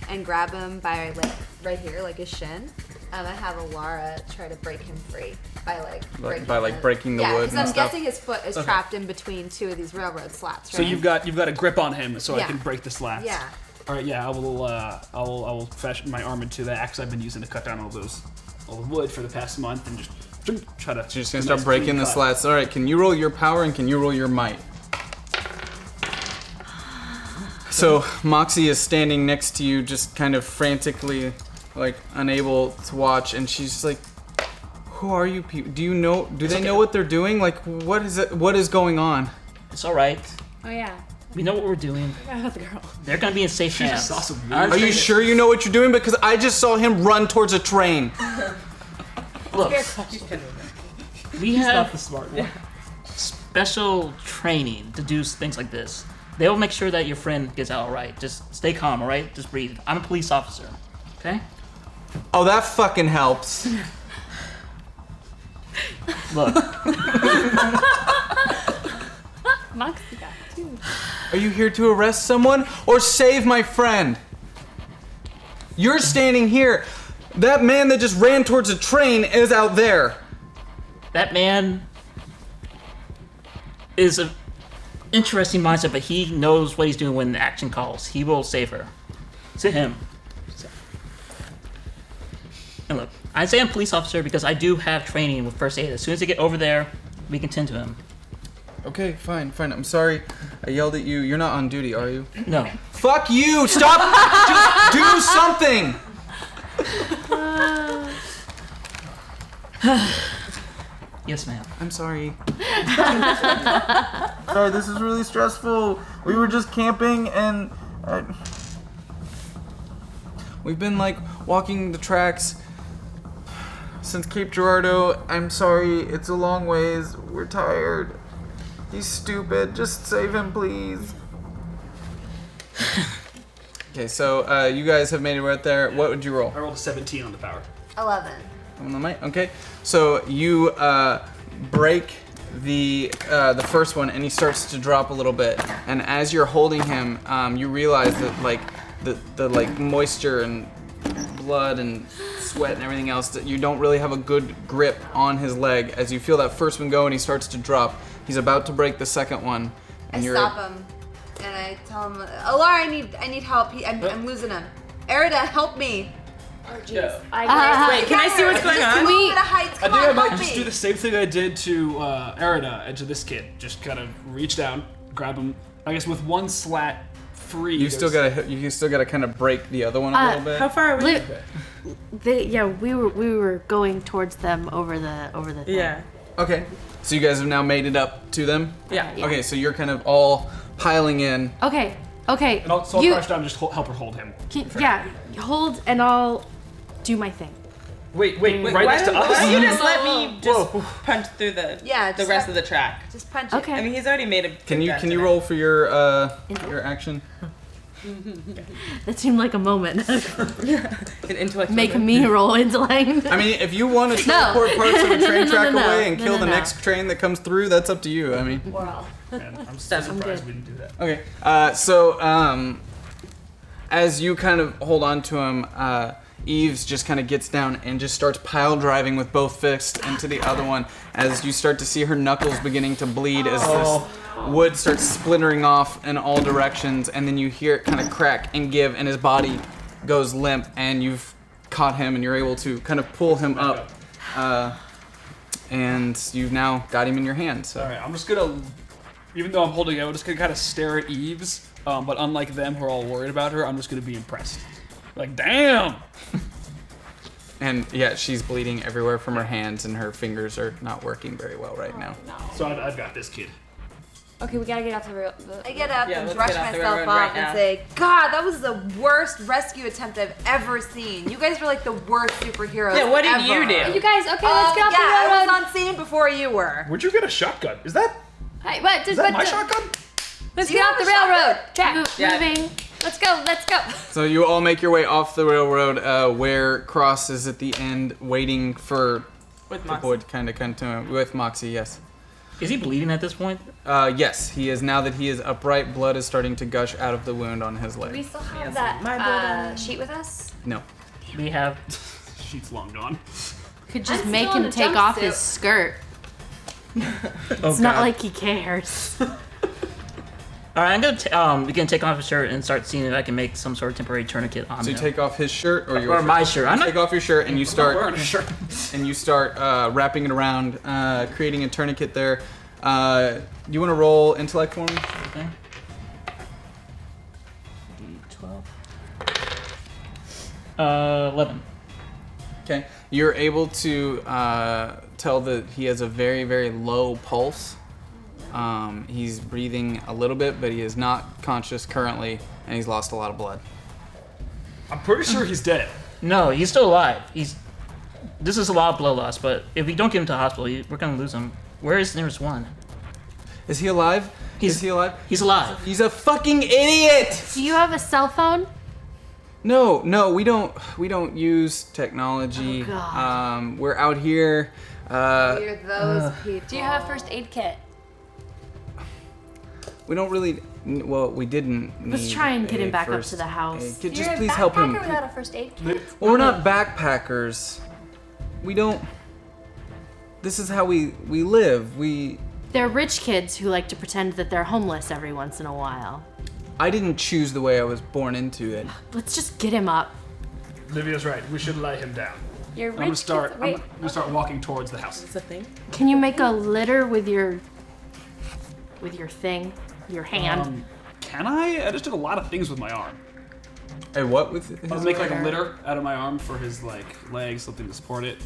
and grab him by like right here, like his shin. I have Alara try to break him free by breaking the wood. Yeah, and because I'm stuff. guessing his foot is trapped in between two of these railroad slats. Right? So you've got a grip on him, so I Yeah. can break the slats. Yeah. All right. Yeah. I will fashion my arm into the axe I've been using to cut down all the wood for the past month, and just try to. So you're just gonna start breaking the slats. All right, can you roll your power and can you roll your might? So Moxie is standing next to you, just kind of frantically, like unable to watch, and she's just like, "Who are you people? Do you know? Do they know what they're doing? Like, what is it? What is going on?" It's all right. Oh yeah. We know what we're doing. The girl. They're gonna be in safe hands. saw some weird- Our Are you trainer- sure you know what you're doing? Because I just saw him run towards a train. Look, we Not have the smart one. special training to do things like this. They'll make sure that your friend gets out all right. Just stay calm, all right? Just breathe. I'm a police officer, okay? Oh, that fucking helps. Look, Moxie got it too. Are you here to arrest someone or save my friend? You're standing here. That man that just ran towards a train is out there. that man is an interesting mindset, but he knows what he's doing when the action calls. He will save her. To him. And look, I say I'm a police officer because I do have training with first aid. As soon as I get over there, we can tend to him. Okay, fine. I'm sorry. I yelled at you. You're not on duty, are you? No. Fuck you! Stop! Just do something! Yes, ma'am. I'm sorry. Sorry, this is really stressful. We were just camping and we've been like walking the tracks since Cape Girardeau. I'm sorry, it's a long ways. We're tired. He's stupid. Just save him, please. Okay, so you guys have made it right there. What would you roll? I rolled a 17 on the power. 11. On the mic? Okay. So you break the first one, and he starts to drop a little bit. And as you're holding him, you realize that like the like moisture and blood and sweat and everything else, that you don't really have a good grip on his leg. As you feel that first one go, and he starts to drop. He's about to break the second one, and I stop him and I tell him, Alara, I need help. I'm losing him. Erida, help me. Oh jeez. Yeah. Wait, can I see what's going on? Come on, heights. I Come think on, I might help just me. do the same thing I did to Erida and to this kid. Just kind of reach down, grab him. I guess with one slat free. You still gotta kind of break the other one a little bit. How far are we? We were going towards them over the thing. Yeah. Okay. So you guys have now made it up to them. Yeah. Yeah. Okay, so you're kind of all piling in. Okay. And so I'll crouch down and just help her hold him. Yeah, hold and I'll do my thing. Wait, Wait, right next to why us? don't you just let me just Whoa. punch through the just rest of the track? Just punch Okay. it. I mean, he's already made a. Can big you dent in it. roll for your action? That seemed like a moment. An intellectual. Make me roll intellect. I mean, if you want to No. teleport parts of a train track No. away and No, kill no, the no. next train that comes through, that's up to you. I mean, We're all. Man, I'm so surprised good. we didn't do that. okay. So as you kind of hold on to him, Eves just kind of gets down and just starts pile driving with both fists into the other one as you start to see her knuckles beginning to bleed as this wood starts splintering off in all directions, and then you hear it kind of crack and give, and his body goes limp, and you've caught him and you're able to kind of pull him up. And you've now got him in your hand. So. All right, I'm just gonna, even though I'm holding it, I'm just gonna kind of stare at Eves. But unlike them, who are all worried about her, I'm just gonna be impressed. Like, damn. And yeah, she's bleeding everywhere from her hands, and her fingers are not working very well right now. So I've got this kid. Okay, we gotta get off the real. I get up Yeah, and let's brush get off the myself road off right and now. say, God, that was the worst rescue attempt I've ever seen. You guys were like the worst superheroes. Yeah, what did ever. you do? You guys, okay, let's get off I the was railroad. on scene before you were. Where'd you get a shotgun? Is that What? my shotgun? Let's Do you get off have the a shotgun? railroad. Jack, Yeah. moving. Let's go. Let's go. So you all make your way off the railroad, where Cross is at the end, waiting for With the Moxie. boy to kind of come to him. With Moxie, yes. Is he bleeding at this point? Yes, he is. Now that he is upright, blood is starting to gush out of the wound on his We leg. still have Yes, that my brother. sheet with us. No. We have. She's long gone. Could just I'm make still in him a take off jumpsuit. his skirt. It's not like he cares. All right, I'm gonna begin taking off his shirt and start seeing if I can make some sort of temporary tourniquet on So you him. take off his shirt or your Or shirt? my shirt. I'm Take not. off your shirt and you I'm wearing start a shirt. wrapping it around, creating a tourniquet there. You want to roll intellect for me? Okay. D12. 11. Okay. You're able to tell that he has a very, very low pulse. He's breathing a little bit, but he is not conscious currently, and he's lost a lot of blood. I'm pretty sure he's dead. No, he's still alive. This is a lot of blood loss, but if we don't get him to the hospital, we're gonna lose him. Where is the nearest one? Is he alive? Is he alive? He's alive. He's a fucking idiot! Do you have a cell phone? No, we don't use technology. Oh, God. We're out here. You're those people. Do you have a first aid kit? We don't really. Well, we didn't. Let's need try and get a him back up first to the house. aid kit. You're Just a please help him. backpacker without a first aid kit? Well, we're not backpackers. We don't. This is how we live. They're rich kids who like to pretend that they're homeless every once in a while. I didn't choose the way I was born into it. Let's just get him up. Livia's right. We should lay him down. You're I'm gonna start. Wait. I'm gonna start walking towards the house. It's a thing. Can you make a litter with your thing, your hand? Can I? I just did a lot of things with my arm. Hey, what with his I'll make like a arm? litter out of my arm for his like legs, something to support it.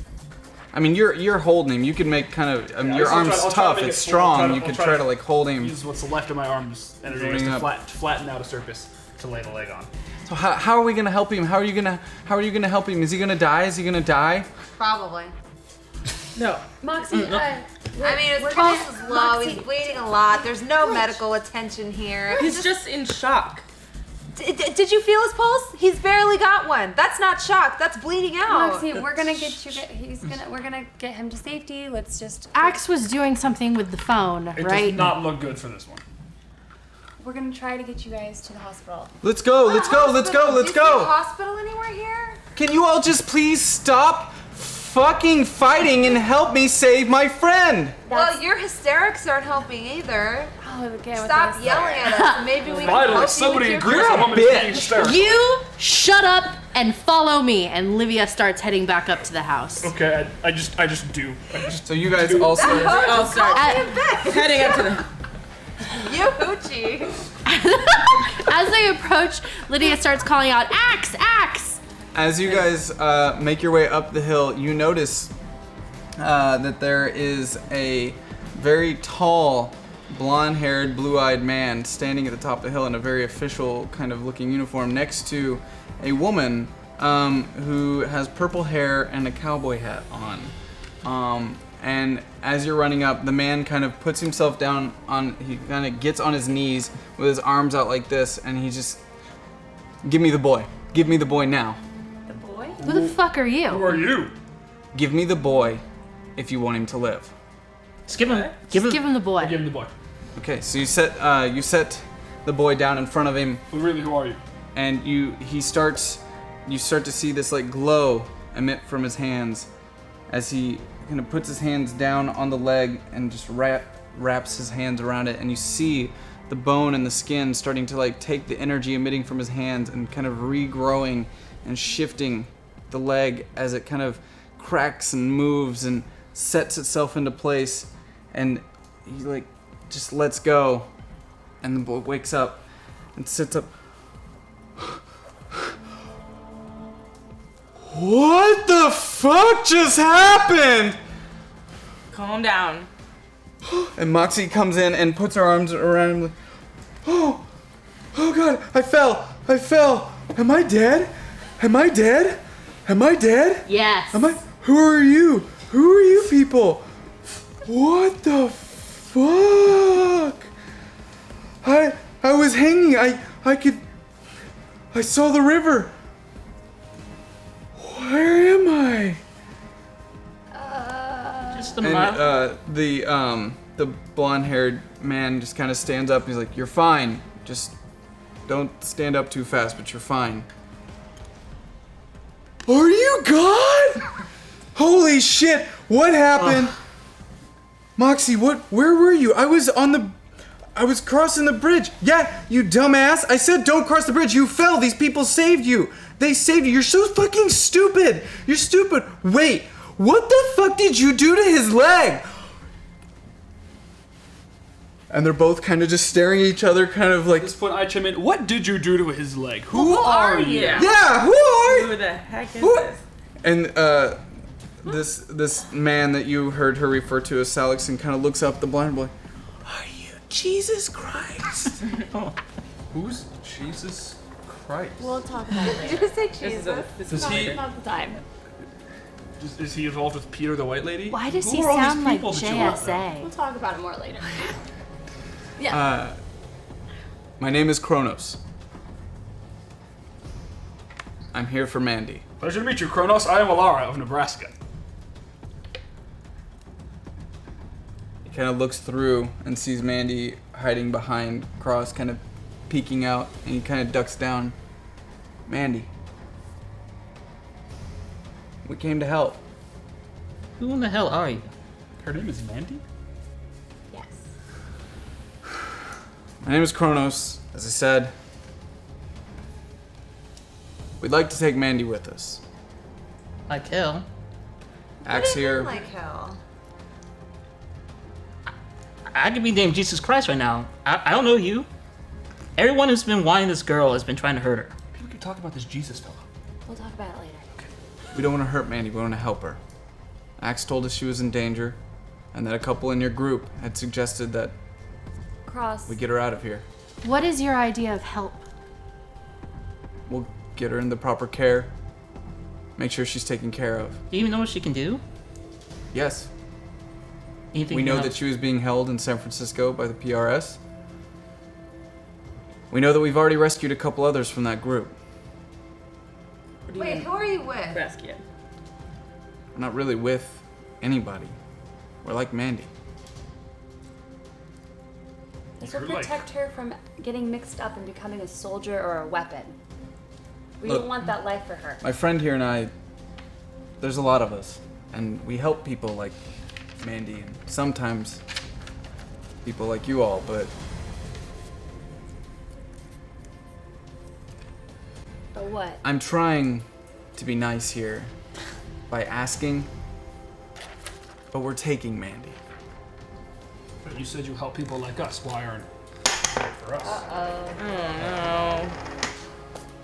I mean, you're holding him. You can make kind of. I mean, Yeah, your I'll try- arm's I'll try to tough. make It's it full. I'll strong. try to- You I'll could try try to to like hold him. Use what's left of my arm's energy Bring to up. flatten out a surface to lay the leg on. So how are we gonna help him? How are you gonna help him? Is he gonna die? Is he gonna die? Probably. No. Moxie, I mean, his we're pulse gonna- is low. Moxie. He's bleeding a lot. There's no medical attention here. He's just in shock. Did you feel his pulse? He's barely got one. That's not shock. That's bleeding out. Moxie, we're gonna get you. We're gonna get him to safety. Let's just. Axe was doing something with the phone, It right? does not look good for this one. We're gonna try to get you guys to the hospital. Let's go. Let's go. Let's go. Let's Do you see a go. hospital anywhere here? Can you all just please stop fucking fighting and help me save my friend? Well, your hysterics aren't helping either. Oh, okay. Stop yelling at us. And maybe we can Finally, help somebody you with agrees your the You're a woman is being bitch. hysterical. You shut up and follow me. And Livia starts heading back up to the house. Okay, I just do. So you guys all start. I'll start At- heading up to the. You hoochie. As they approach, Lydia starts calling out, "Axe! Axe!" As you guys make your way up the hill, you notice that there is a very tall, blonde-haired, blue-eyed man standing at the top of the hill in a very official kind of looking uniform next to a woman who has purple hair and a cowboy hat on. And as you're running up, the man kind of puts himself down he kind of gets on his knees with his arms out like this, and he just, give me the boy. Give me the boy now. The boy? Who the fuck are Who you? are you? Give me the boy if you want him to live. Just give him. Just give him the boy. Give him the boy. Okay, so you set the boy down in front of him, But really, who are you? and he starts you start to see this like glow emit from his hands as he kind of puts his hands down on the leg and just wraps his hands around it, and you see the bone and the skin starting to like take the energy emitting from his hands and kind of regrowing and shifting the leg as it kind of cracks and moves and sets itself into place, and he like just lets go, and the boy wakes up and sits up. What the fuck just happened? Calm down. And Moxie comes in and puts her arms around him like, oh god, I fell. Am I dead? Yes. Who are you people? What the fuck? I was hanging, I saw the river. Where am I? Just a And mile. the blonde-haired man just kind of stands up and he's like, "You're fine. Just don't stand up too fast, but you're fine." Are you God? Holy shit! What happened? Moxie, where were you? I was crossing the bridge. Yeah, you dumbass. I said don't cross the bridge. You fell. These people saved you. They saved you. You're so fucking stupid. You're stupid. Wait, what the fuck did you do to his leg? And they're both kind of just staring at each other, kind of like, At this point, I chime in. What did you do to his leg? Who are you? yeah, who are you? Who the heck is Who- this? And this man that you heard her refer to as Salixon kind of looks up the blind boy. Are you Jesus Christ? Who's Jesus Christ? We'll talk about it later. Just say This is Jesus. this Does is he- Not the time. Is he involved with Peter the White Lady? Why does Who he are all these sound like people that you love? JSA? We'll talk about it more later. My name is Kronos. I'm here for Mandy. Pleasure to meet you, Kronos. I am Alara of Nebraska. He kind of looks through and sees Mandy hiding behind Cross, kind of peeking out, and he kind of ducks down. Mandy, we came to help. Who in the hell are you? Her name is Mandy? Yes. My name is Kronos, as I said. We'd like to take Mandy with us. Like hell. Axe here. Like hell. I could be named Jesus Christ right now. I don't know you. Everyone who's been wanting this girl has been trying to hurt her. People keep talking about this Jesus fella. We'll talk about it later. We don't want to hurt Mandy, we want to help her. Axe told us she was in danger, and that a couple in your group had suggested that Cross. we get her out of here. What is your idea of help? We'll get her in the proper care, make sure she's taken care of. Do you even know what she can do? Yes, Anything we know you that she was being held in San Francisco by the PRS. We know that we've already rescued a couple others from that group. What do you Wait, mean, who are you with? rescue? We're not really with anybody. We're like Mandy. This will You're like- protect her from getting mixed up and becoming a soldier or a weapon. We Look. don't want that life for her. My friend here and I, there's a lot of us, and we help people like Mandy, and sometimes people like you all, but But what? I'm trying to be nice here by asking, but we're taking Mandy. But you said you help people like us. Why aren't you for us? Oh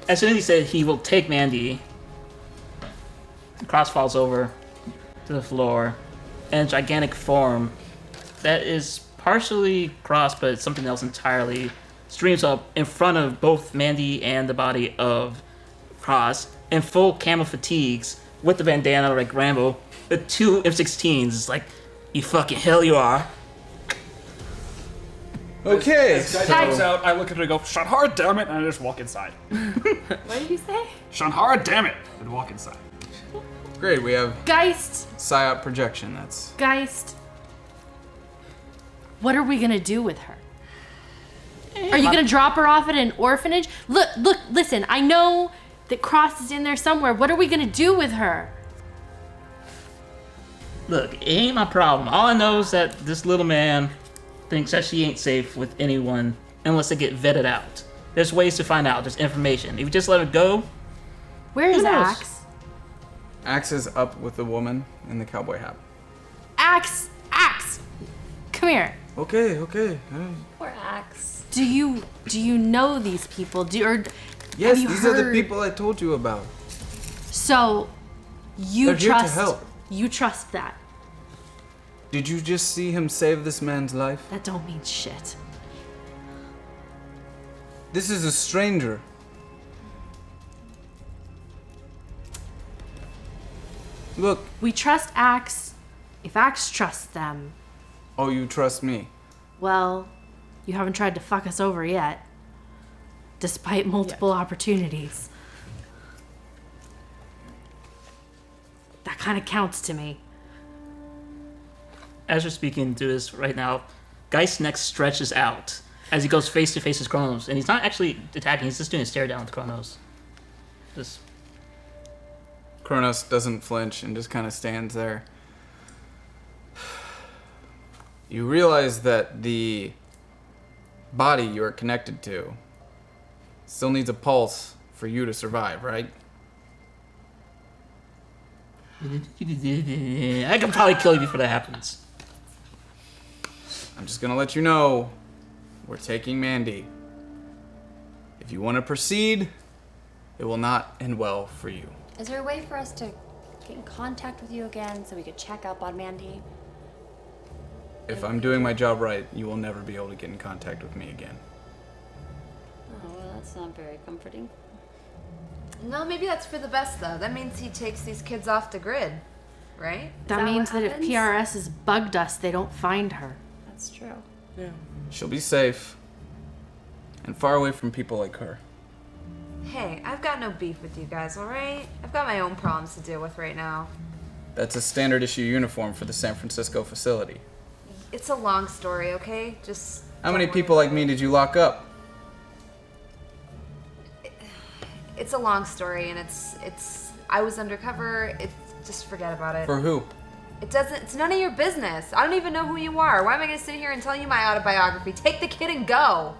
As soon as he said he will take Mandy, Cross falls over to the floor, and a gigantic form that is partially Cross, but it's something else entirely streams up in front of both Mandy and the body of Cross in full camo fatigues with the bandana like Rambo. The two M16s is like, you fucking hell you are. Okay, As guy comes out, I look at it and go, Shanhara, damn it, and I just walk inside. What did you say? Shanhara, damn it, and walk inside. great. We have Geist! PSYOP projection. That's Geist! What are we gonna do with her? Are you gonna drop her off at an orphanage? Look, listen, I know that crosses in there somewhere. What are we gonna do with her? Look, it ain't my problem. All I know is that this little man thinks that she ain't safe with anyone unless they get vetted out. There's ways to find out. There's information. If you just let her go, Where is Who knows? Axe? Axe is up with the woman in the cowboy hat. Axe! Come here. Okay. Poor Axe. Do you know these people? Yes, have you these are the heard- people I told you about. So you They're here to trust help. you trust that. Did you just see him save this man's life? That don't mean shit. This is a stranger. Look. We trust Axe. If Axe trusts them, Oh, you trust me? well, you haven't tried to fuck us over yet. Despite multiple opportunities. That kind of counts to me. as you're speaking to this right now, Geist's neck stretches out as he goes face to face with Kronos, and he's not actually attacking. He's just doing a stare down with Kronos. Just Kronos doesn't flinch and just kind of stands there. You realize that the body you are connected to still needs a pulse for you to survive, right? I can probably kill you before that happens. I'm just gonna let you know, we're taking Mandy. If you want to proceed, it will not end well for you. Is there a way for us to get in contact with you again so we could check up on Mandy? If I'm doing my job right, you will never be able to get in contact with me again. Oh, well, that's not very comforting. No, maybe that's for the best though. That means he takes these kids off the grid, right? That that means what that if happens? PRS has bugged us, they don't find her. That's true. Yeah. She'll be safe and far away from people like her. Hey, I've got no beef with you guys, alright? I've got my own problems to deal with right now. That's a standard issue uniform for the San Francisco facility. It's a long story, okay? Just How many don't worry people about like me did you lock up? It's a long story, and it's. I was undercover. It's just forget about it. For who? It doesn't. It's none of your business. I don't even know who you are. Why am I gonna sit here and tell you my autobiography? Take the kid and go.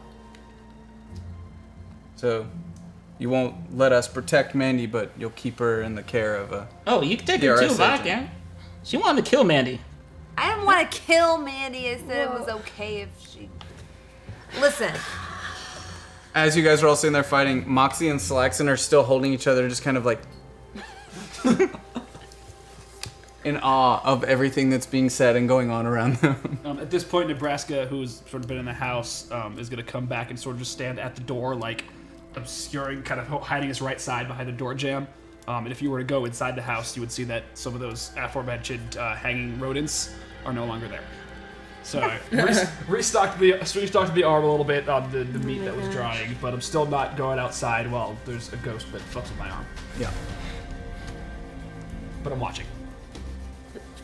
So, you won't let us protect Mandy, but you'll keep her in the care of a... Oh, you can take her PRS too, if I agent. can. She wanted to kill Mandy. I didn't want to kill Mandy. I said it was okay if she. Listen. As you guys are all sitting there fighting, Moxie and Slaxon are still holding each other, just kind of like... in awe of everything that's being said and going on around them. At this point, Nebraska, who's sort of been in the house, is going to come back and sort of just stand at the door, like obscuring, kind of hiding his right side behind the door jamb. And if you were to go inside the house, you would see that some of those aforementioned hanging rodents are no longer there. So I restocked the arm a little bit on the meat that was drying, but I'm still not going outside while there's a ghost that fucks with my arm. Yeah. But I'm watching.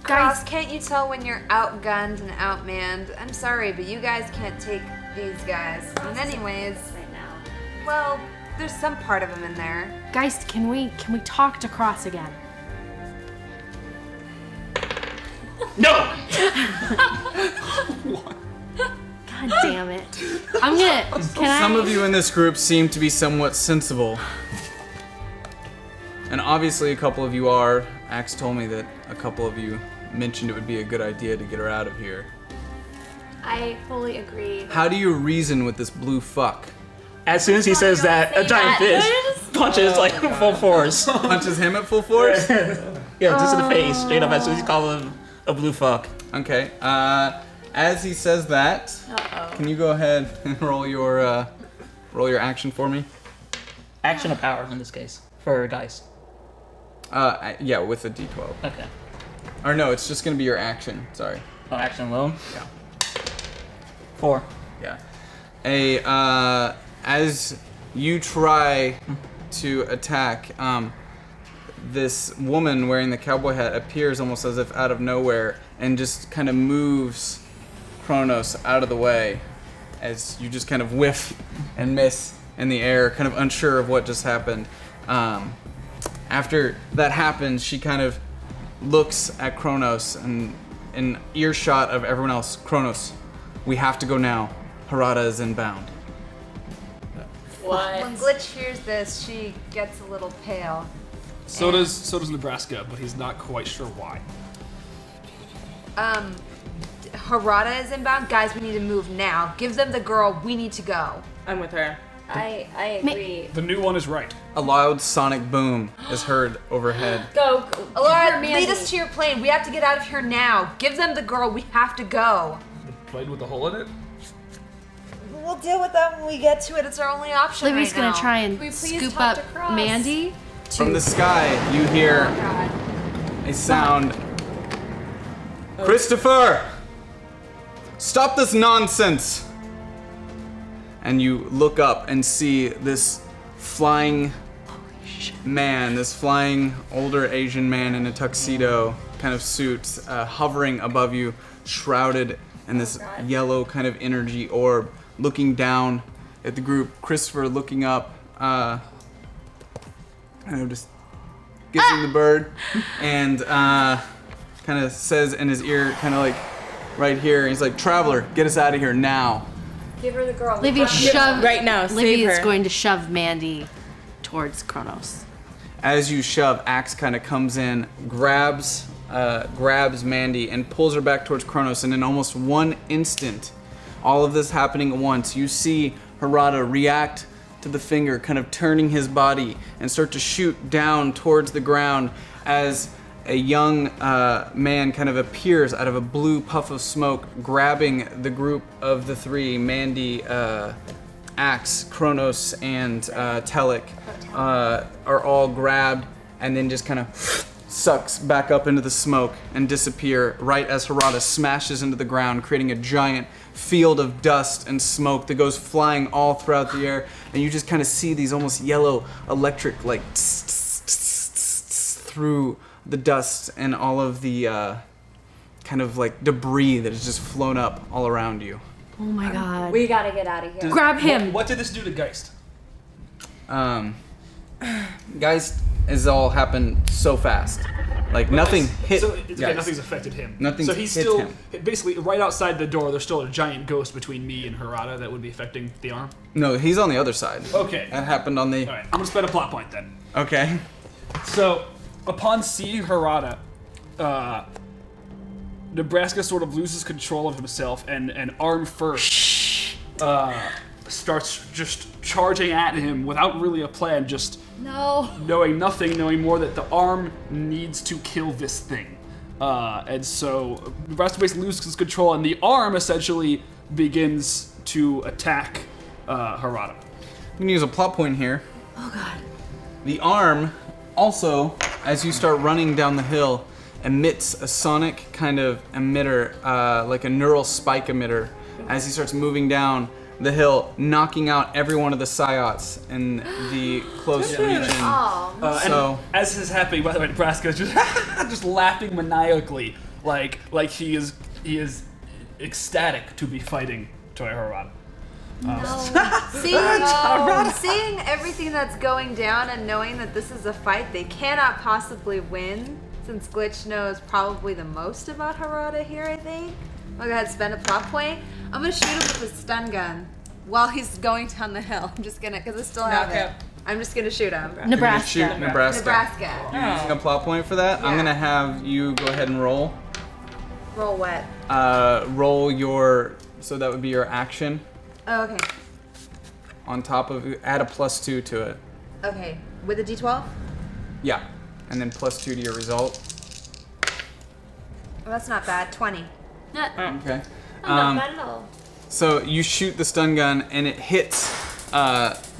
Guys, can't you tell when you're outgunned and outmanned? I'm sorry, but you guys can't take these guys. And anyways, Right now. well, there's some part of them in there. Geist, can we talk to Cross again? No! God damn it. I'm gonna. Some of you in this group seem to be somewhat sensible. And obviously a couple of you are. Axe told me that a couple of you mentioned it would be a good idea to get her out of here. I fully agree. How do you reason with this blue fuck? As soon as he says that, a giant fish punches like full force. Punches him at full force? Yeah, just in the face, straight up as soon as he calls him a blue fuck. Okay. As he says that, can you go ahead and roll your action for me? Action or power in this case, for Geist. Yeah, with a D12. Okay. Or no, it's just gonna be your action. Sorry. Oh, action alone? Yeah. 4. Yeah. As you try to attack, this woman wearing the cowboy hat appears almost as if out of nowhere and just kind of moves Kronos out of the way as you just kind of whiff and miss in the air, kind of unsure of what just happened. After that happens, she kind of looks at Kronos and in earshot of everyone else. Kronos, we have to go now. Harada is inbound. What? When Glitch hears this, she gets a little pale. So does Nebraska, but he's not quite sure why. Harada is inbound. Guys, we need to move now. Give them the girl. We need to go. I'm with her. I agree. The new one is right. A loud sonic boom is heard overhead. Go. Alora, Mandy. lead us to your plane. We have to get out of here now. Give them the girl. We have to go. The plane with the hole in it? We'll deal with that when we get to it. It's our only option Livy's right gonna now. try Can and we please scoop talk up to Cross? Mandy. From the sky, you hear God. a sound. Christopher! Stop this nonsense! And you look up and see this flying man, this flying older Asian man in a tuxedo kind of suit, hovering above you, shrouded in this yellow kind of energy orb, looking down at the group. Christopher looking up, just gives him the bird and kind of says in his ear, kind of like right here, he's like, "Traveler, get us out of here now." Give her the girl. Livy shove right now, save Livy is her. going to shove Mandy towards Kronos. As you shove, Axe kind of comes in, grabs Mandy and pulls her back towards Kronos, and in almost one instant, all of this happening at once, you see Harada react to the finger, kind of turning his body and start to shoot down towards the ground as a young man kind of appears out of a blue puff of smoke, grabbing the group of the three, Mandy, Axe, Kronos, and Telik, are all grabbed and then just kind of sucks back up into the smoke and disappear right as Harada smashes into the ground, creating a giant field of dust and smoke that goes flying all throughout the air, and you just kind of see these almost yellow electric like through the dust and all of the kind of like debris that has just flown up all around you. Oh my god. We gotta get out of here. Grab him. What did this do to Geist? Guys, it's all happened so fast. Like nothing hit. So it's okay, Geist. nothing's affected him. Nothing's So he's hit still him. basically right outside the door. There's still a giant ghost between me and Harada that would be affecting the arm. No, he's on the other side. Okay. That happened on the. All right. I'm gonna spend a plot point then. Okay. So, upon seeing Harada, Nebraska sort of loses control of himself and arm first starts just charging at him without really a plan, just No. knowing nothing, knowing more that the arm needs to kill this thing. And so Nebraska basically loses control, and the arm essentially begins to attack Harada. I'm gonna use a plot point here. Oh god. The arm also, as you start running down the hill, emits a sonic kind of emitter, like a neural spike emitter, as he starts moving down the hill, knocking out every one of the Psiots in the close region. Oh, So- and as this is happening, by the way, Nebraska is just just laughing maniacally, like he is ecstatic to be fighting Toya Harada. Seeing everything that's going down and knowing that this is a fight they cannot possibly win, since Glitch knows probably the most about Harada here, I think. I'll go ahead and spend a plot point. I'm gonna shoot him with a stun gun while he's going down the hill. I'm just gonna, because I still have it. I'm just gonna shoot him. Nebraska. Shoot Nebraska. Nebraska. You're using a plot point for that. I'm Yeah. gonna have you go ahead and roll. Roll what? Roll your, so that would be your action Oh, okay. on top of, add a +2 to it. Okay. With a D12? Yeah. And then +2 to your result. Oh, that's not bad. 20. Okay. not bad at all. So you shoot the stun gun and it hits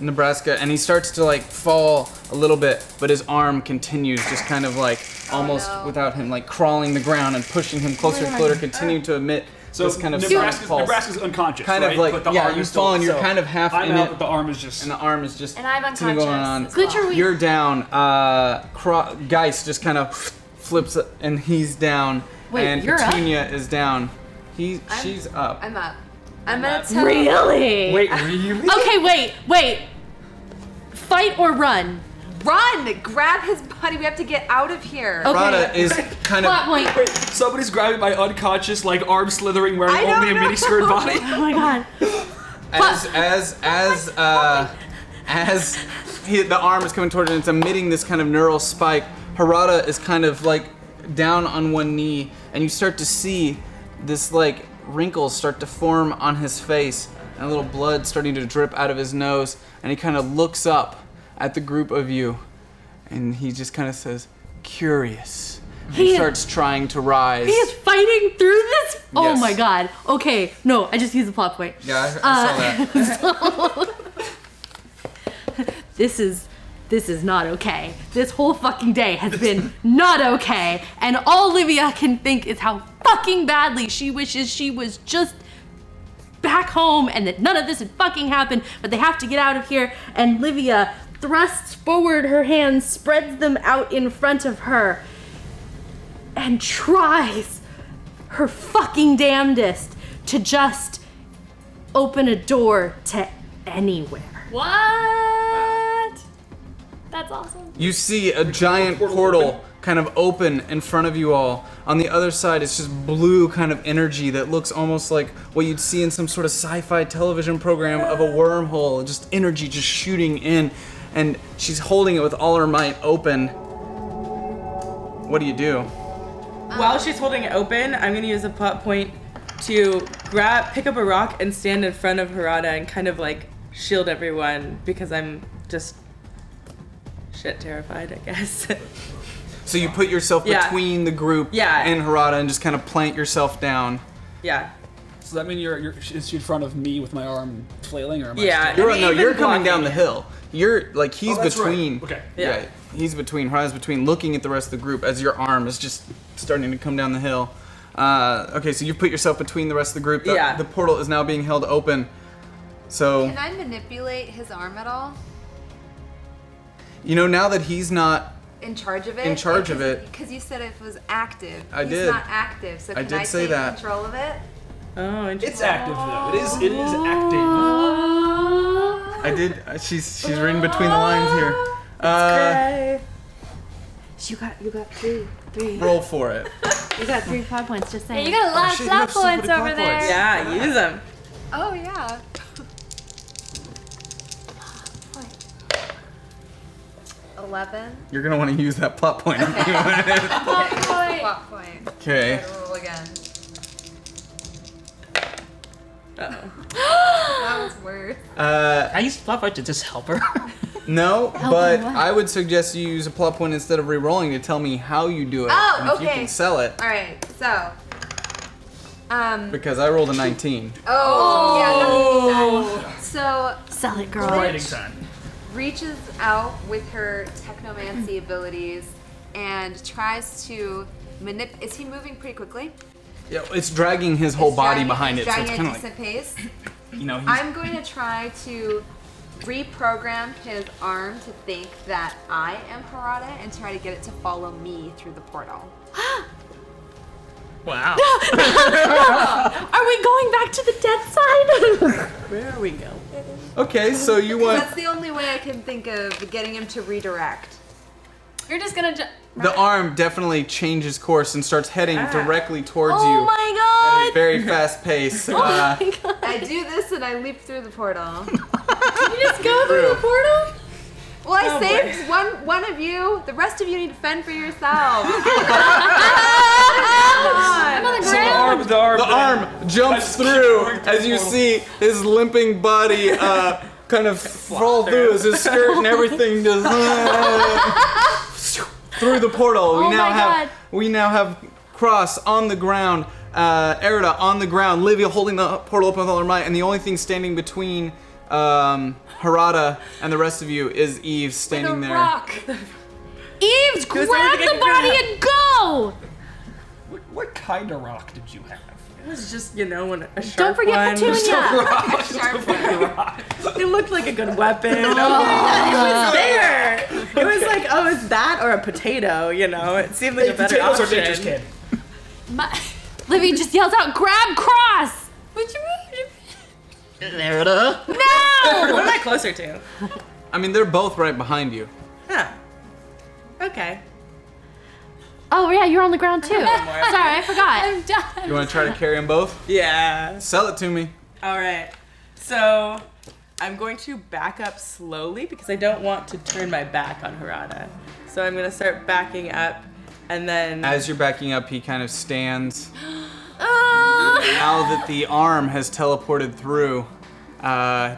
Nebraska, and he starts to like fall a little bit, but his arm continues, just kind of like almost no. without him like crawling the ground and pushing him closer and closer, continuing to emit So this kind of sonic pulse. Nebraska's unconscious, Kind of right? like- but the yeah, arm you is still, fall and you're so kind of half I'm in out, it. but the arm is just. And the arm is just And I'm continuing unconscious. going on. as well. Glitch, are we? You're down. Geist just kind of flips and he's down. Wait, and you're up? Petunia is down. She's up. I'm up. I'm gonna tell Really? Wait, really? Okay, wait. Fight or run? Run! Grab his body. We have to get out of here. Okay. Harada is kind Plot of. point. Wait, somebody's grabbing my unconscious, like arm slithering, wearing I don't only a know. miniskirt body. Oh my god. The arm is coming toward it and it's emitting this kind of neural spike, Harada is kind of like down on one knee, and you start to see this like wrinkles start to form on his face and a little blood starting to drip out of his nose, and he kind of looks up at the group of you and he just kind of says, curious. He starts trying to rise. He is fighting through this? Oh Yes. my god. Okay, no, I just used the plot point. Yeah, I saw that. This is not okay. This whole fucking day has been not okay. And all Livia can think is how fucking badly she wishes she was just back home and that none of this had fucking happened, but they have to get out of here. And Livia thrusts forward her hands, spreads them out in front of her, and tries her fucking damnedest to just open a door to anywhere. What? That's awesome. You see a giant portal kind of open in front of you all. On the other side, it's just blue kind of energy that looks almost like what you'd see in some sort of sci-fi television program of a wormhole, just energy just shooting in. And she's holding it with all her might open. What do you do? While she's holding it open, I'm gonna use a plot point to pick up a rock and stand in front of Harada and kind of like shield everyone because I'm just shit terrified, I guess. So you put yourself between the group and Harada and just kind of plant yourself down. Yeah. Does that mean is she in front of me with my arm flailing, or am I Yeah. still- You're coming down the hill. You're like he's Oh, that's between. right. Okay. Yeah. He's between. Harada's between, looking at the rest of the group as your arm is just starting to come down the hill. Okay, so you've put yourself between the rest of the group. The portal is now being held open. So. Can I manipulate his arm at all? You know, now that he's not in charge of it? In charge of it. Because you said it was active. I He's did. not active, so I can did I say take that. control of it? Oh, interesting. It's active though. It is acting. I did. She's reading between the lines here. You got three. Roll for it. You got 3 plot points, just saying. You got a lot of shit, you plot have so many points plot over points. there. Yeah, use them. Oh, yeah. 11. You're gonna want to use that plot point. Plot point. Okay. Try to roll again. Uh-oh. That was worse. I used plot point to just help her. No, Help but me what? I would suggest you use a plot point instead of re-rolling to tell me how you do it. Oh, and if you okay. can sell it. Alright, so. Because I rolled a 19. Oh, yeah, that's So, Sell it, girl. Writing time. reaches out with her technomancy abilities and tries to is he moving pretty quickly? Yeah, it's dragging his whole It's body dragging- behind it, so dragging it's at kind a of like, decent pace. you know, he's, I'm going to try to reprogram his arm to think that I am Harada and try to get it to follow me through the portal. Wow. Are we going back to the dead side? Where are we going? okay, so you want That's the only way I can think of getting him to redirect. You're just gonna. the arm definitely changes course and starts heading directly towards Oh you my at a god! very fast pace. Oh my god! I do this and I leap through the portal. You just go through the portal? Well, I saved one of you. The rest of you need to fend for yourselves. I'm on the So ground. the arm The arm jumps through as you see his limping body kind of fall through as his skirt and everything just through the portal. Oh my God. We now have Cross on the ground, Erida on the ground, Livia holding the portal open with all her might, and the only thing standing between Harada and the rest of you is Eve standing there. Rock. Eves, grab something I the can body grab. and go! What kind of rock did you have? It was just, a sharp Don't forget one. Petunia! It looked like a good weapon. It was there. It was like, oh, is that or a potato? It seemed like a better Potatoes are option. dangerous, kid. Livy just yells out, grab Cross! What you mean? Nerida. No! What am I closer to? I mean, they're both right behind you. Yeah. Okay. Oh yeah, you're on the ground too. Sorry, I forgot. I'm done. You want to try to carry them both? Yeah. Sell it to me. All right. So I'm going to back up slowly because I don't want to turn my back on Harada. So I'm going to start backing up and then... As you're backing up, he kind of stands. Now that the arm has teleported through,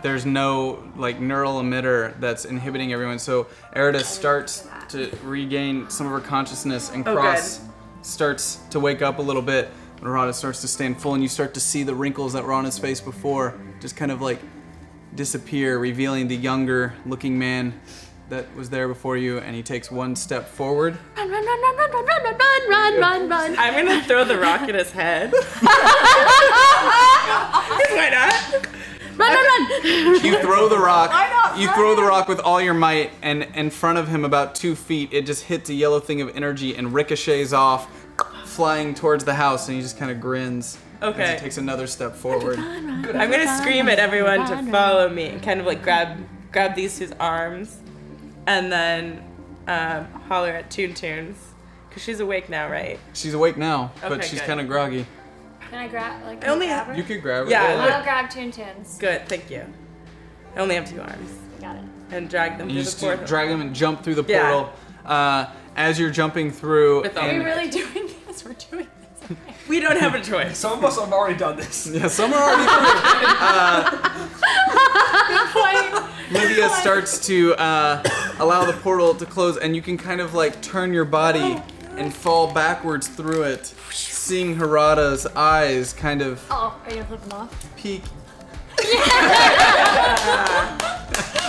there's no like neural emitter that's inhibiting everyone. So Erida starts to regain some of her consciousness, and Cross starts to wake up a little bit. And Harada starts to stand full, and you start to see the wrinkles that were on his face before just kind of like disappear, revealing the younger looking man that was there before you. And he takes one step forward. Run. I'm going to throw the rock at his head. Why not? Run. You throw the rock. You throw the rock with all your might, and in front of him, about 2 feet, it just hits a yellow thing of energy and ricochets off, flying towards the house. And he just kind of grins as Okay. he takes another step forward. I'm going to scream at everyone to follow me and kind of like grab these two's arms and then holler at Toon because she's awake now, right? She's awake now, but Okay, she's good. kind of groggy. Can I grab, like, I only grab have- her? You could grab her. Yeah, I'll grab Toon-Tunes. Good, thank you. I only have 2 arms Got it. and drag them And through you the just portal. drag him and jump through the Yeah. portal. As you're jumping through, With all- Are we and really doing this? We're doing this. Okay. We don't have a choice. Some of us have already done this. yeah, some are already through. Lydia starts to allow the portal to close, and you can kind of like turn your body and fall backwards through it, seeing Harada's eyes kind of Oh, are you gonna flip them off? peek.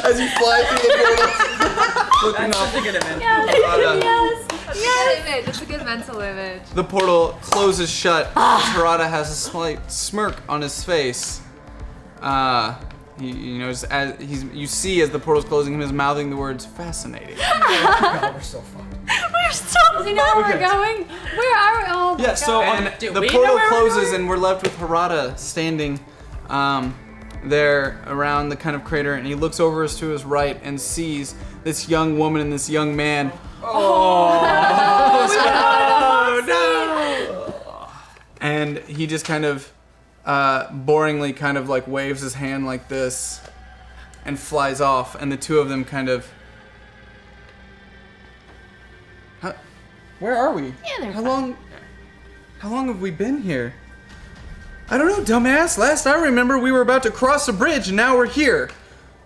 As you fly through the portal, looking off. Such a good event. Harada. Yes. Good image. It's a good mental image. The portal closes shut. Harada has a slight smirk on his face. You know, you see as the portal's closing, him is mouthing the words "fascinating." God, we're so fucked. We're still. Does he know where we're going? Where are we? Oh my Yeah. So God. and Do the we know portal where we're closes, going? and we're left with Harada standing there around the kind of crater, and he looks over to his right and sees this young woman and this young man. And he just kind of boringly kind of like waves his hand like this and flies off, and the two of them kind of... Where are we? Yeah, they're How long have we been here? I don't know, dumbass. Last I remember, we were about to cross a bridge, and now we're here.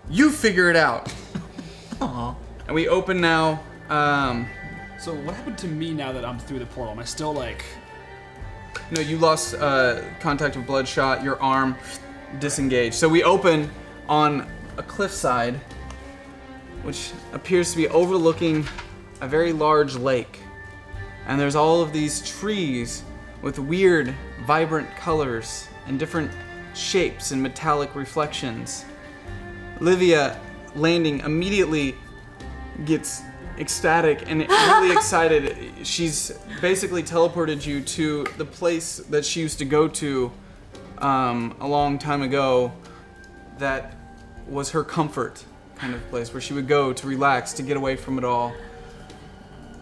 You figure it out. Aw. And we open now. So what happened to me now that I'm through the portal? Am I still like... No, you lost contact with Bloodshot. Your arm disengaged. So we open on a cliffside, which appears to be overlooking a very large lake. And there's all of these trees with weird, vibrant colors and different shapes and metallic reflections. Livia, landing, immediately gets ecstatic and really excited. She's basically teleported you to the place that she used to go to a long time ago that was her comfort kind of place where she would go to relax, to get away from it all.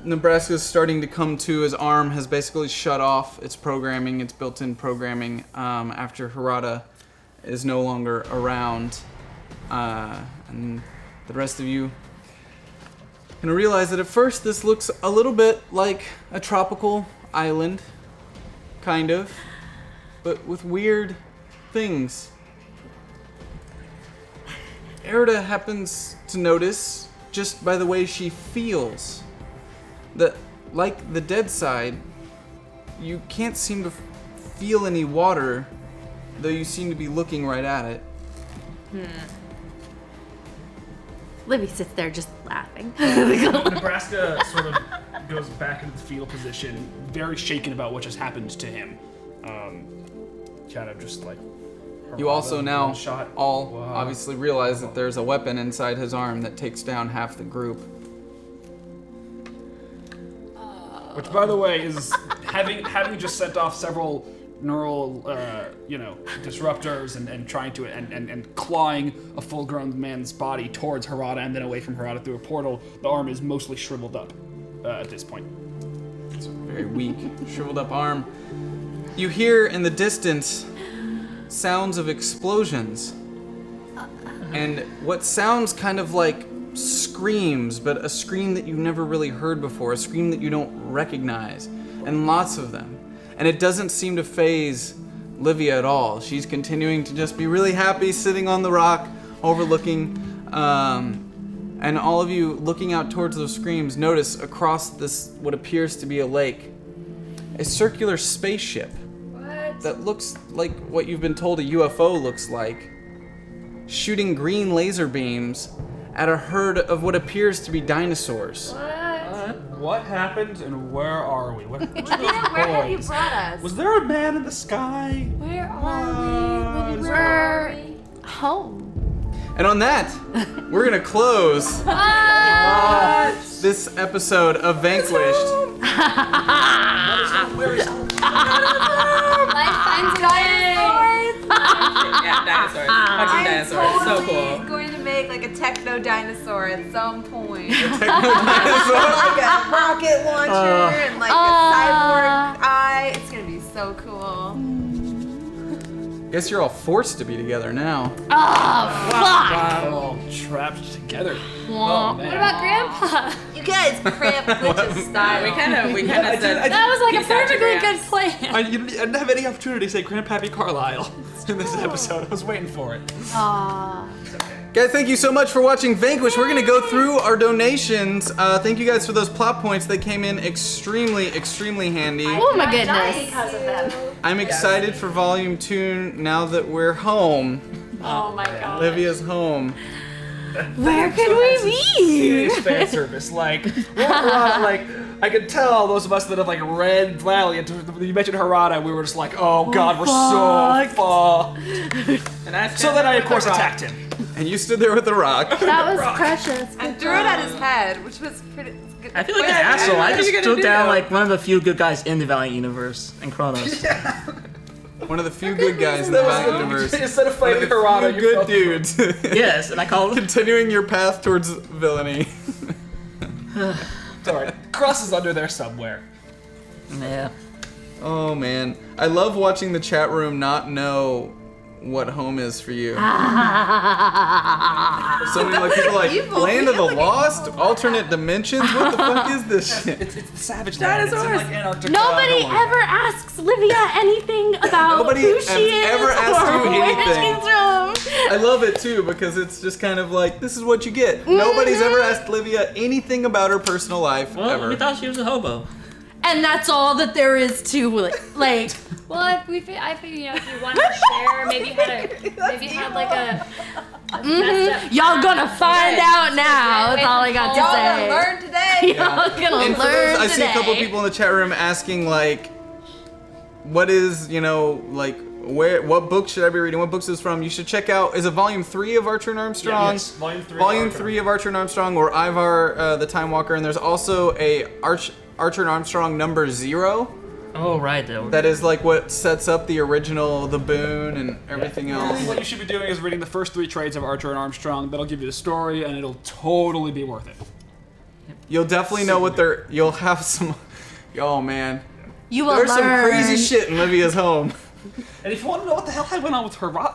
Nebraska's starting to come to. His arm has basically shut off its programming, its built-in programming, after Harada is no longer around. And the rest of you can realize that at first this looks a little bit like a tropical island, kind of, but with weird things. Erida happens to notice, just by the way she feels, that like the dead side, you can't seem to feel any water, though you seem to be looking right at it. Libby sits there just laughing. Nebraska sort of goes back into the fetal position, very shaken about what just happened to him. Kind of just like... You also now shot. all Wow. obviously realize that there's a weapon inside his arm that takes down half the group. Which, by the way, is having just sent off several neural, disruptors and trying to and clawing a full-grown man's body towards Harada and then away from Harada through a portal. The arm is mostly shriveled up. at this point. It's a very weak, shriveled up arm. You hear in the distance sounds of explosions. And what sounds kind of like screams, but a scream that you've never really heard before, a scream that you don't recognize, and lots of them. And it doesn't seem to faze Livia at all. She's continuing to just be really happy sitting on the rock overlooking, and all of you looking out towards those screams notice across this, what appears to be a lake, a circular spaceship that looks like what you've been told a UFO looks like, shooting green laser beams at a herd of what appears to be dinosaurs. What happened and where are we? Where have you brought us? Was there a man in the sky? Where are we? We're home. And on that, we're gonna close this episode of Vanquished. Life finds dinosaurs. Yeah, dinosaurs. Fucking dinosaurs. So Totally cool. going to make like a techno dinosaur at some point. Dinosaur. Like a rocket launcher and like a cyborg eye. It's gonna be so cool. Guess you're all forced to be together now. Oh, fuck! We're all trapped together. What man. about Grandpa? You guys cramp glitches style. We kind of said That was like a Peace out, perfectly good Grams. plan. I didn't have any opportunity to say Grandpappy Carlisle in this episode. I was waiting for it. Aw. Guys, thank you so much for watching Vanquish. We're gonna go through our donations. Thank you guys for those plot points. They came in extremely, extremely handy. Oh my goodness. Because of them. I'm excited for Volume 2 now that we're home. Oh my god. Livia's home. Where could we be? Serious fan service. Like, I could tell those of us that have like read Valiant. You mentioned Harada, we were just like, oh god, we're so far. And I So then I of course attacked him. And you stood there with the rock. That was precious. I threw it at his head, which was pretty good. I feel like an Yeah, asshole. what I are just you gonna stood do? down like one of the few good guys in the Valiant universe in Kronos. One of the few good guys in the Valiant universe. Instead of One of fighting the Harada, few you good felt- dudes. Yes, and I called him. Continuing your path towards villainy. It's alright. Cross is under there somewhere. Yeah. Oh man. I love watching the chat room not know what home is for you. So many like people like Evil. Land of the We have, like, Lost, evil alternate dimensions. What the fuck is this shit? It's the Savage Land. It's in Dinosaurs. like Antarctica. Nobody Don't worry. ever asks Livia anything about Nobody who has she is ever asked or you where anything. she's from. I love it too because it's just kind of like this is what you get. Nobody's ever asked Livia anything about her personal life Well, ever. we thought she was a hobo. And that's all that there is to it. Like, Well, I figured, you know, if you wanted to share, maybe you had like a messed up y'all gonna find out now. That's all I got to Y'all say. gonna learn today. Y'all gonna And for learn those, I see a couple today. people in the chat room asking like, what is, you know, like what book should I be reading? What books is this from? You should check out. Is it Volume 3 of Archer and Armstrong? Yes, Volume 3. Volume 3 of Archer and Armstrong, or Ivar the Time Walker, and there's also a Archer and Armstrong number 0. Oh, right. There. That is like what sets up the original, the Boon, and everything else. What you should be doing is reading the first 3 trades of Archer and Armstrong. That'll give you the story, and it'll totally be worth it. You'll definitely know what they're. You'll have some. Oh man, You will there's some learn. crazy shit in Livia's home. And if you want to know what the hell I went on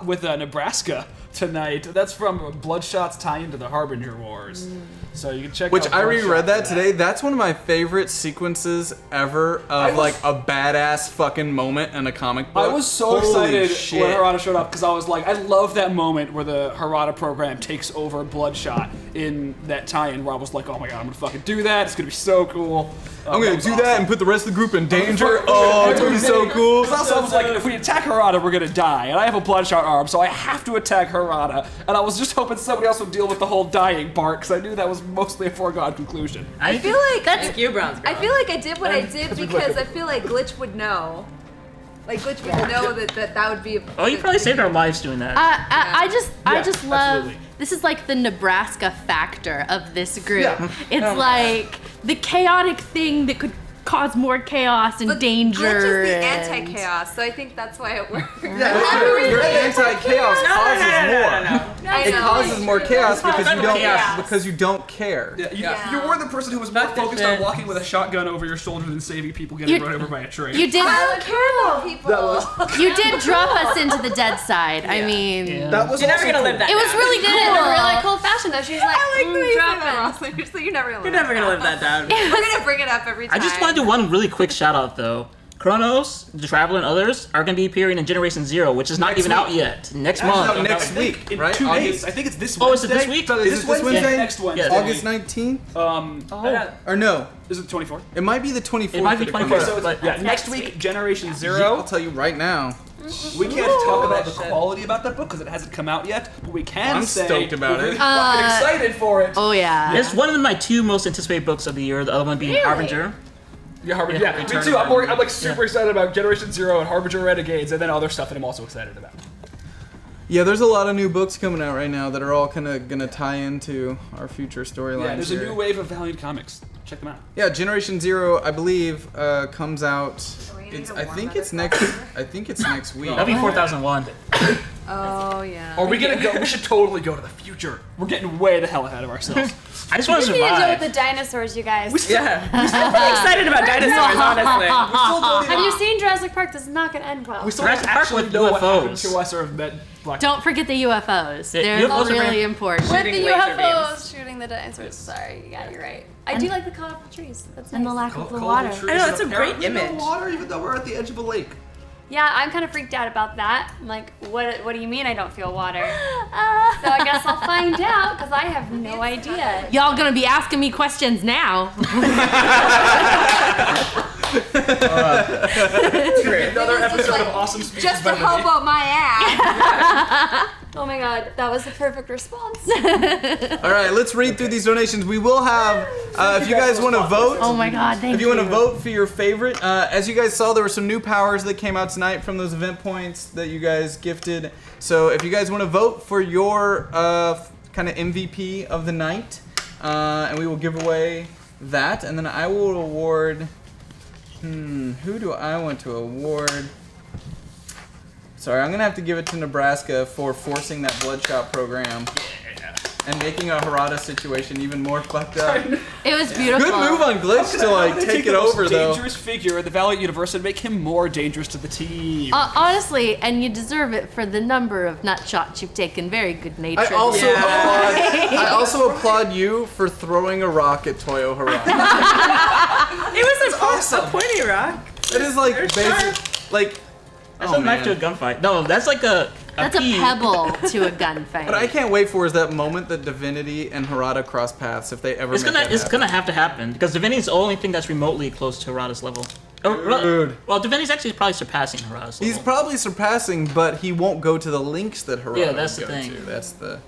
with Nebraska tonight, that's from Bloodshot's tie-in to the Harbinger Wars. So you can check Which out I Bloodshot reread that for today. That's one of my favorite sequences ever of like a badass fucking moment in a comic book. I was so Holy excited shit. when Harada showed up because I was like, I love that moment where the Harada program takes over Bloodshot in that tie-in where I was like, oh my god, I'm gonna fucking do that. It's gonna be so cool. I'm gonna was do awesome. that and put the rest of the group in danger. Oh, it's gonna be so cool. Because also I was like, if we attack Harada, we're gonna die, and I have a Bloodshot arm, so I have to attack Harada. And I was just hoping somebody else would deal with the whole dying part, because I knew that was mostly a foregone conclusion. I feel like Thank you, Bronze Girl. I feel like I did what I did That's because good. I feel like Glitch would know. Like Glitch would know that would be. Oh, you probably saved our lives doing that. I Yeah, just love. absolutely. This is like the Nebraska factor of this group. Yeah. It's like the chaotic thing that could cause more chaos and But danger. Glitch is the and- anti-chaos, so I think that's why it works. Your anti-chaos causes more. I It know. causes more chaos because you don't Chaos. because you don't care. Yeah, you were the person who was more focused on walking with a shotgun over your shoulder than saving people getting run over by a train. You did. I don't care about people. You did drop us into the dead side. I mean, That was You're never also gonna cool. live that it was down. really Did it in a cool. really cool fashion though. She's like, I like the way you say drop that, it. Roslyn. You're never gonna You're never gonna live that down. We're gonna bring it up every time. I just want to do one really quick shout out though. Kronos, the Traveler, and others are going to be appearing in Generation Zero, which is not even out yet. Next month. out next week, in right? 2 August- days. I think it's this Oh, Wednesday. is it this week? Is it this Wednesday? Next Wednesday. Yeah. August 19th? Or Or no? is it the 24th? It might be the 24th. It might be that comes 24th. out. So it's, But- yeah, next week, Generation I'll Zero. tell you right now. We can't talk about the quality about that book because it hasn't come out yet, but we can I'm say stoked about we're really it. fucking excited for it. Oh yeah. It's one of my 2 most anticipated books of the year. The other one being Harbinger. Yeah, Harbinger. Yeah, me Return too. of I'm like super excited about Generation Zero and Harbinger Renegades, and then other stuff that I'm also excited about. Yeah, there's a lot of new books coming out right now that are all kind of gonna tie into our future storylines. Yeah, there's a here. new wave of Valiant comics. Check them out. Yeah, Generation Zero, I believe, comes out. I think it's next week. That'll be 4001. Oh yeah. Are we gonna go? We should totally go to the future. We're getting way the hell ahead of ourselves. I just want to What do you do with survive. the dinosaurs, you guys? Yeah. I'm pretty excited about dinosaurs, honestly. Have you seen Jurassic Park? This is not gonna end well. We still Jurassic don't Park actually with know what happened UFOs. to us or have met Black. Don't forget the UFOs. The They're UFOs are really very- important. With the Shooting laser UFOs shooting the dinosaurs. Sorry, yeah, you're right. I do like the colorful trees. That's And the nice. lack of the water. I know, that's a great image. Water, even though we're at the edge of a lake. Yeah, I'm kind of freaked out about that. I'm like, what do you mean I don't feel water? So I guess I'll find out because I have no idea. Y'all gonna be asking me questions now. Another episode of Awesome Speeches Just by to Libby. help out my ass. Oh my god, that was the perfect response. All right, let's read through these donations. We will have, if you guys want to vote. Oh my god, thank If you want to vote for your favorite, as you guys saw, there were some new powers that came out tonight from those event points that you guys gifted. So if you guys want to vote for your kind of MVP of the night, and we will give away that, and then I will award. Who do I want to award? Sorry, I'm gonna have to give it to Nebraska for forcing that Bloodshot program and making a Harada situation even more fucked up. It was beautiful. Good move on Glitch to like take it over though. Dangerous figure in the Valiant universe and make him more dangerous to the team. Honestly, and you deserve it for the number of nut shots you've taken. Very good nature. I also applaud you for throwing a rock at Toyo Harada. It was awesome. a pointy rock. It is like basic, like. That's Oh, a knife to a man. gunfight. No, that's like a That's a pea. pebble to a gunfight. What I can't wait for is that moment that Divinity and Harada cross paths if they ever It's make gonna that it's happen. gonna have to happen because Divinity's the only thing that's remotely close to Harada's level. Dude. Well, Divinity's actually probably surpassing Harada's level. He's probably surpassing, but he won't go to the links that Harada Yeah, that's would the go thing. to. That's the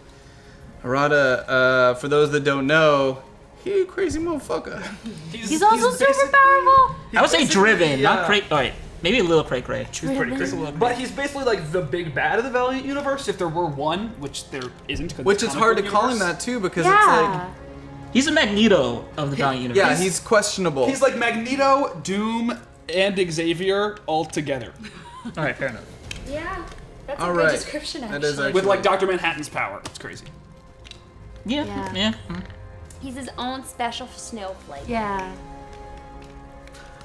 Harada. For those that don't know, he a crazy motherfucker. He's also super powerful. I would say driven, not yeah. cray. All right, maybe a little cray cray. He's pretty crazy. But he's basically like the big bad of the Valiant universe, if there were one, which there isn't. 'cause Which the it's comic hard to book call him universe. that too because Yeah. He's a Magneto of the Valiant it's like, universe. yeah, he's questionable. He's like Magneto, Doom, and Xavier all together. All right, fair enough. Yeah, that's a All good right. description actually. That is actually. With like Dr. Manhattan's power. It's crazy. Yeah, Yeah. yeah. He's his own special snowflake. Yeah.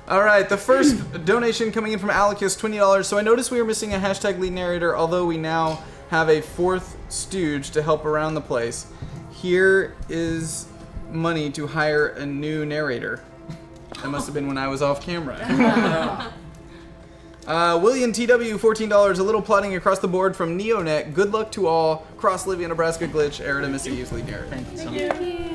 All right, the first donation coming in from Alec is $20. So I noticed we were missing a hashtag lead narrator, although we now have a fourth stooge to help around the place. Here is money to hire a new narrator. That must have been when I was off camera. William TW, $14. A little plotting across the board from Neonet. Good luck to all. Cross Livia, Nebraska Glitch. Erida Missy Hughes, lead narrator. Thank you so much.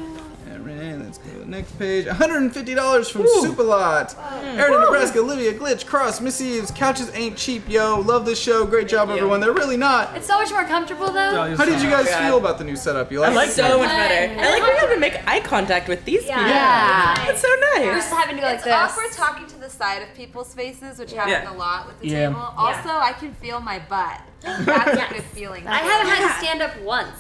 Alright, let's go to the next page. $150 from Superlot. Erida, Nebraska, Olivia, Glitch, Cross, Miss Eves. Couches ain't cheap, yo. Love this show. Great job, everyone. They're really not. It's so much more comfortable though. How did you guys feel about the new setup? You like, I like it? So much better. I like being able to make eye contact with these people. Yeah. That's so nice. Just having to go like It's this. awkward talking to the side of people's faces, which happen a lot with the Yeah. table. Also, I can feel my butt. That's a good feeling. I haven't had to stand up once.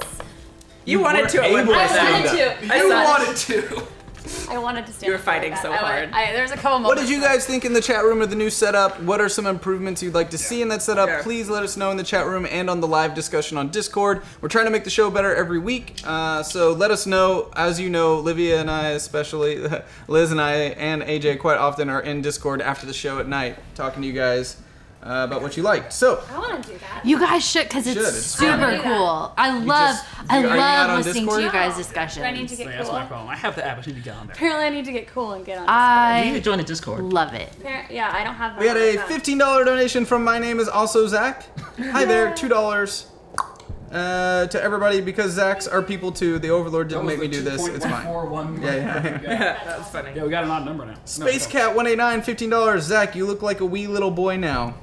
You wanted to at one able point. to I stand wanted up. to. You wanted to. I wanted to stand. You were up for fighting that. so I hard. There's a couple moments. What did you guys think in the chat room of the new setup? What are some improvements you'd like to see in that setup? Yeah. Please let us know in the chat room and on the live discussion on Discord. We're trying to make the show better every week, so let us know. As you know, Livia and I, especially Liz and I and AJ, quite often are in Discord after the show at night, talking to you guys about what you liked. So. I want to do that. You guys should, because You it's should. It's fun. super cool. I are you love not on listening Discord? to you guys' Do I need discussions. to So get that's my cool? problem. I have the app. I need to get on there. Apparently, I need to get cool and get on. You need to I join the Discord. love it. Yeah, I don't have. We had a that. $15 donation from My Name Is Also Zach. Hi there, $2 to everybody, because Zach's are people too. The Overlord didn't make me do this. It's fine. Yeah. That was funny. Yeah, we got an odd number now. Space Cat 189, $15. Zach, you look like a wee little boy now.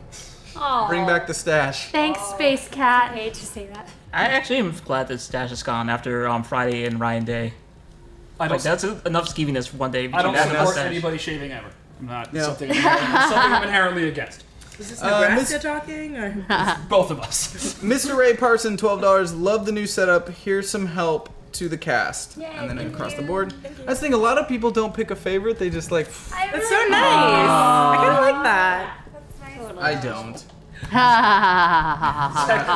Aw. Bring back the stash. Thanks, Space Cat. I hate to say that. I actually am glad that Stash is gone after Friday and Ryan Day. I Like, don't, that's enough skeeviness for one day. I don't between that and support Stash. anybody shaving ever. I'm not Yeah. something I'm inherently against. Is this Nebraska Miss- talking? Or? Both of us. Mr. Ray Parson, $12. Love the new setup. Here's some help to the cast. Yay, And then thank across the you. board. I just think a lot of people don't pick a favorite. They just like, That's so nice. I kind of like that. I don't.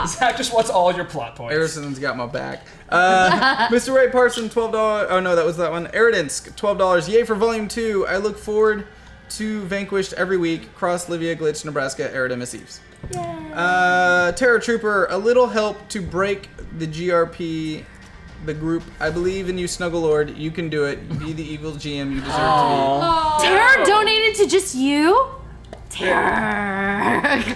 Zach just wants all your plot points. Harrison's got my back. Mr. Ray Parson, $12. Oh no, that was that one. Aridinsk, $12. Yay for Volume 2. I look forward to Vanquished every week. Cross, Livia, Glitch, Nebraska, Erida, Miss Eves. Terror Trooper, a little help to break the GRP, the group. I believe in you, Snugglelord. You can do it. Be the evil GM you deserve to Tara donated to just you? Tara. be.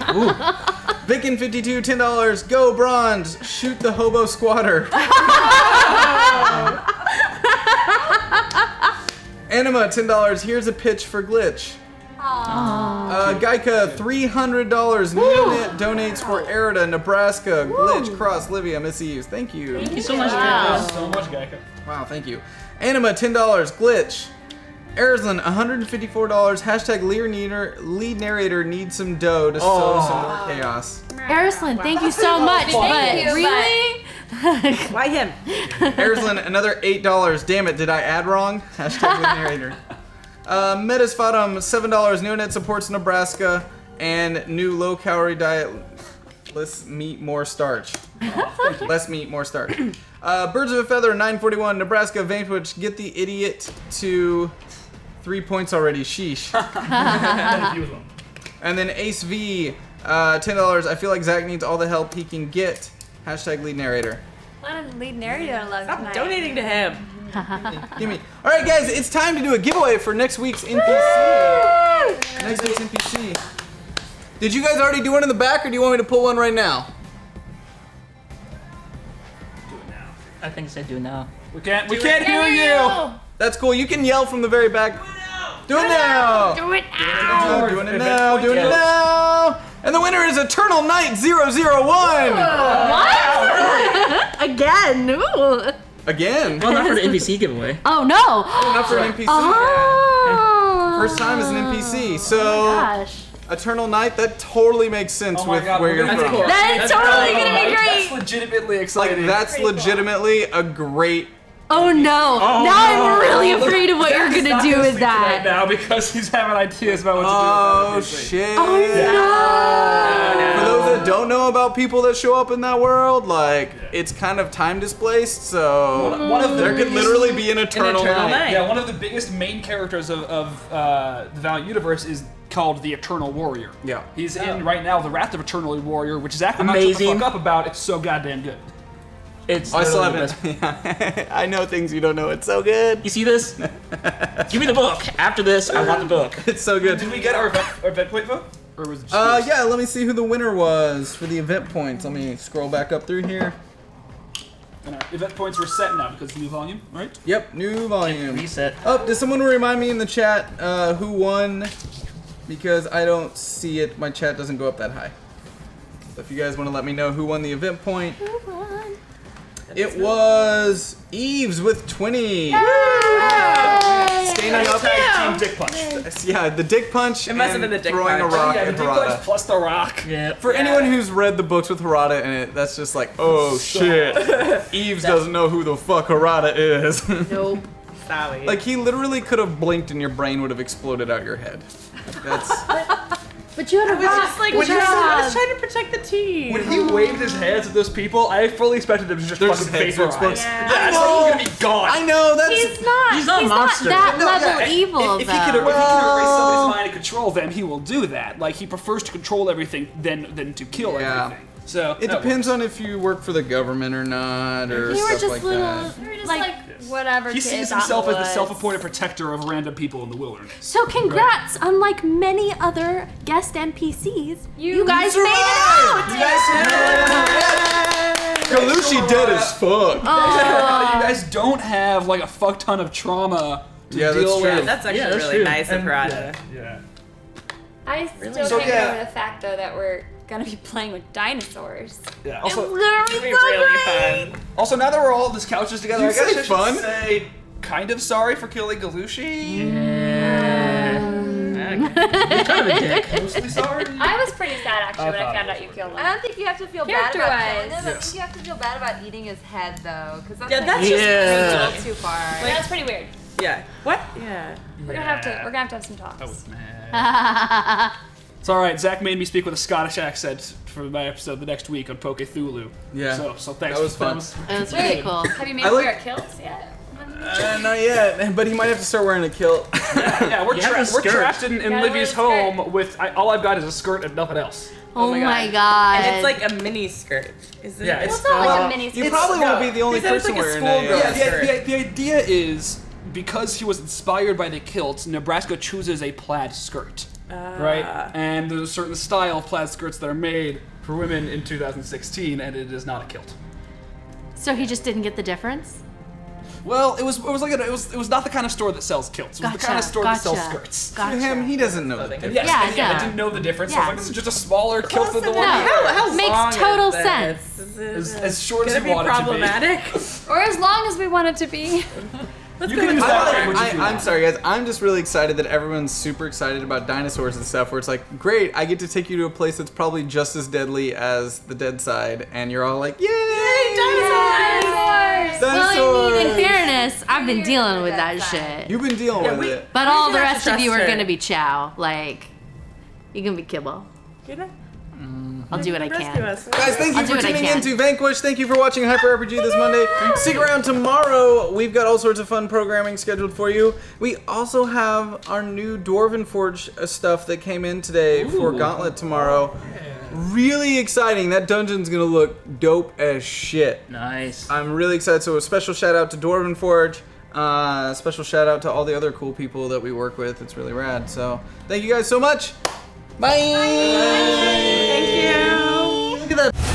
Vicken52, $10. Go Bronze. Shoot the hobo squatter. Anima, $10. Here's a pitch for Glitch. Gaika, $300. Neonet donates for Erida, Nebraska, Glitch, Cross, Livia, Miss Eves. Thank you. Thank you so much, Thank Jacob. you so much, Gaika. Wow, thank you. Anima, $10. Glitch. Erzlin, $154. Hashtag lead narrator needs some dough to sow some more chaos. Arislyn, thank you so much. Thank you, but really? Why him? Erzlin, another $8. Damn it, did I add wrong? Hashtag lead narrator. Metas Fatum, $7. Neonet supports Nebraska and new low-calorie diet. Less meat, more starch. Less meat, more starch. Birds of a Feather, $9.41. Nebraska Vanquished, get the idiot to 3 points already. Sheesh. Thank you as well. And then Ace V, $10. I feel like Zach needs all the help he can get. Hashtag lead narrator. A lot of lead narrator love Stop tonight. donating to him. Give me. All right, guys, it's time to do a giveaway for next week's NPC. Next week's NPC. Did you guys already do one in the back, or do you want me to pull one right now? I think I do now. We can't hear you. That's cool. You can yell from the very back. Do it now. Do it now. Doing it now. Doing it now. And the winner is Eternal Knight 001. Again. Ooh. Again. Well, not for the NPC giveaway. Oh no. Not for an NPC. Oh. First time as an NPC. So Gosh. Eternal Knight, that totally makes sense Oh my with God, where we're you're gonna from. do it. That's totally gonna be That's great. legitimately Like exciting. that's legitimately a great. Oh no. Now I'm really afraid of what you're He's gonna not do gonna with sleep tonight that. now because he's having ideas about what to do Oh with that NPC. shit. Oh For those that don't know about people that show up in that world, like it's kind of time displaced, so One of the there could biggest- literally be an Eternal Eternal Knight. Knight. Yeah, one of the biggest main characters of the Valiant universe is called the Eternal Warrior. Yeah. He's in right now the Wrath of Eternal Warrior, which is actually not Amazing. shut the fuck up about. It's so goddamn good. It's I still literally the haven't. best. Yeah. I know things you don't know. It's so good. You see this? Give me the book. After this, I want the book. It's so good. Did we get our event point vote? Or was it just Yeah, let me see who the winner was for the event points. Let me scroll back up through here. And our event points were set now because of the new volume, right? Yep, new volume. Reset. Oh, does someone remind me in the chat who won? Because I don't see it. My chat doesn't go up that high. So if you guys want to let me know who won the event point. It was Eves with 20. Standing up. Team Dick Punch. Yeah, the dick punch It must have and been the dick throwing punch. a rock Yeah, the at Dick Punch Harada. plus the rock. Yeah. For anyone who's read the books with Harada in it, that's just like, oh shit. Eves doesn't know who the fuck Harada is. Nope. Sorry. Like he literally could have blinked and your brain would have exploded out your head. That's But you had a I was just like, good I job. was trying to protect the team. When he waved his hands at those people, I fully expected them to just Their fucking heads to explode. vaporize. Yeah. Yeah, it's like he's gonna be gone. I know that's He's not. He's not a monster. that No, level yeah, evil, If though. he can erase somebody's mind and control them, he will do that. Like he prefers to control everything than to kill Yeah. everything. So it depends on if you work for the government or not or We were stuff just like little, that. We were just like. like whatever. He kids sees out in himself the as the woods. self-appointed protector of random people in the wilderness. So congrats, unlike many other guest NPCs, you guys survived! made it out! You guys Galushi dead as fuck. You guys don't have like a fuck ton of trauma to Yeah, that's deal true. with. That's actually Yeah, that's really true. nice of Harada. Yeah. I still So, can't yeah. get over the fact though that we're gonna be playing with dinosaurs. Yeah. It's Also, literally It'll be so really great. fun. also, now that we're all on this couches together, You I guess say I should fun? say kind of sorry for killing Galushi. You're kind of a dick. Mostly sorry. I was pretty sad actually when I thought found out you killed I him. don't think you have to feel bad about killing him. I Yes. think you have to feel bad about eating his head, though, because that's, Yeah, like, that's a just Yeah. little too far. That's pretty weird. Yeah. What? Yeah. We're gonna have to have some talks. It's all right. Zach made me speak with a Scottish accent for my episode the next week on Poke Thulu. Yeah. So thanks. That was fun. It was really cool. Have you made I him like- wear kilts yet? Not yet, but he might have to start wearing a kilt. Yeah, we're You have a we're skirt. trapped in Gotta wear Livy's the skirt. home with all I've got is a skirt and nothing else. Oh my my god. And it's like a mini skirt. Is it? Yeah, it's It's not like Well, a mini you skirt. probably won't be the only He said it's person like a wearing schoolgirl a. skirt. The idea is because he was inspired by the kilt, Nebraska chooses a plaid skirt, right? And there's a certain style of plaid skirts that are made for women in 2016, and it is not a kilt. So he just didn't get the difference? Well, it was not the kind of store that sells kilts. It was the kind of store that sells skirts. To him, he doesn't know the difference. Yes, Yeah, and I yeah. didn't know the difference. So I Yeah. was like, this is just a smaller kilt than the one. No. here. How Makes long is total this? sense. Is it As short as gonna you be want it to be. problematic? Or as long as we want it to be. You can decide what you I'm sorry, guys. I'm just really excited that everyone's super excited about dinosaurs and stuff. Where it's like, great, I get to take you to a place that's probably just as deadly as the dead side, and you're all like, yay, Dinosaurs! Well, I mean, in Dinosaurs! fairness, I've been dealing with that shit. You've been dealing with it. But all the have to rest of you trust are her. gonna be chow. Like, you're gonna be kibble. You know? I'll do what I Rescue can. us. Guys, thank you I'll do for what I tuning can. in to Vanquished. Thank you for watching Hyper RPG this Monday. Stick around tomorrow. We've got all sorts of fun programming scheduled for you. We also have our new Dwarven Forge stuff that came in today for Gauntlet tomorrow. Really exciting. That dungeon's gonna look dope as shit. Nice. I'm really excited. So a special shout out to Dwarven Forge. Special shout out to all the other cool people that we work with. It's really rad. So thank you guys so much. Bye. Thank you. Look at that.